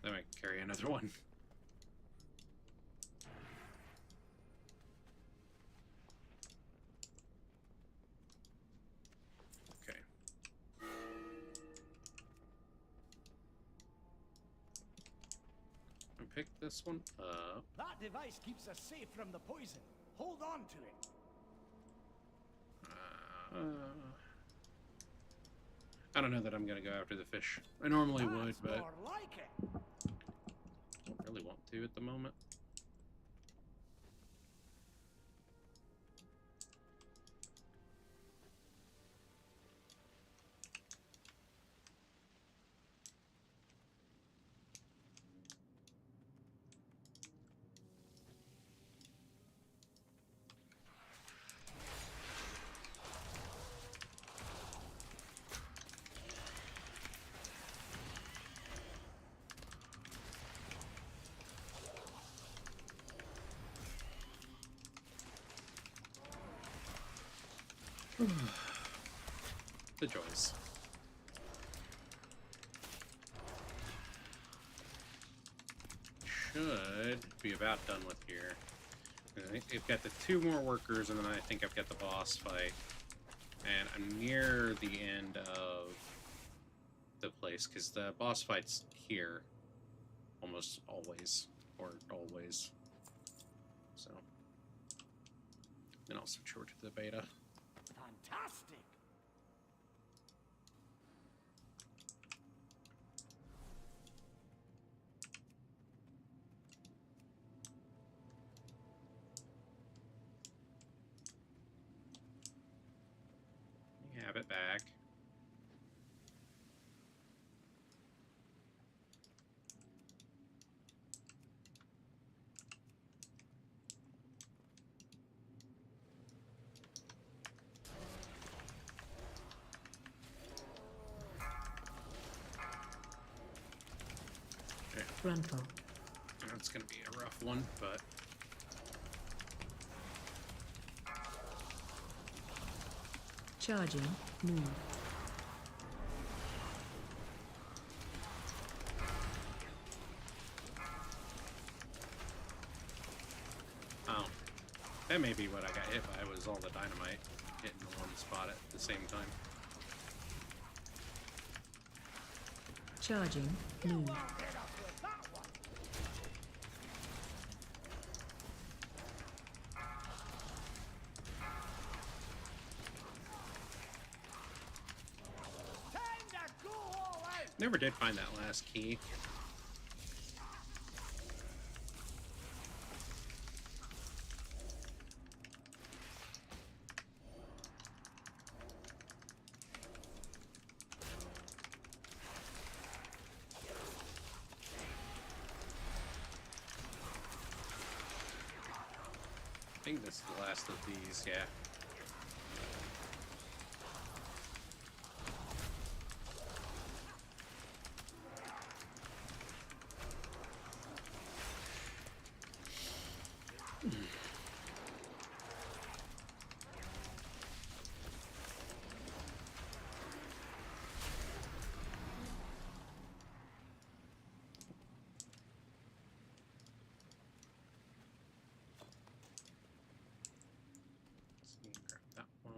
That might carry another one. Okay. I pick this one up. That device keeps us safe from the poison. Hold on to it. I don't know that I'm gonna go after the fish. I normally would, That's but more like it. don't really want to at the moment. The joys. Should be about done with here. I think I've got the 2 more workers, and then I think I've got the boss fight. And I'm near the end of the place, because the boss fight's here. Almost always. Or always. So. Then I'll switch over to the beta. Fantastic. You have it back. Frontal. It's gonna be a rough one, but Charging. Move. oh, that may be what I got hit by, was all the dynamite hitting the one spot at the same time. Charging. Move. Get up with that one. Time to go all out. Never did find that last key. I think this is the last of these, yeah. Grab that one.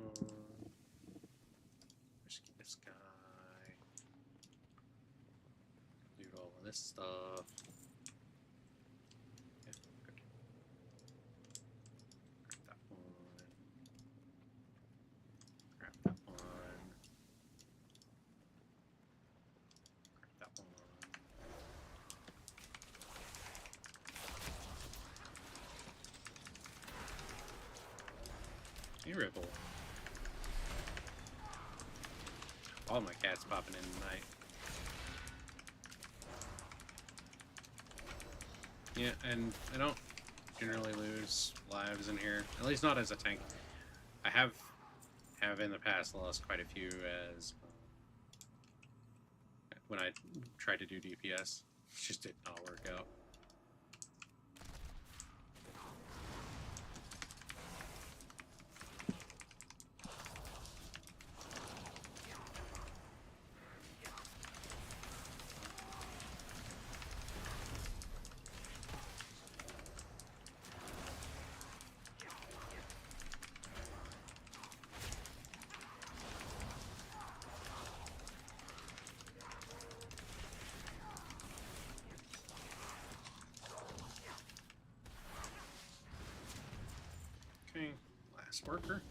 Rescue this guy. Loot all of this stuff. Hey, Ripple. All my cats popping in tonight. Yeah, and I don't generally lose lives in here. At least not as a tank. I have in the past lost quite a few as when I tried to do DPS. It just did not work out. Okay, last worker.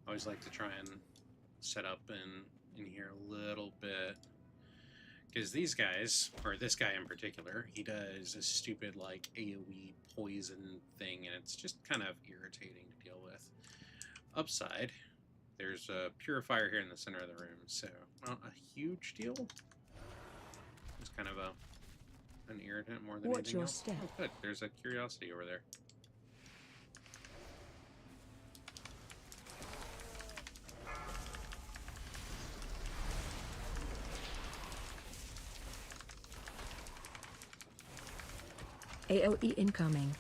I always like to try and set up in here a little bit. Because these guys, or this guy in particular, he does a stupid, like, AoE poison thing, and it's just kind of irritating to deal with. Upside, there's a purifier here in the center of the room, so not a huge deal. It's kind of an irritant more than Watch anything your else. step. Oh, good. There's a curiosity over there. AOE incoming.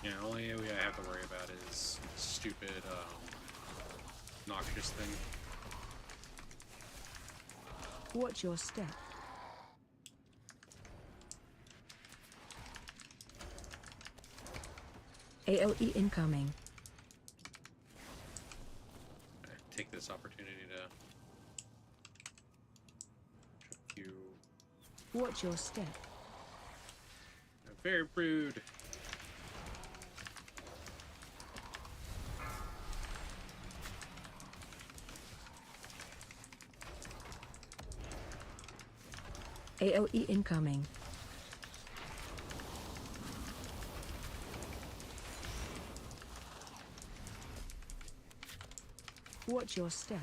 Yeah, only AoE I have to worry about is stupid, noxious thing. Watch your step. AOE incoming. Take this opportunity to you. Watch your step. Very rude. AOE incoming. Watch your step.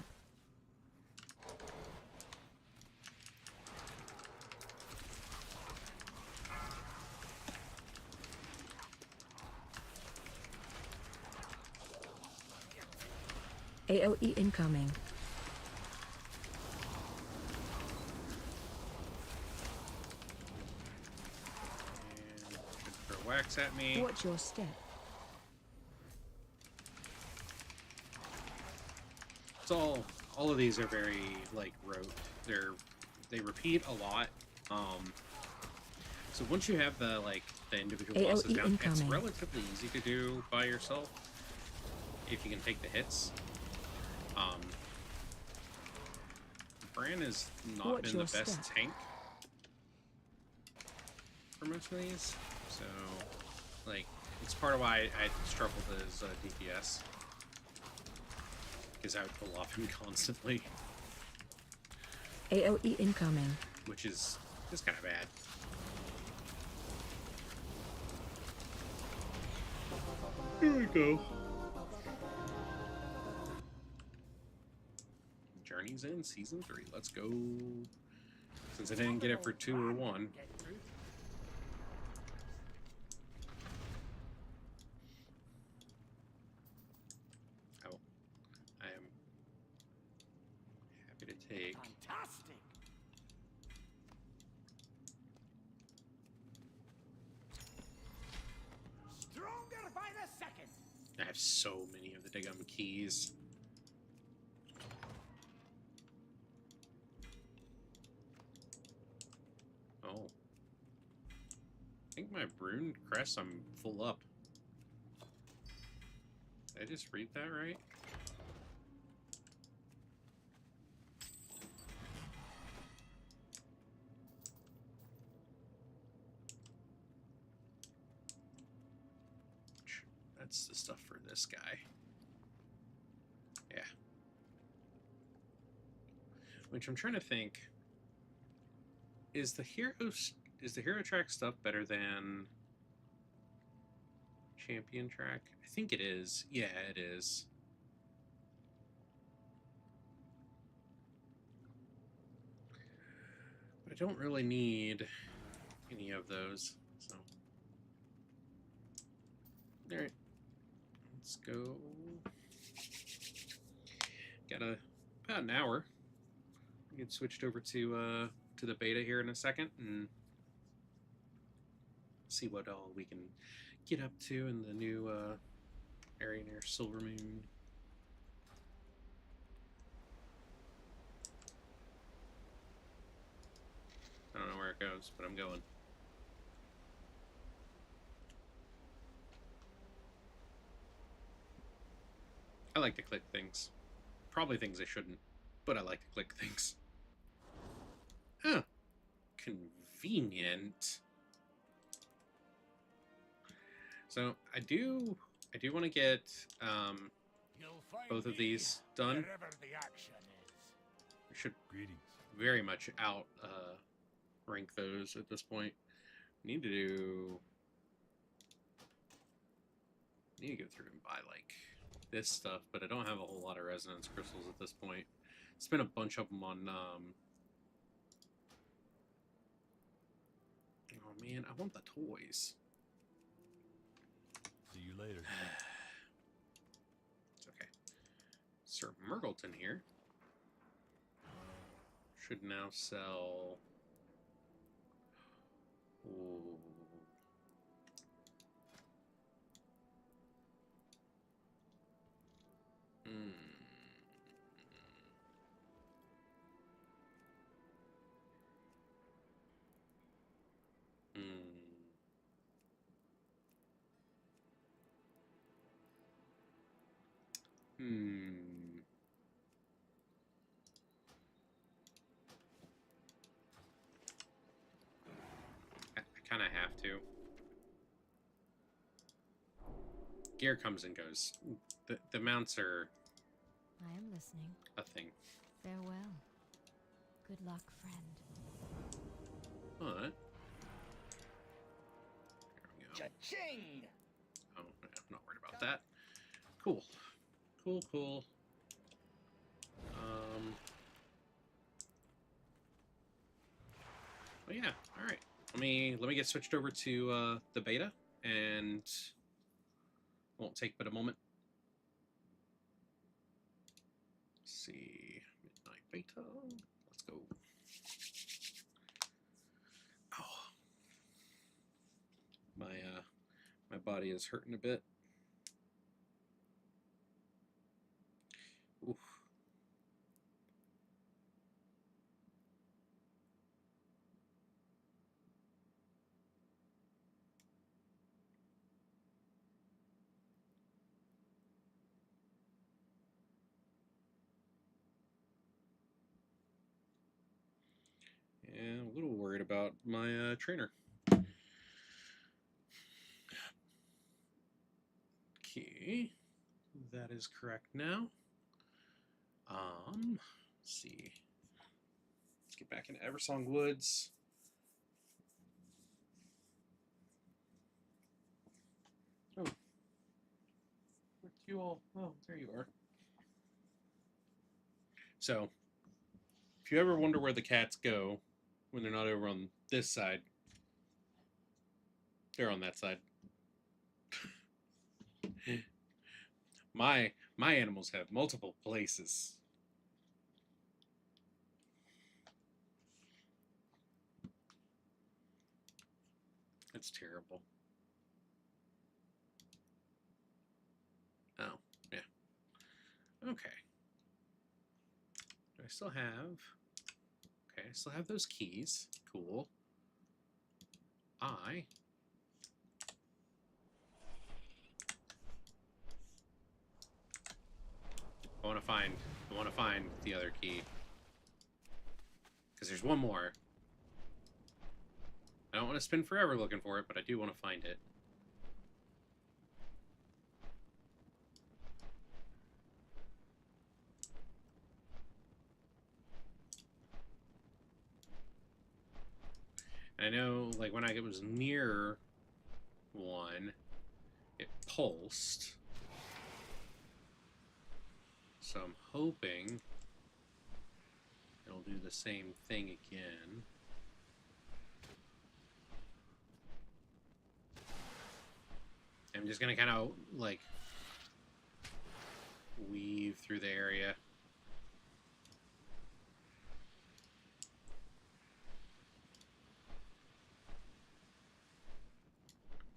AOE incoming. And throw wax at me. Watch your step. It's all of these are very like rote. They repeat a lot. So once you have the individual AOE bosses down, it's incoming. relatively easy to do by yourself if you can take the hits. Bran has not Watch been the your best step. tank for most of these, so like it's part of why I struggled as DPS because I would pull off him constantly, AOE incoming. which is just kind of bad. Here we go. Journey's in season 3. Let's go. Since I didn't get it for 2 or 1. Oh, I am happy to take. Fantastic. Stronger by the second. I have so many of the Digum keys. Oh. I think my rune crest, I'm full up. Did I just read that right? That's the stuff for this guy. Yeah. Which I'm trying to think. Is the hero track stuff better than champion track? I think it is. Yeah, it is. But I don't really need any of those. So, all right, let's go. Got about an hour. We get switched over to the beta here in a second and see what all we can get up to in the new area near Silvermoon. I don't know where it goes, but I'm going. I like to click things. Probably things I shouldn't, but I like to click things. Oh, convenient. So I do want to get both of these done. The action is. We should Greetings. very much out rank those at this point. Need to go through and buy like this stuff, but I don't have a whole lot of resonance crystals at this point. Spent a bunch of them on oh man, I want the toys. See you later. It's okay. Sir Myrtleton here should now sell. Ooh. Hmm. I kind of have to. Gear comes and goes. The mounts are I am listening. a thing. Farewell. Good luck, friend. But there we go. Cha-ching! Oh, I'm not worried about that. Cool. Cool. Oh yeah, all right. Let me get switched over to the beta, and won't take but a moment. Let's see, midnight beta. Let's go. Oh, my body is hurting a bit. Oof. Yeah, a little worried about my trainer. Okay, that is correct now. Let's see. Let's get back into Eversong Woods. Oh, where'd you all? Oh, there you are. So, if you ever wonder where the cats go when they're not over on this side, they're on that side. My animals have multiple places. It's terrible. Oh, yeah. Okay. Do I still have... Okay, I still have those keys. Cool. I want to find the other key. Because there's one more. I don't want to spend forever looking for it, but I do want to find it. I know, like, when I was near one, it pulsed. So I'm hoping it'll do the same thing again. I'm just gonna kind of, like, weave through the area.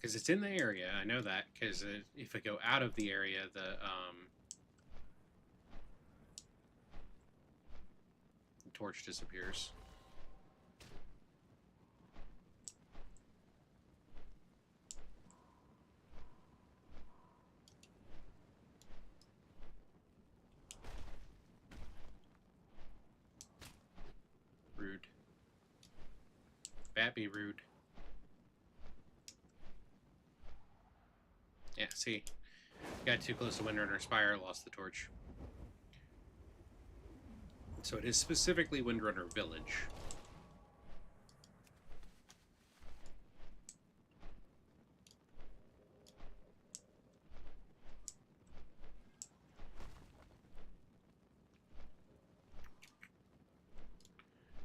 Because it's in the area, I know that, because if I go out of the area, the torch disappears. Rude. That be rude. Yeah, see? Got too close to Windrunner Spire, lost the torch. So it is specifically Windrunner Village.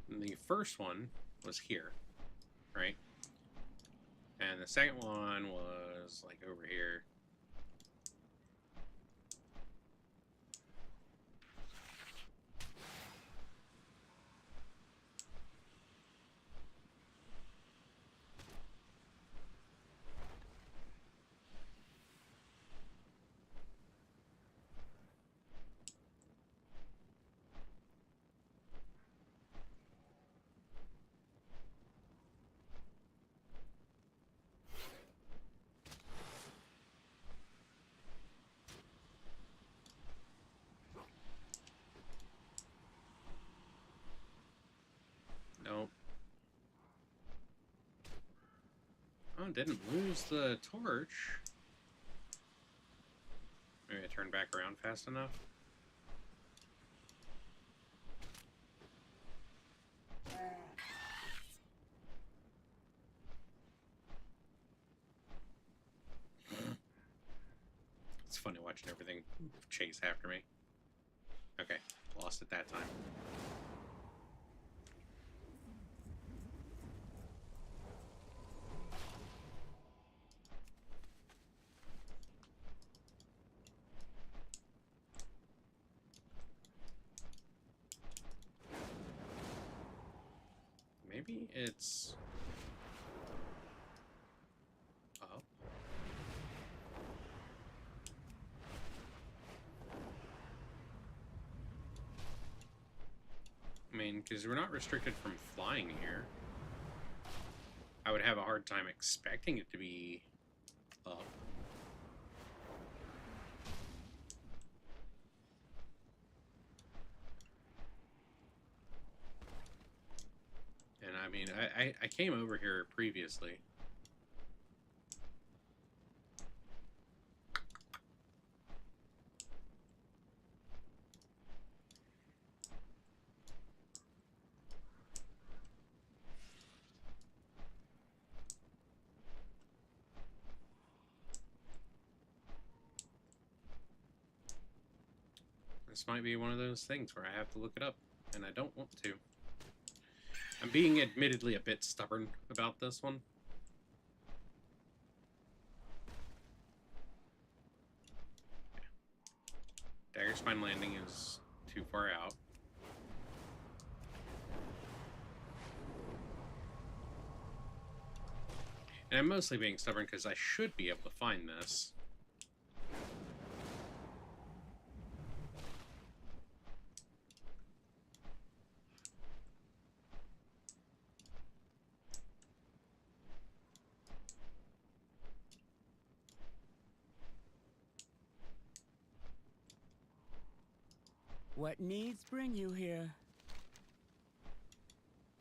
And the first one was here, right? And the second one was like over here. Nope. Oh, didn't lose the torch. Maybe I turned back around fast enough. It's funny watching everything chase after me. Okay, lost it that time. Maybe it's up. I mean, because we're not restricted from flying here. I would have a hard time expecting it to be up. And I mean, I came over here previously. This might be one of those things where I have to look it up, and I don't want to. I'm being admittedly a bit stubborn about this one. Dagger Spine Landing is too far out. And I'm mostly being stubborn because I should be able to find this. What needs bring you here?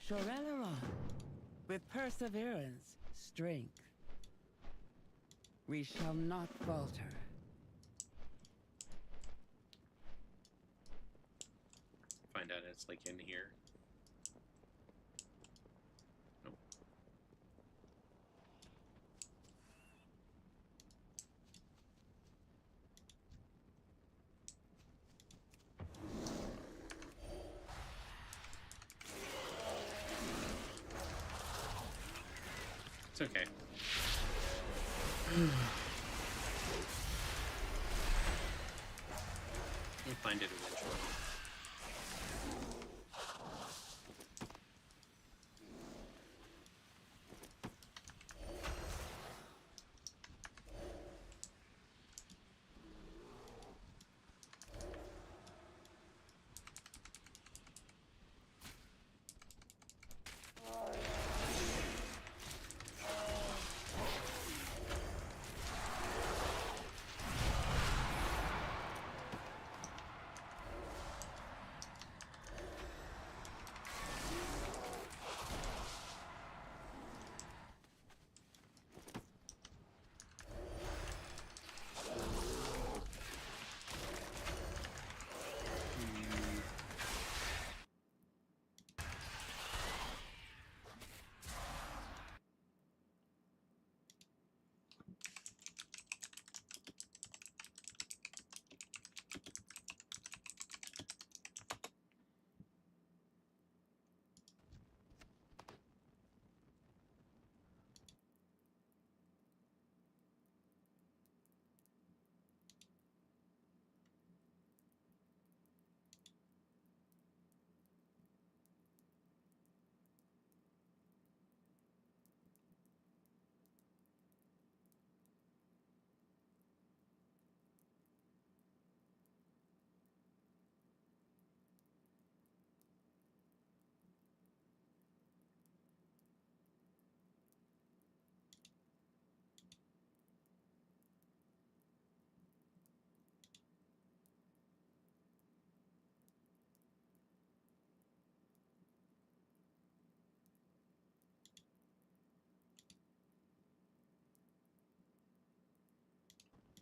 Shoreleron, with perseverance, strength. We shall not falter. Find out it's like in here. Nope. It's okay. We'll find it eventually.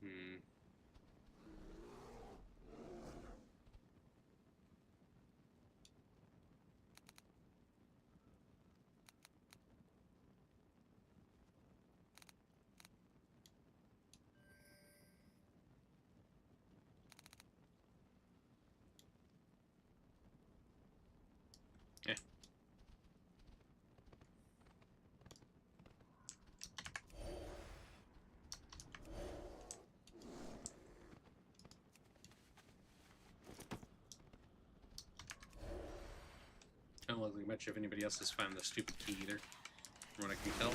Hmm. Eh. I don't look like much if anybody else has found the stupid key either, from what I can tell.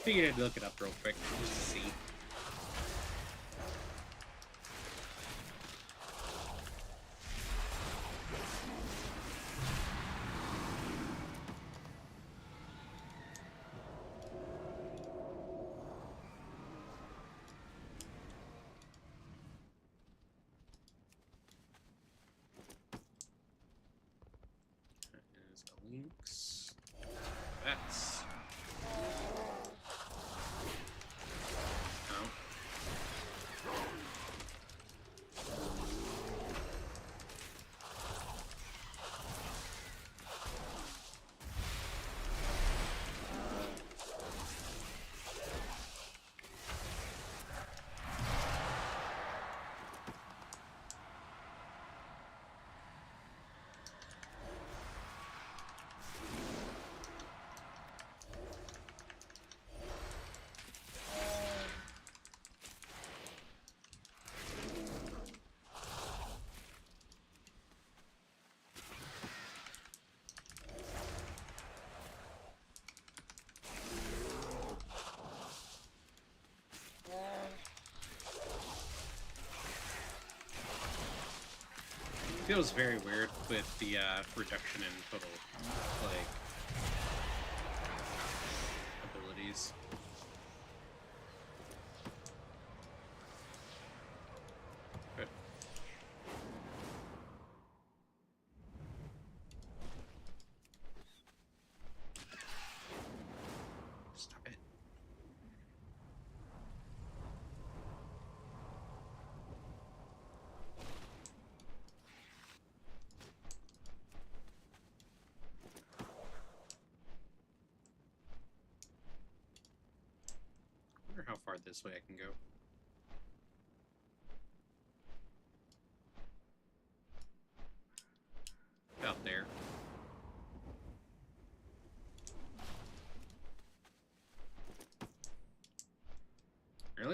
Figured I'd look it up real quick, just to see. There's the links. That's... Oh. Feels very weird with the reduction in total, like, abilities. Good. Stop it. I wonder how far this way I can go.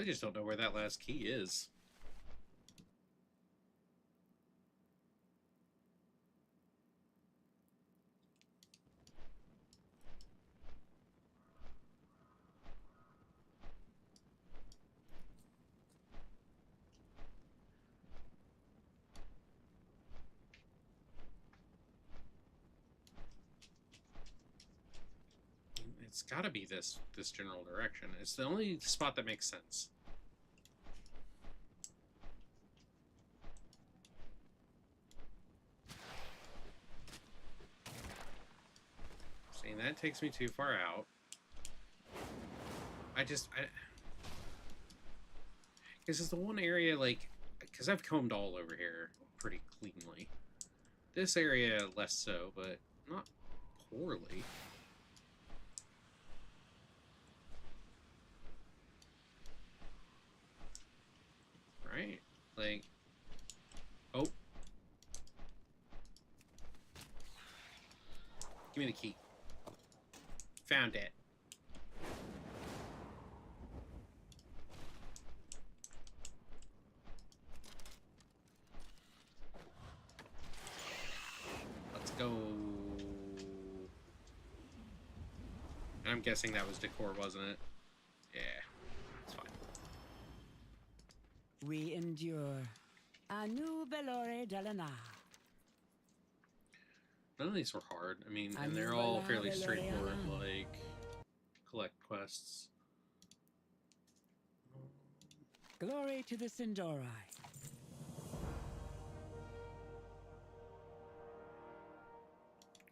I just don't know where that last key is. It's got to be this general direction. It's the only spot that makes sense. See, that takes me too far out. Because it's the one area, like, because I've combed all over here pretty cleanly. This area less so, but not poorly. Right? Like, oh. Give me the key. Found it. Let's go. I'm guessing that was decor, wasn't it? Yeah. It's fine. We endure. Anu belore dalana. None of these were hard. I mean, and they're all fairly straightforward, like, collect quests. Glory to the Sindori.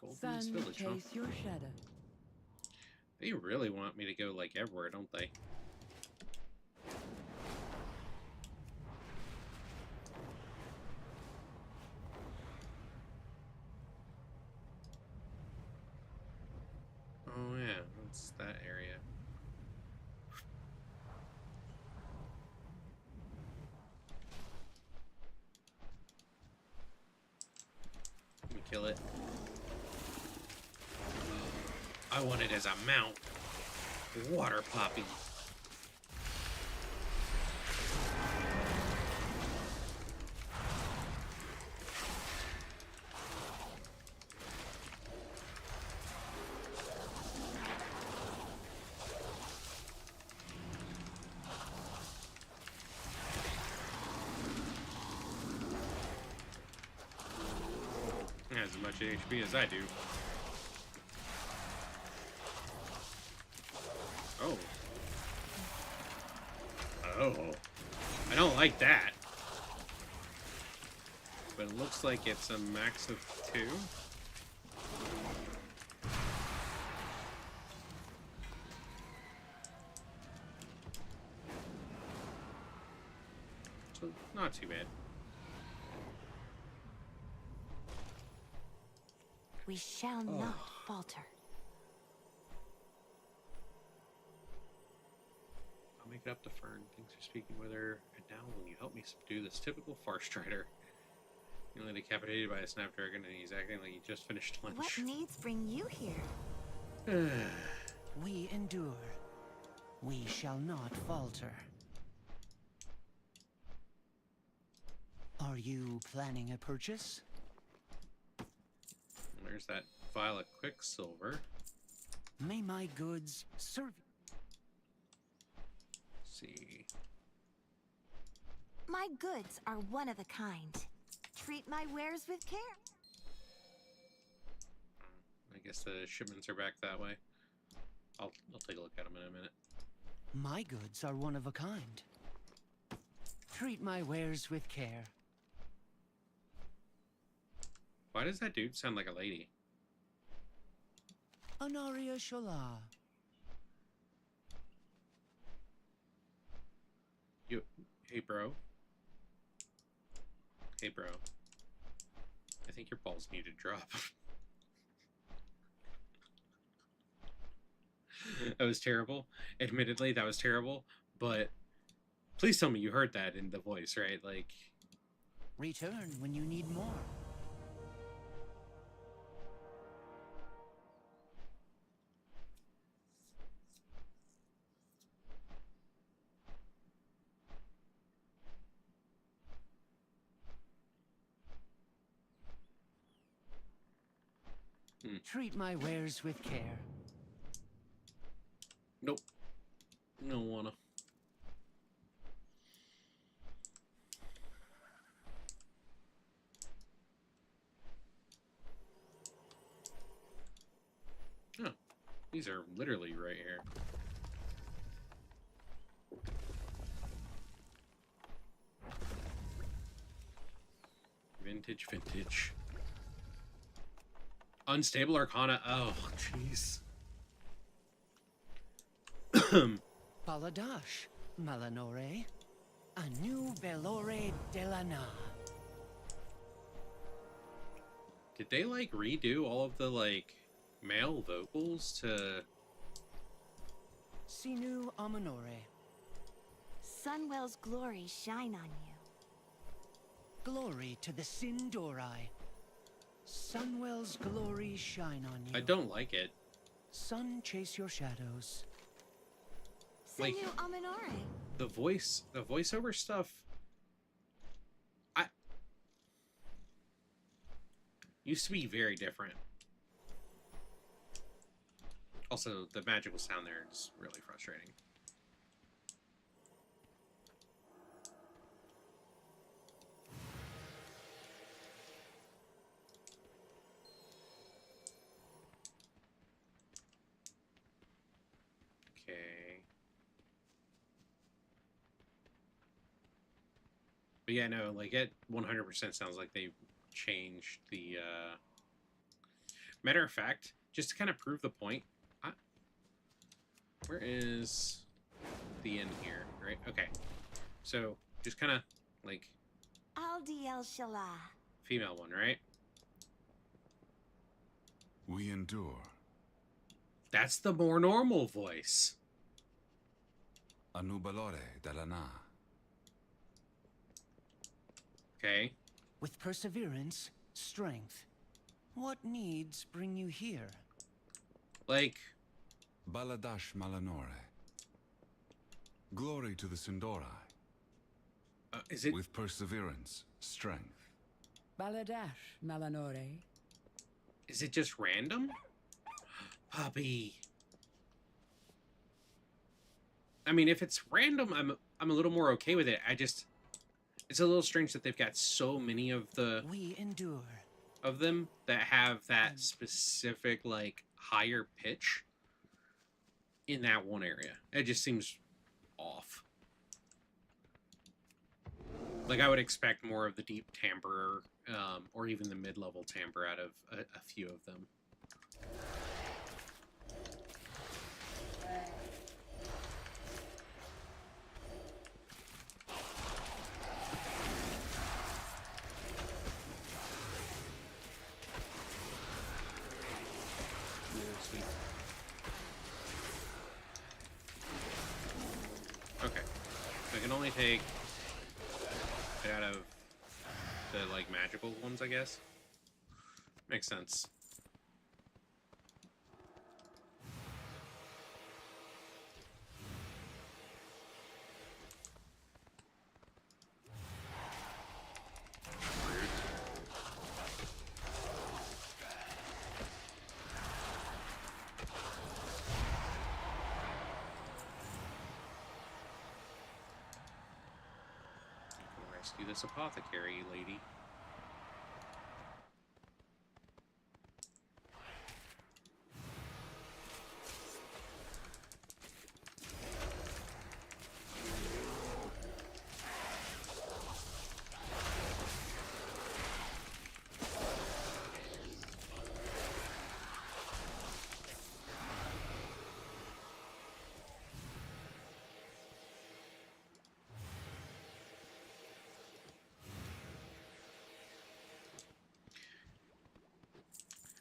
Golden's Sun, Village, huh? chase your shadow. They really want me to go, like, everywhere, don't they? Oh, yeah, that's that area. Let me kill it. I want it as a mount. Water poppy. Has as much HP as I do. Oh. Oh. I don't like that. But it looks like it's a max of 2. So, not too bad. We shall not falter. I'll make it up to Fern. Thanks for speaking with her. And now will you help me subdue this typical Farstrider? Nearly decapitated by a snapdragon and he's acting like he just finished lunch. What needs bring you here? We endure. We shall not falter. Are you planning a purchase? There's that vial of Quicksilver. May my goods serve Let's see. My goods are one of a kind. Treat my wares with care. I guess the shipments are back that way. I'll take a look at them in a minute. My goods are one of a kind. Treat my wares with care. Why does that dude sound like a lady? Honoria Shola. Hey, bro. Hey, bro. I think your balls need to drop. That was terrible. Admittedly, that was terrible. But please tell me you heard that in the voice, right? Like, Return when you need more. Treat my wares with care. Nope. Don't wanna. Oh, these are literally right here. Vintage, vintage. Unstable Arcana. Oh, jeez. Baladash, Malanore, a new Belore Delana. Did they like redo all of the like male vocals to? Sinu Amanore, Sunwell's glory shine on you. glory to the Sindorai. Sunwell's glory shine on you. I don't like it. Sun chase your shadows. Like- Sinu Amanore. The voiceover stuff. Used to be very different. Also, the magical sound there is really frustrating. Okay. But yeah, no, like it 100% sounds like they changed the matter of fact, just to kind of prove the point, where is the end here, right? Okay, so just kind of like Aldi El Shalah. female one, right? We endure. That's the more normal voice. Anubalore Delana. Okay, With perseverance, strength. What needs bring you here? like Baladash Malanore. Glory to the Sindorai. is it With perseverance, strength. Baladash, Malanore. is it just random? Puppy. I mean, if it's random, I'm a little more okay with it. It's a little strange that they've got so many of We endure. them that have that specific like higher pitch in that one area. It just seems off. Like I would expect more of the deep timbre, or even the mid-level timbre out of a few of them. Sweet. Okay, so I can only take it out of the like magical ones, I guess. Makes sense. Rescue this apothecary lady.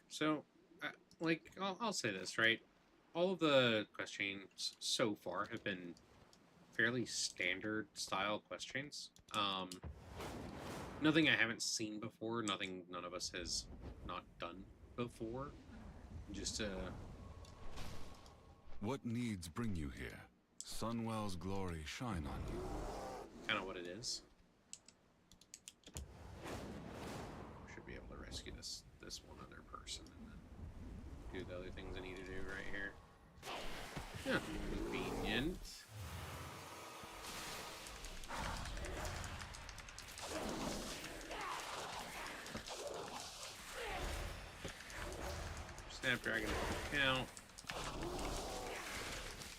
So, like, I'll say this, right? All of the quest chains so far have been fairly standard style quest chains. Nothing I haven't seen before, nothing none of us has not done before. Just, What needs bring you here? Sunwell's glory shine on you. kind of what it is. Should be able to rescue this one other person and then do the other things I need to do right here. Yeah, convenient. Snapdragon count.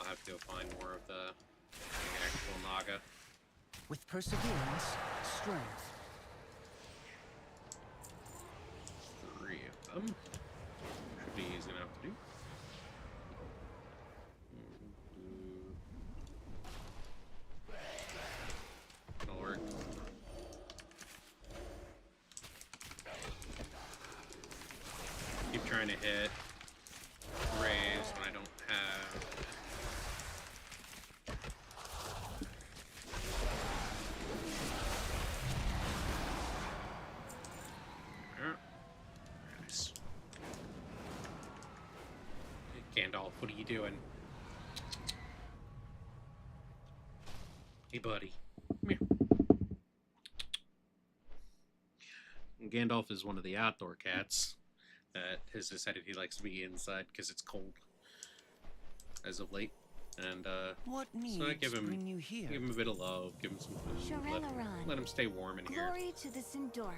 I'll have to go find more of the actual Naga. With perseverance, strength. 3 of them. Should be easy enough to do. That'll work. Keep trying to hit raise when I don't have. Nice. Gandalf, what are you doing? Hey, buddy. Come here. Gandalf is one of the outdoor cats that has decided he likes to be inside because it's cold as of late. And What needs so I give bring you here? him a bit of love, give him some food, Shorelaran. let him stay warm in here. Glory to the Sindorai.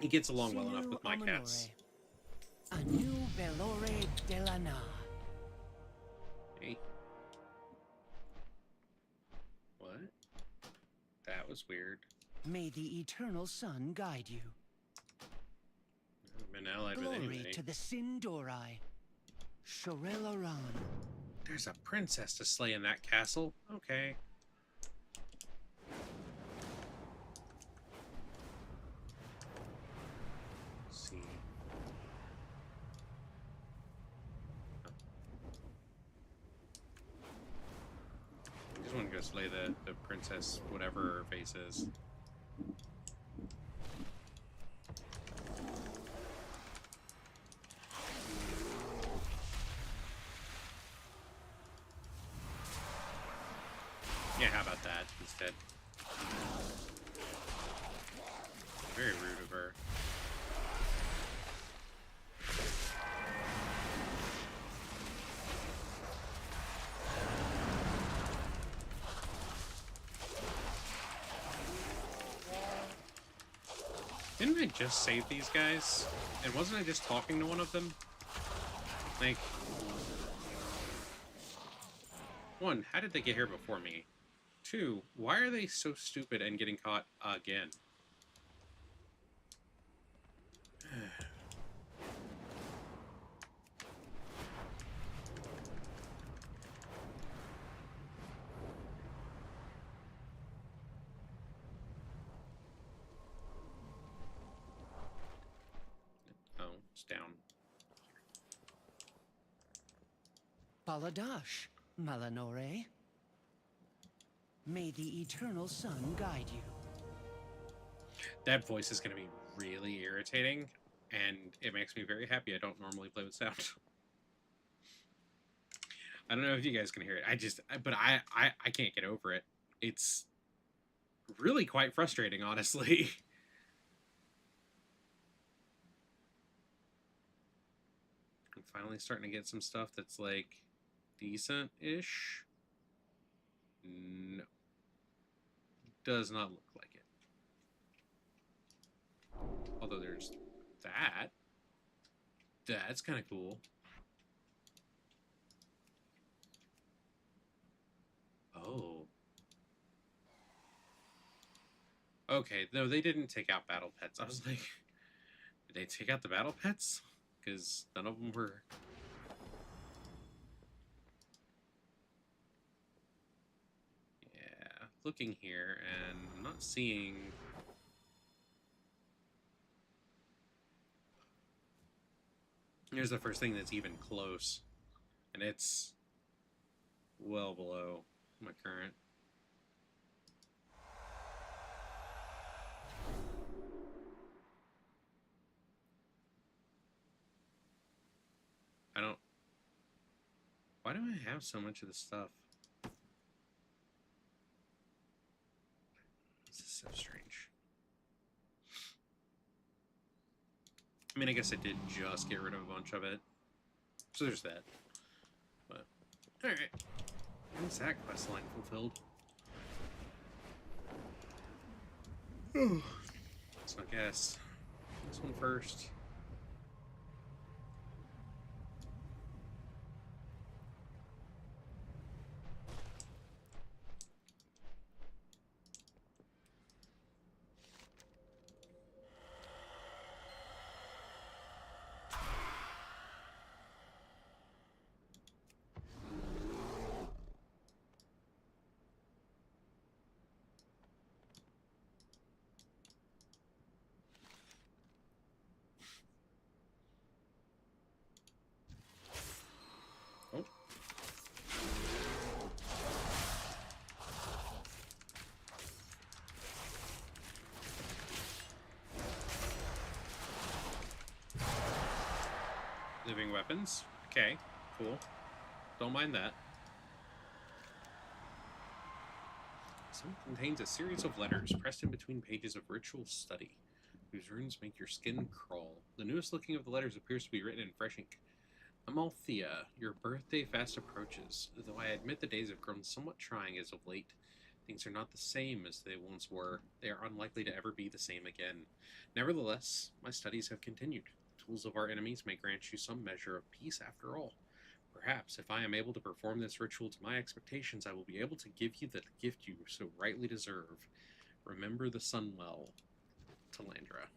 He gets along well enough Silu with my cats. Amanore. Anu Belore Delana. Hey. What? That was weird. May the eternal sun guide you. I've been allied with Glory anybody. to the Sindorai. Shorelaran. There's a princess to slay in that castle. Okay. Let's see. I just want to go slay the princess, whatever her face is. Yeah, how about that instead? Very rude of her. Didn't I just save these guys? And wasn't I just talking to one of them? Like, one, how did they get here before me? Two, why are they so stupid and getting caught again? Oh, it's down. Baladash, Malanore. May the eternal sun guide you. That voice is going to be really irritating, and it makes me very happy. I don't normally play with sound. I don't know if you guys can hear it. But I can't get over it. It's really quite frustrating, honestly. I'm finally starting to get some stuff that's like decent-ish. No. Does not look like it. Although there's that. That's kind of cool. Oh. Okay, no, they didn't take out battle pets. I was like, did they take out the battle pets? Because none of them were... Yeah, looking here, and I'm not seeing... Here's the first thing that's even close. And it's well below my current. I don't... Why do I have so much of this stuff? This is so strange. I mean, I guess I did just get rid of a bunch of it. So there's that. But, alright. When's that quest line fulfilled? So I guess this one first. Oh. Living weapons. Okay, cool. Don't mind that. Some contains a series of letters pressed in between pages of ritual study, whose runes make your skin crawl. The newest looking of the letters appears to be written in fresh ink. Amalthea, your birthday fast approaches. Though I admit the days have grown somewhat trying as of late. Things are not the same as they once were. They are unlikely to ever be the same again. Nevertheless, my studies have continued. The tools of our enemies may grant you some measure of peace after all. Perhaps, if I am able to perform this ritual to my expectations, I will be able to give you the gift you so rightly deserve. Remember the Sunwell, Talandra.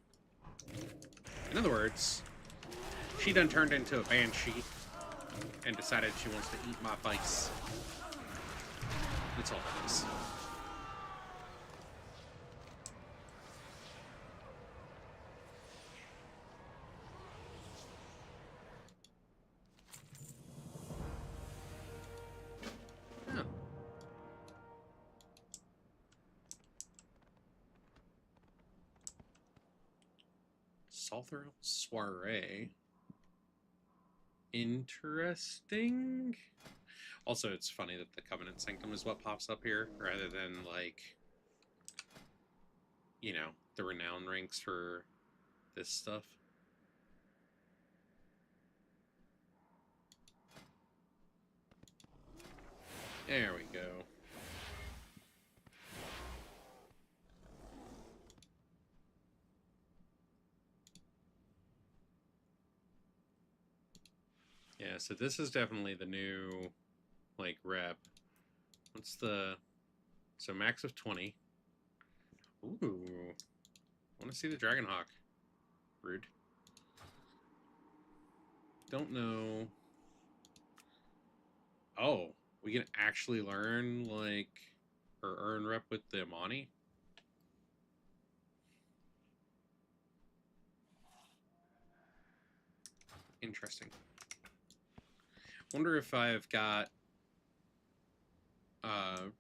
In other words, she done turned into a banshee and decided she wants to eat my face. That's all that is. Huh. Salther Soiree. Interesting. Also, it's funny that the Covenant Sanctum is what pops up here, rather than, like, you know, the renown ranks for this stuff. There we go. Yeah, so this is definitely the new, like, rep. What's the... So max of 20. Ooh. I want to see the Dragonhawk. Rude. Don't know... Oh, we can actually learn, like, or earn rep with the Amani? Interesting. Wonder if I've got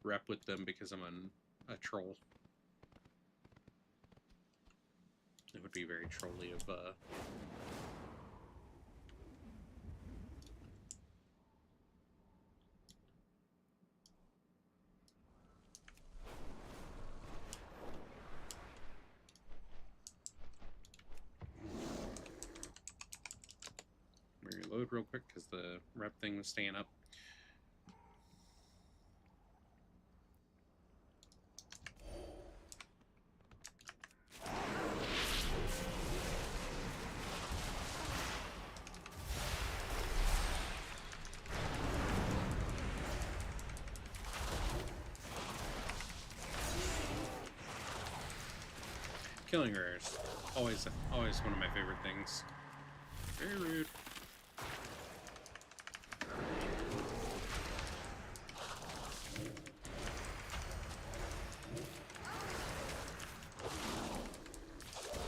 rep with them because I'm a troll. It would be very trolly of let me reload real quick because the rep thing was staying up. Killing rares, always one of my favorite things. Very rude.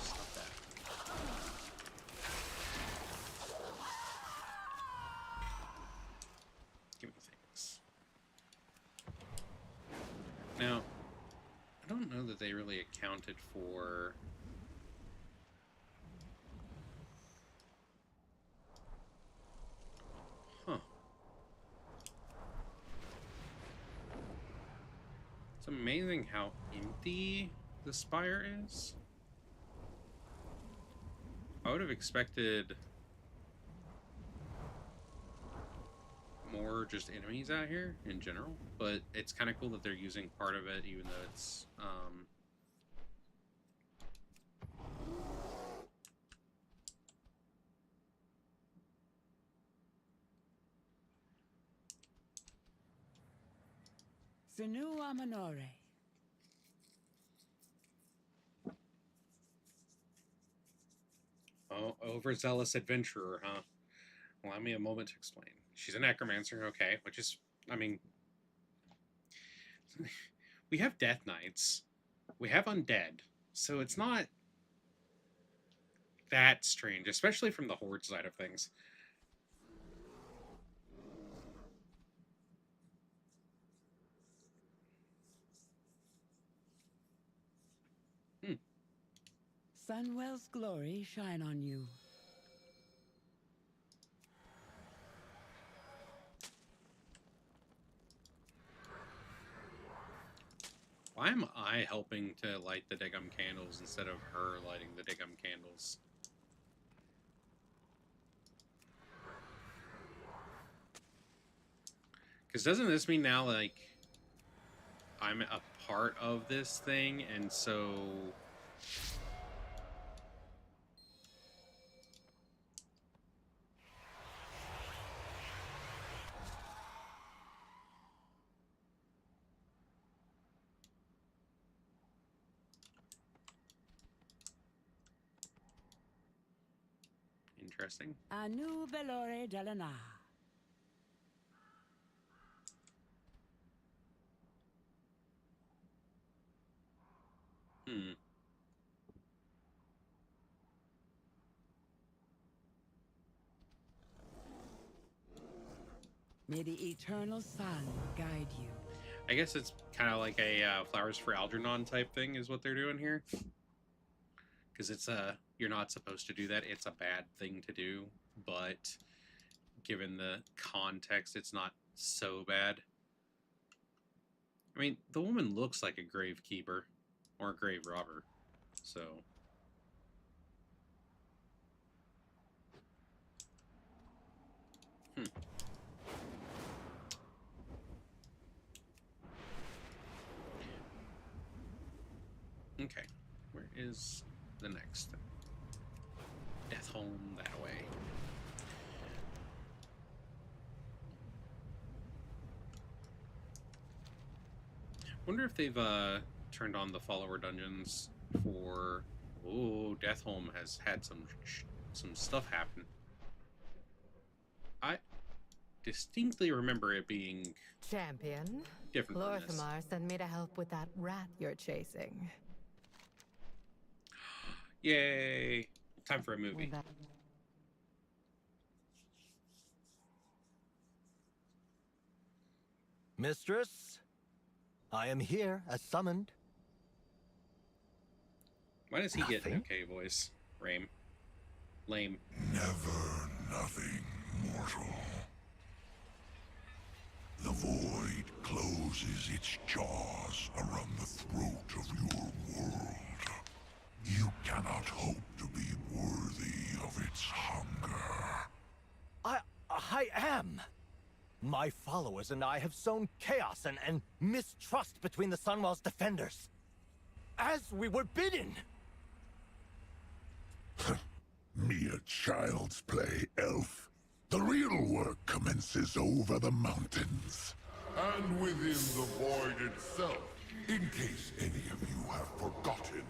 Stop that. Give me things. Now, I don't know that they really accounted for... Huh. It's amazing how empty the spire is. I would have expected more just enemies out here in general, but it's kind of cool that they're using part of it, even though it's Sinu Amanore. oh, overzealous adventurer, huh? Allow me a moment to explain. She's a necromancer, okay, which is, I mean, we have death knights, we have undead, so it's not that strange, especially from the horde side of things. Sunwell's glory shine on you. Why am I helping to light the Diggum candles instead of her lighting the Diggum candles? Because doesn't this mean now, like, I'm a part of this thing, and so... Interesting. Anu Belore Delana. Hmm. May the eternal sun guide you. I guess it's kind of like a Flowers for Algernon type thing is what they're doing here. Because it's you're not supposed to do that. It's a bad thing to do, but given the context, it's not so bad. I mean, the woman looks like a gravekeeper or a grave robber, so... Okay, where is the next thing? Death home that way. Wonder if they've turned on the follower dungeons for... Oh, Death Home has had some stuff happen. I distinctly remember it being Champion, different from this. Lorthamar sent me to help with that rat you're chasing. Yay! Time for a movie. Mistress, I am here as summoned. Why does he get an Nothing? okay voice? Lame. Never nothing mortal. The void closes its jaws around the throat of your world. You cannot hope to be worthy of its hunger. I am. My followers and I have sown chaos and mistrust between the Sunwell's defenders. As we were bidden. Mere child's play, elf. The real work commences over the mountains. And within the void itself, in case any of you have forgotten.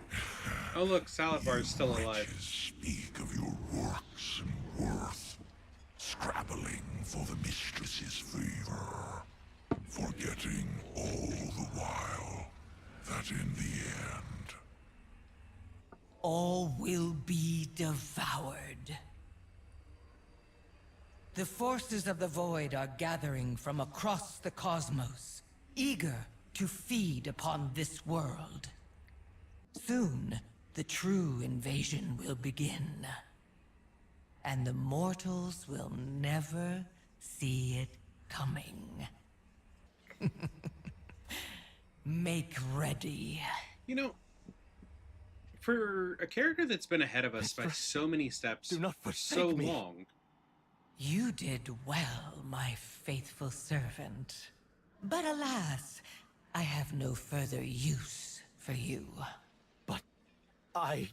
Oh look, Salad Bar is still You alive. wretches speak of your works and worth, scrabbling for the mistress's favor, forgetting all the while that in the end... All will be devoured. The forces of the void are gathering from across the cosmos, eager to feed upon this world. Soon, the true invasion will begin. And the mortals will never see it coming. Make ready. You know, for a character that's been ahead of us by so many steps do not for forsake so me. long, You did well, my faithful servant. But alas, I have no further use for you. But I...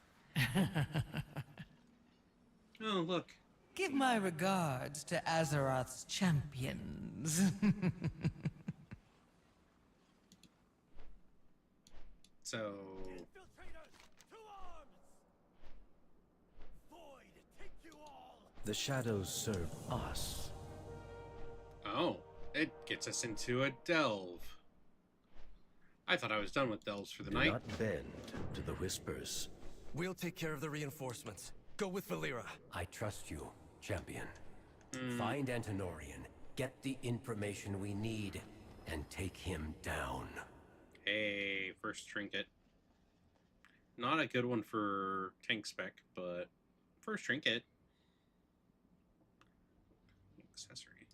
Oh, look. Give my regards to Azeroth's champions. So, Infiltrators, to arms! Void, take you all! The shadows serve us. oh, it gets us into a delve. I thought I was done with delves for the Do night. not bend to the whispers. We'll take care of the reinforcements. Go with Valera. I trust you, champion. Find Antonorian, get the information we need, and take him down. Hey, first trinket. Not a good one for tank spec, but first trinket. Accessory.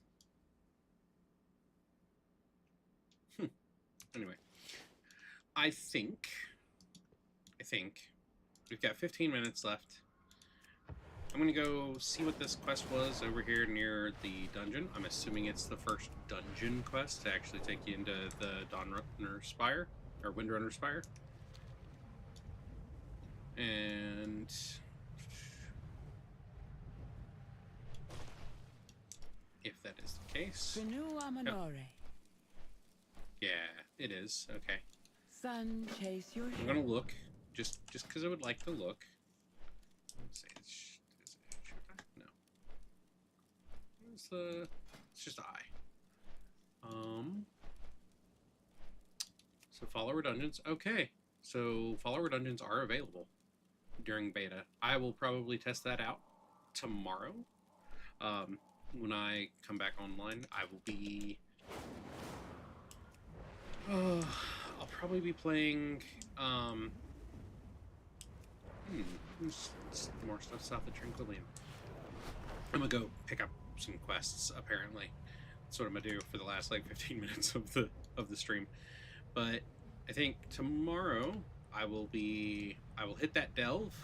Anyway. I think we've got 15 minutes left. I'm gonna go see what this quest was over here near the dungeon. I'm assuming it's the first dungeon quest to actually take you into the Dawnrunner Spire, or Windrunner Spire. And if that is the case, Senu Amanore. yeah, it is. Okay, Sun, chase your I'm gonna look just because I would like to look. Let's see, should I? No. Where's the? It's just I. So follower dungeons. Okay, so follower dungeons are available during beta. I will probably test that out tomorrow. When I come back online, I will be. I'll probably be playing. There's more stuff south of Tranquillium. I'm gonna go pick up some quests. Apparently, that's what I'm gonna do for the last like 15 minutes of the stream. But I think tomorrow I will hit that delve.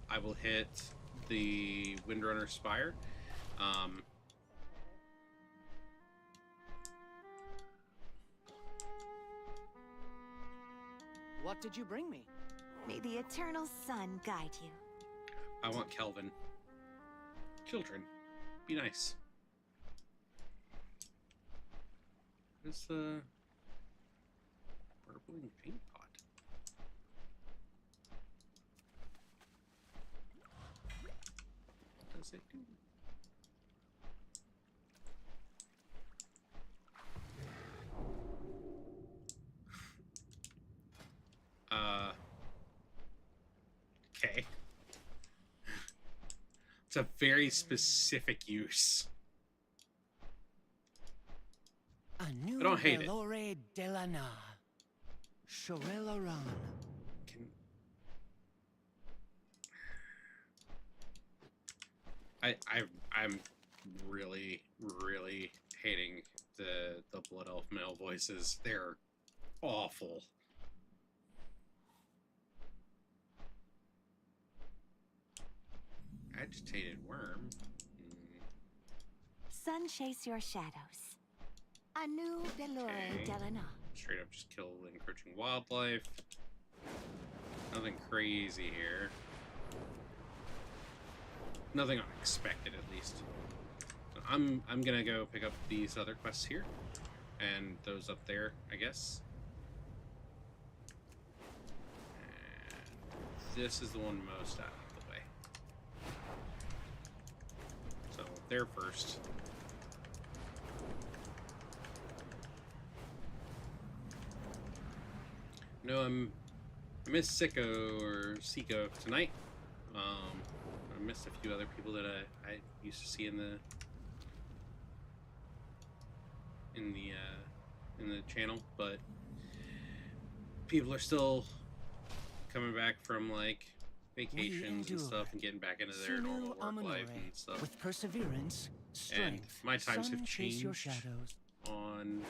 I will hit the Windrunner Spire. What did you bring me? May the eternal sun guide you. I want Kelvin. Children, be nice. Where's the burbling paint pot? What does it do? Okay. It's a very specific use. A new I don't hate it. Valore Delana. Shorelaran. I'm really hating the Blood Elf male voices. They're awful. Agitated worm. Sun chase your shadows. A new Valore Okay. Delana. Straight up just kill encroaching wildlife. Nothing crazy here. Nothing unexpected, at least. So I'm gonna go pick up these other quests here, and those up there, I guess. And this is the one most out of the way. So there first. No, I missed Sicko or Seiko tonight. I missed a few other people that I used to see in the channel, but people are still coming back from like vacations and stuff and getting back into their normal work life and stuff. With perseverance, strength, And my times sun have chase your changed shadows. on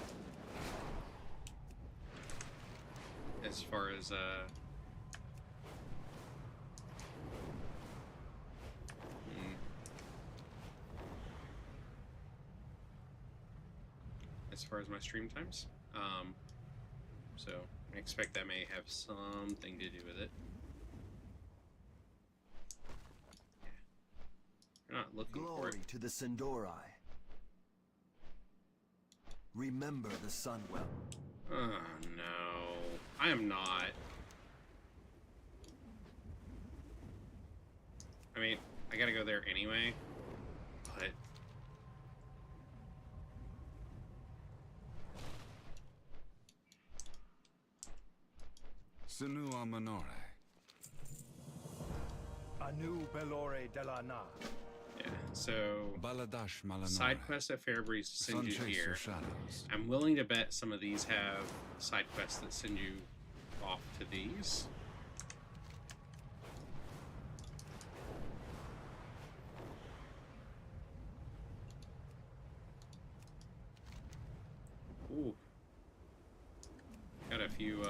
as far as far as my stream times. So I expect that may have something to do with it. You're not looking for it. Glory to the Sindori. Remember the Sunwell. Oh no, I am not. I mean, I gotta go there anyway, but Sinua Minore. Anu Belore de la Na. yeah. So Baladash Malanore. side quests at Fairbreeze send you Sunchaser here. Shadows. I'm willing to bet some of these have side quests that send you off to these. Ooh. Got a few,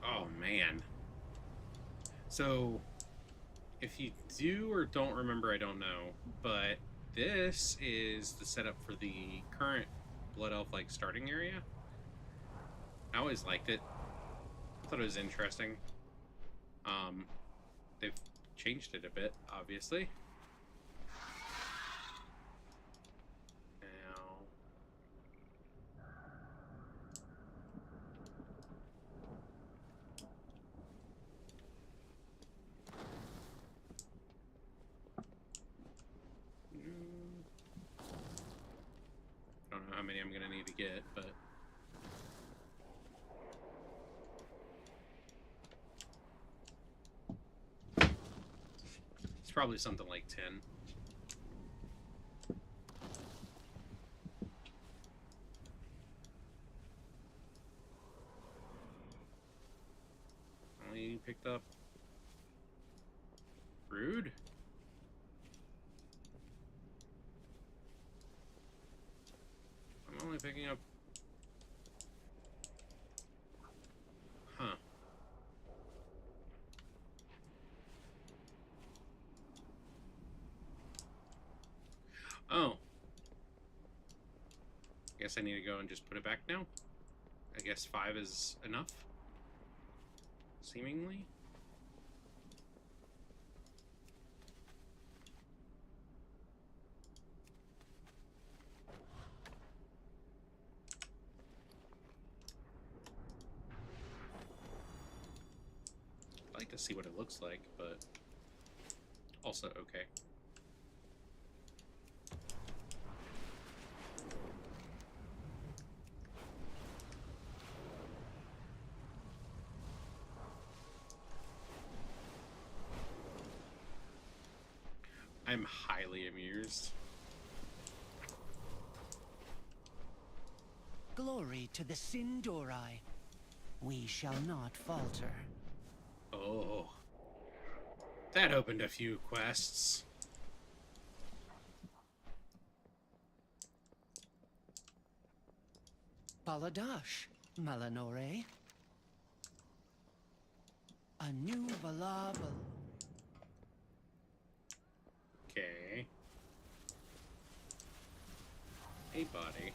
oh, man. So, if you do or don't remember, I don't know, but this is the setup for the current Blood Elf-like starting area. I always liked it. I thought it was interesting. They've changed it a bit, obviously. Now... I don't know how many I'm gonna need to get, but... it's probably something like 10. Only picked up... Rude? I'm only picking up... Huh. Oh. I guess I need to go and just put it back now. I guess 5 is enough. Seemingly. I'd like to see what it looks like, but also okay. I'm highly amused. Glory to the Sindori. We shall not falter. Oh. That opened a few quests. Baladash, Malanore. A new Balabal. Okay. Hey, buddy.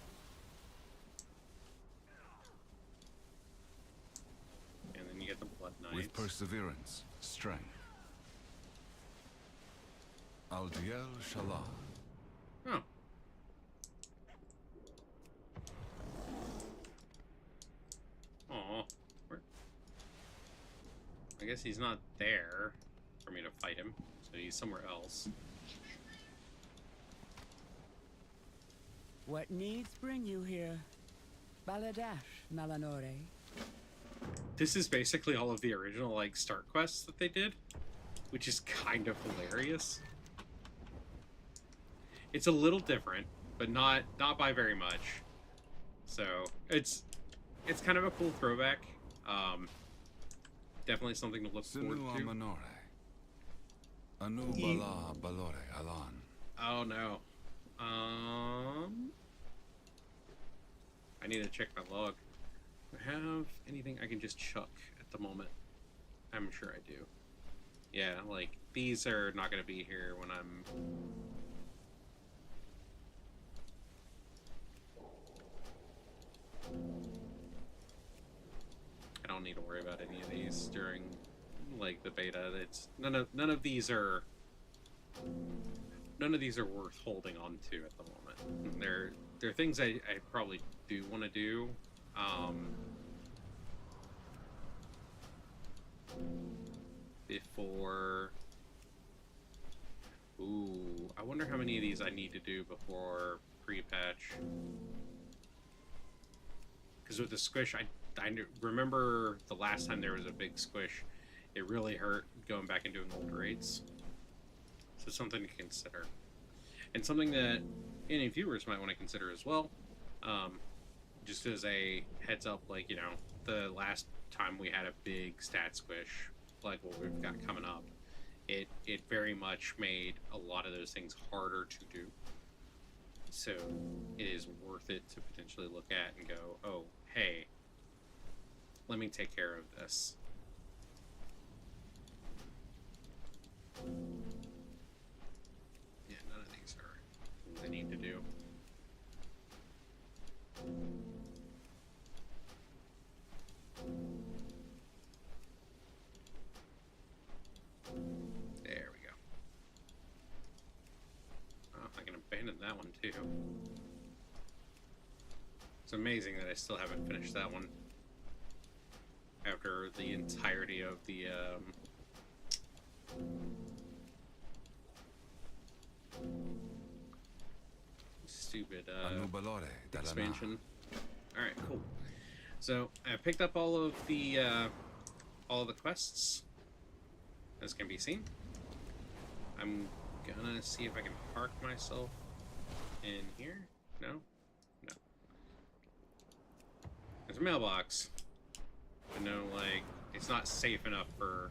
And then you get the Blood Knights. With perseverance, strength. Aldiel Shalah. Oh. Aw. I guess he's not there for me to fight him, so he's somewhere else. What needs bring you here? Baladash, Malanore. This is basically all of the original, like, start quests that they did, which is kind of hilarious. It's a little different, but not by very much. So, it's kind of a cool throwback. Definitely something to look forward Sinua to. Minore. Anu Bala Balore Alan. Oh no. I need to check my log. Do I have anything I can just chuck at the moment? I'm sure I do. Yeah, like, these are not going to be here when I'm... need to worry about any of these during like the beta. It's none of these are worth holding on to at the moment. They're things I probably do want to do. Before. Ooh, I wonder how many of these I need to do before pre-patch. Because with the squish, I remember the last time there was a big squish, it really hurt going back and doing old raids. So something to consider. And something that any viewers might want to consider as well. Just as a heads up, like, you know, the last time we had a big stat squish, like what we've got coming up, it very much made a lot of those things harder to do. So it is worth it to potentially look at and go, oh, hey, let me take care of this. Yeah, none of these are things I need to do. There we go. Oh, I can abandon that one too. It's amazing that I still haven't finished that one after the entirety of the stupid expansion. Alright, cool. So I picked up all of the quests, as can be seen. I'm gonna see if I can park myself in here. No? No. There's a mailbox. But no, like, it's not safe enough for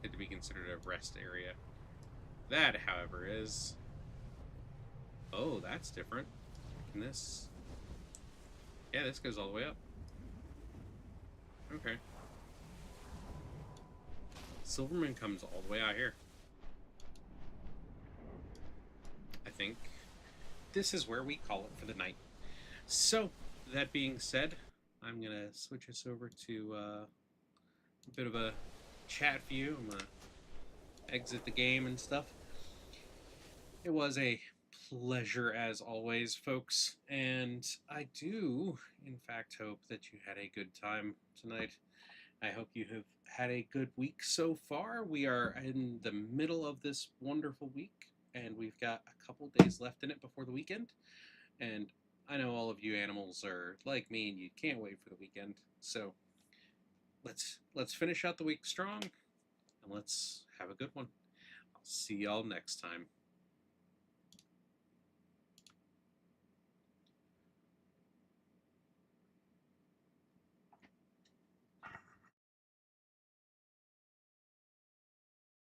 it to be considered a rest area. That, however, is... Oh, that's different. Can this... Yeah, this goes all the way up. Okay. Silverman comes all the way out here. I think this is where we call it for the night. So, that being said, I'm going to switch us over to a bit of a chat view. I'm going to exit the game and stuff. It was a pleasure as always, folks, and I do, in fact, hope that you had a good time tonight. I hope you have had a good week so far. We are in the middle of this wonderful week, and we've got a couple days left in it before the weekend, and I know all of you animals are like me and you can't wait for the weekend. So let's finish out the week strong and let's have a good one. I'll see y'all next time.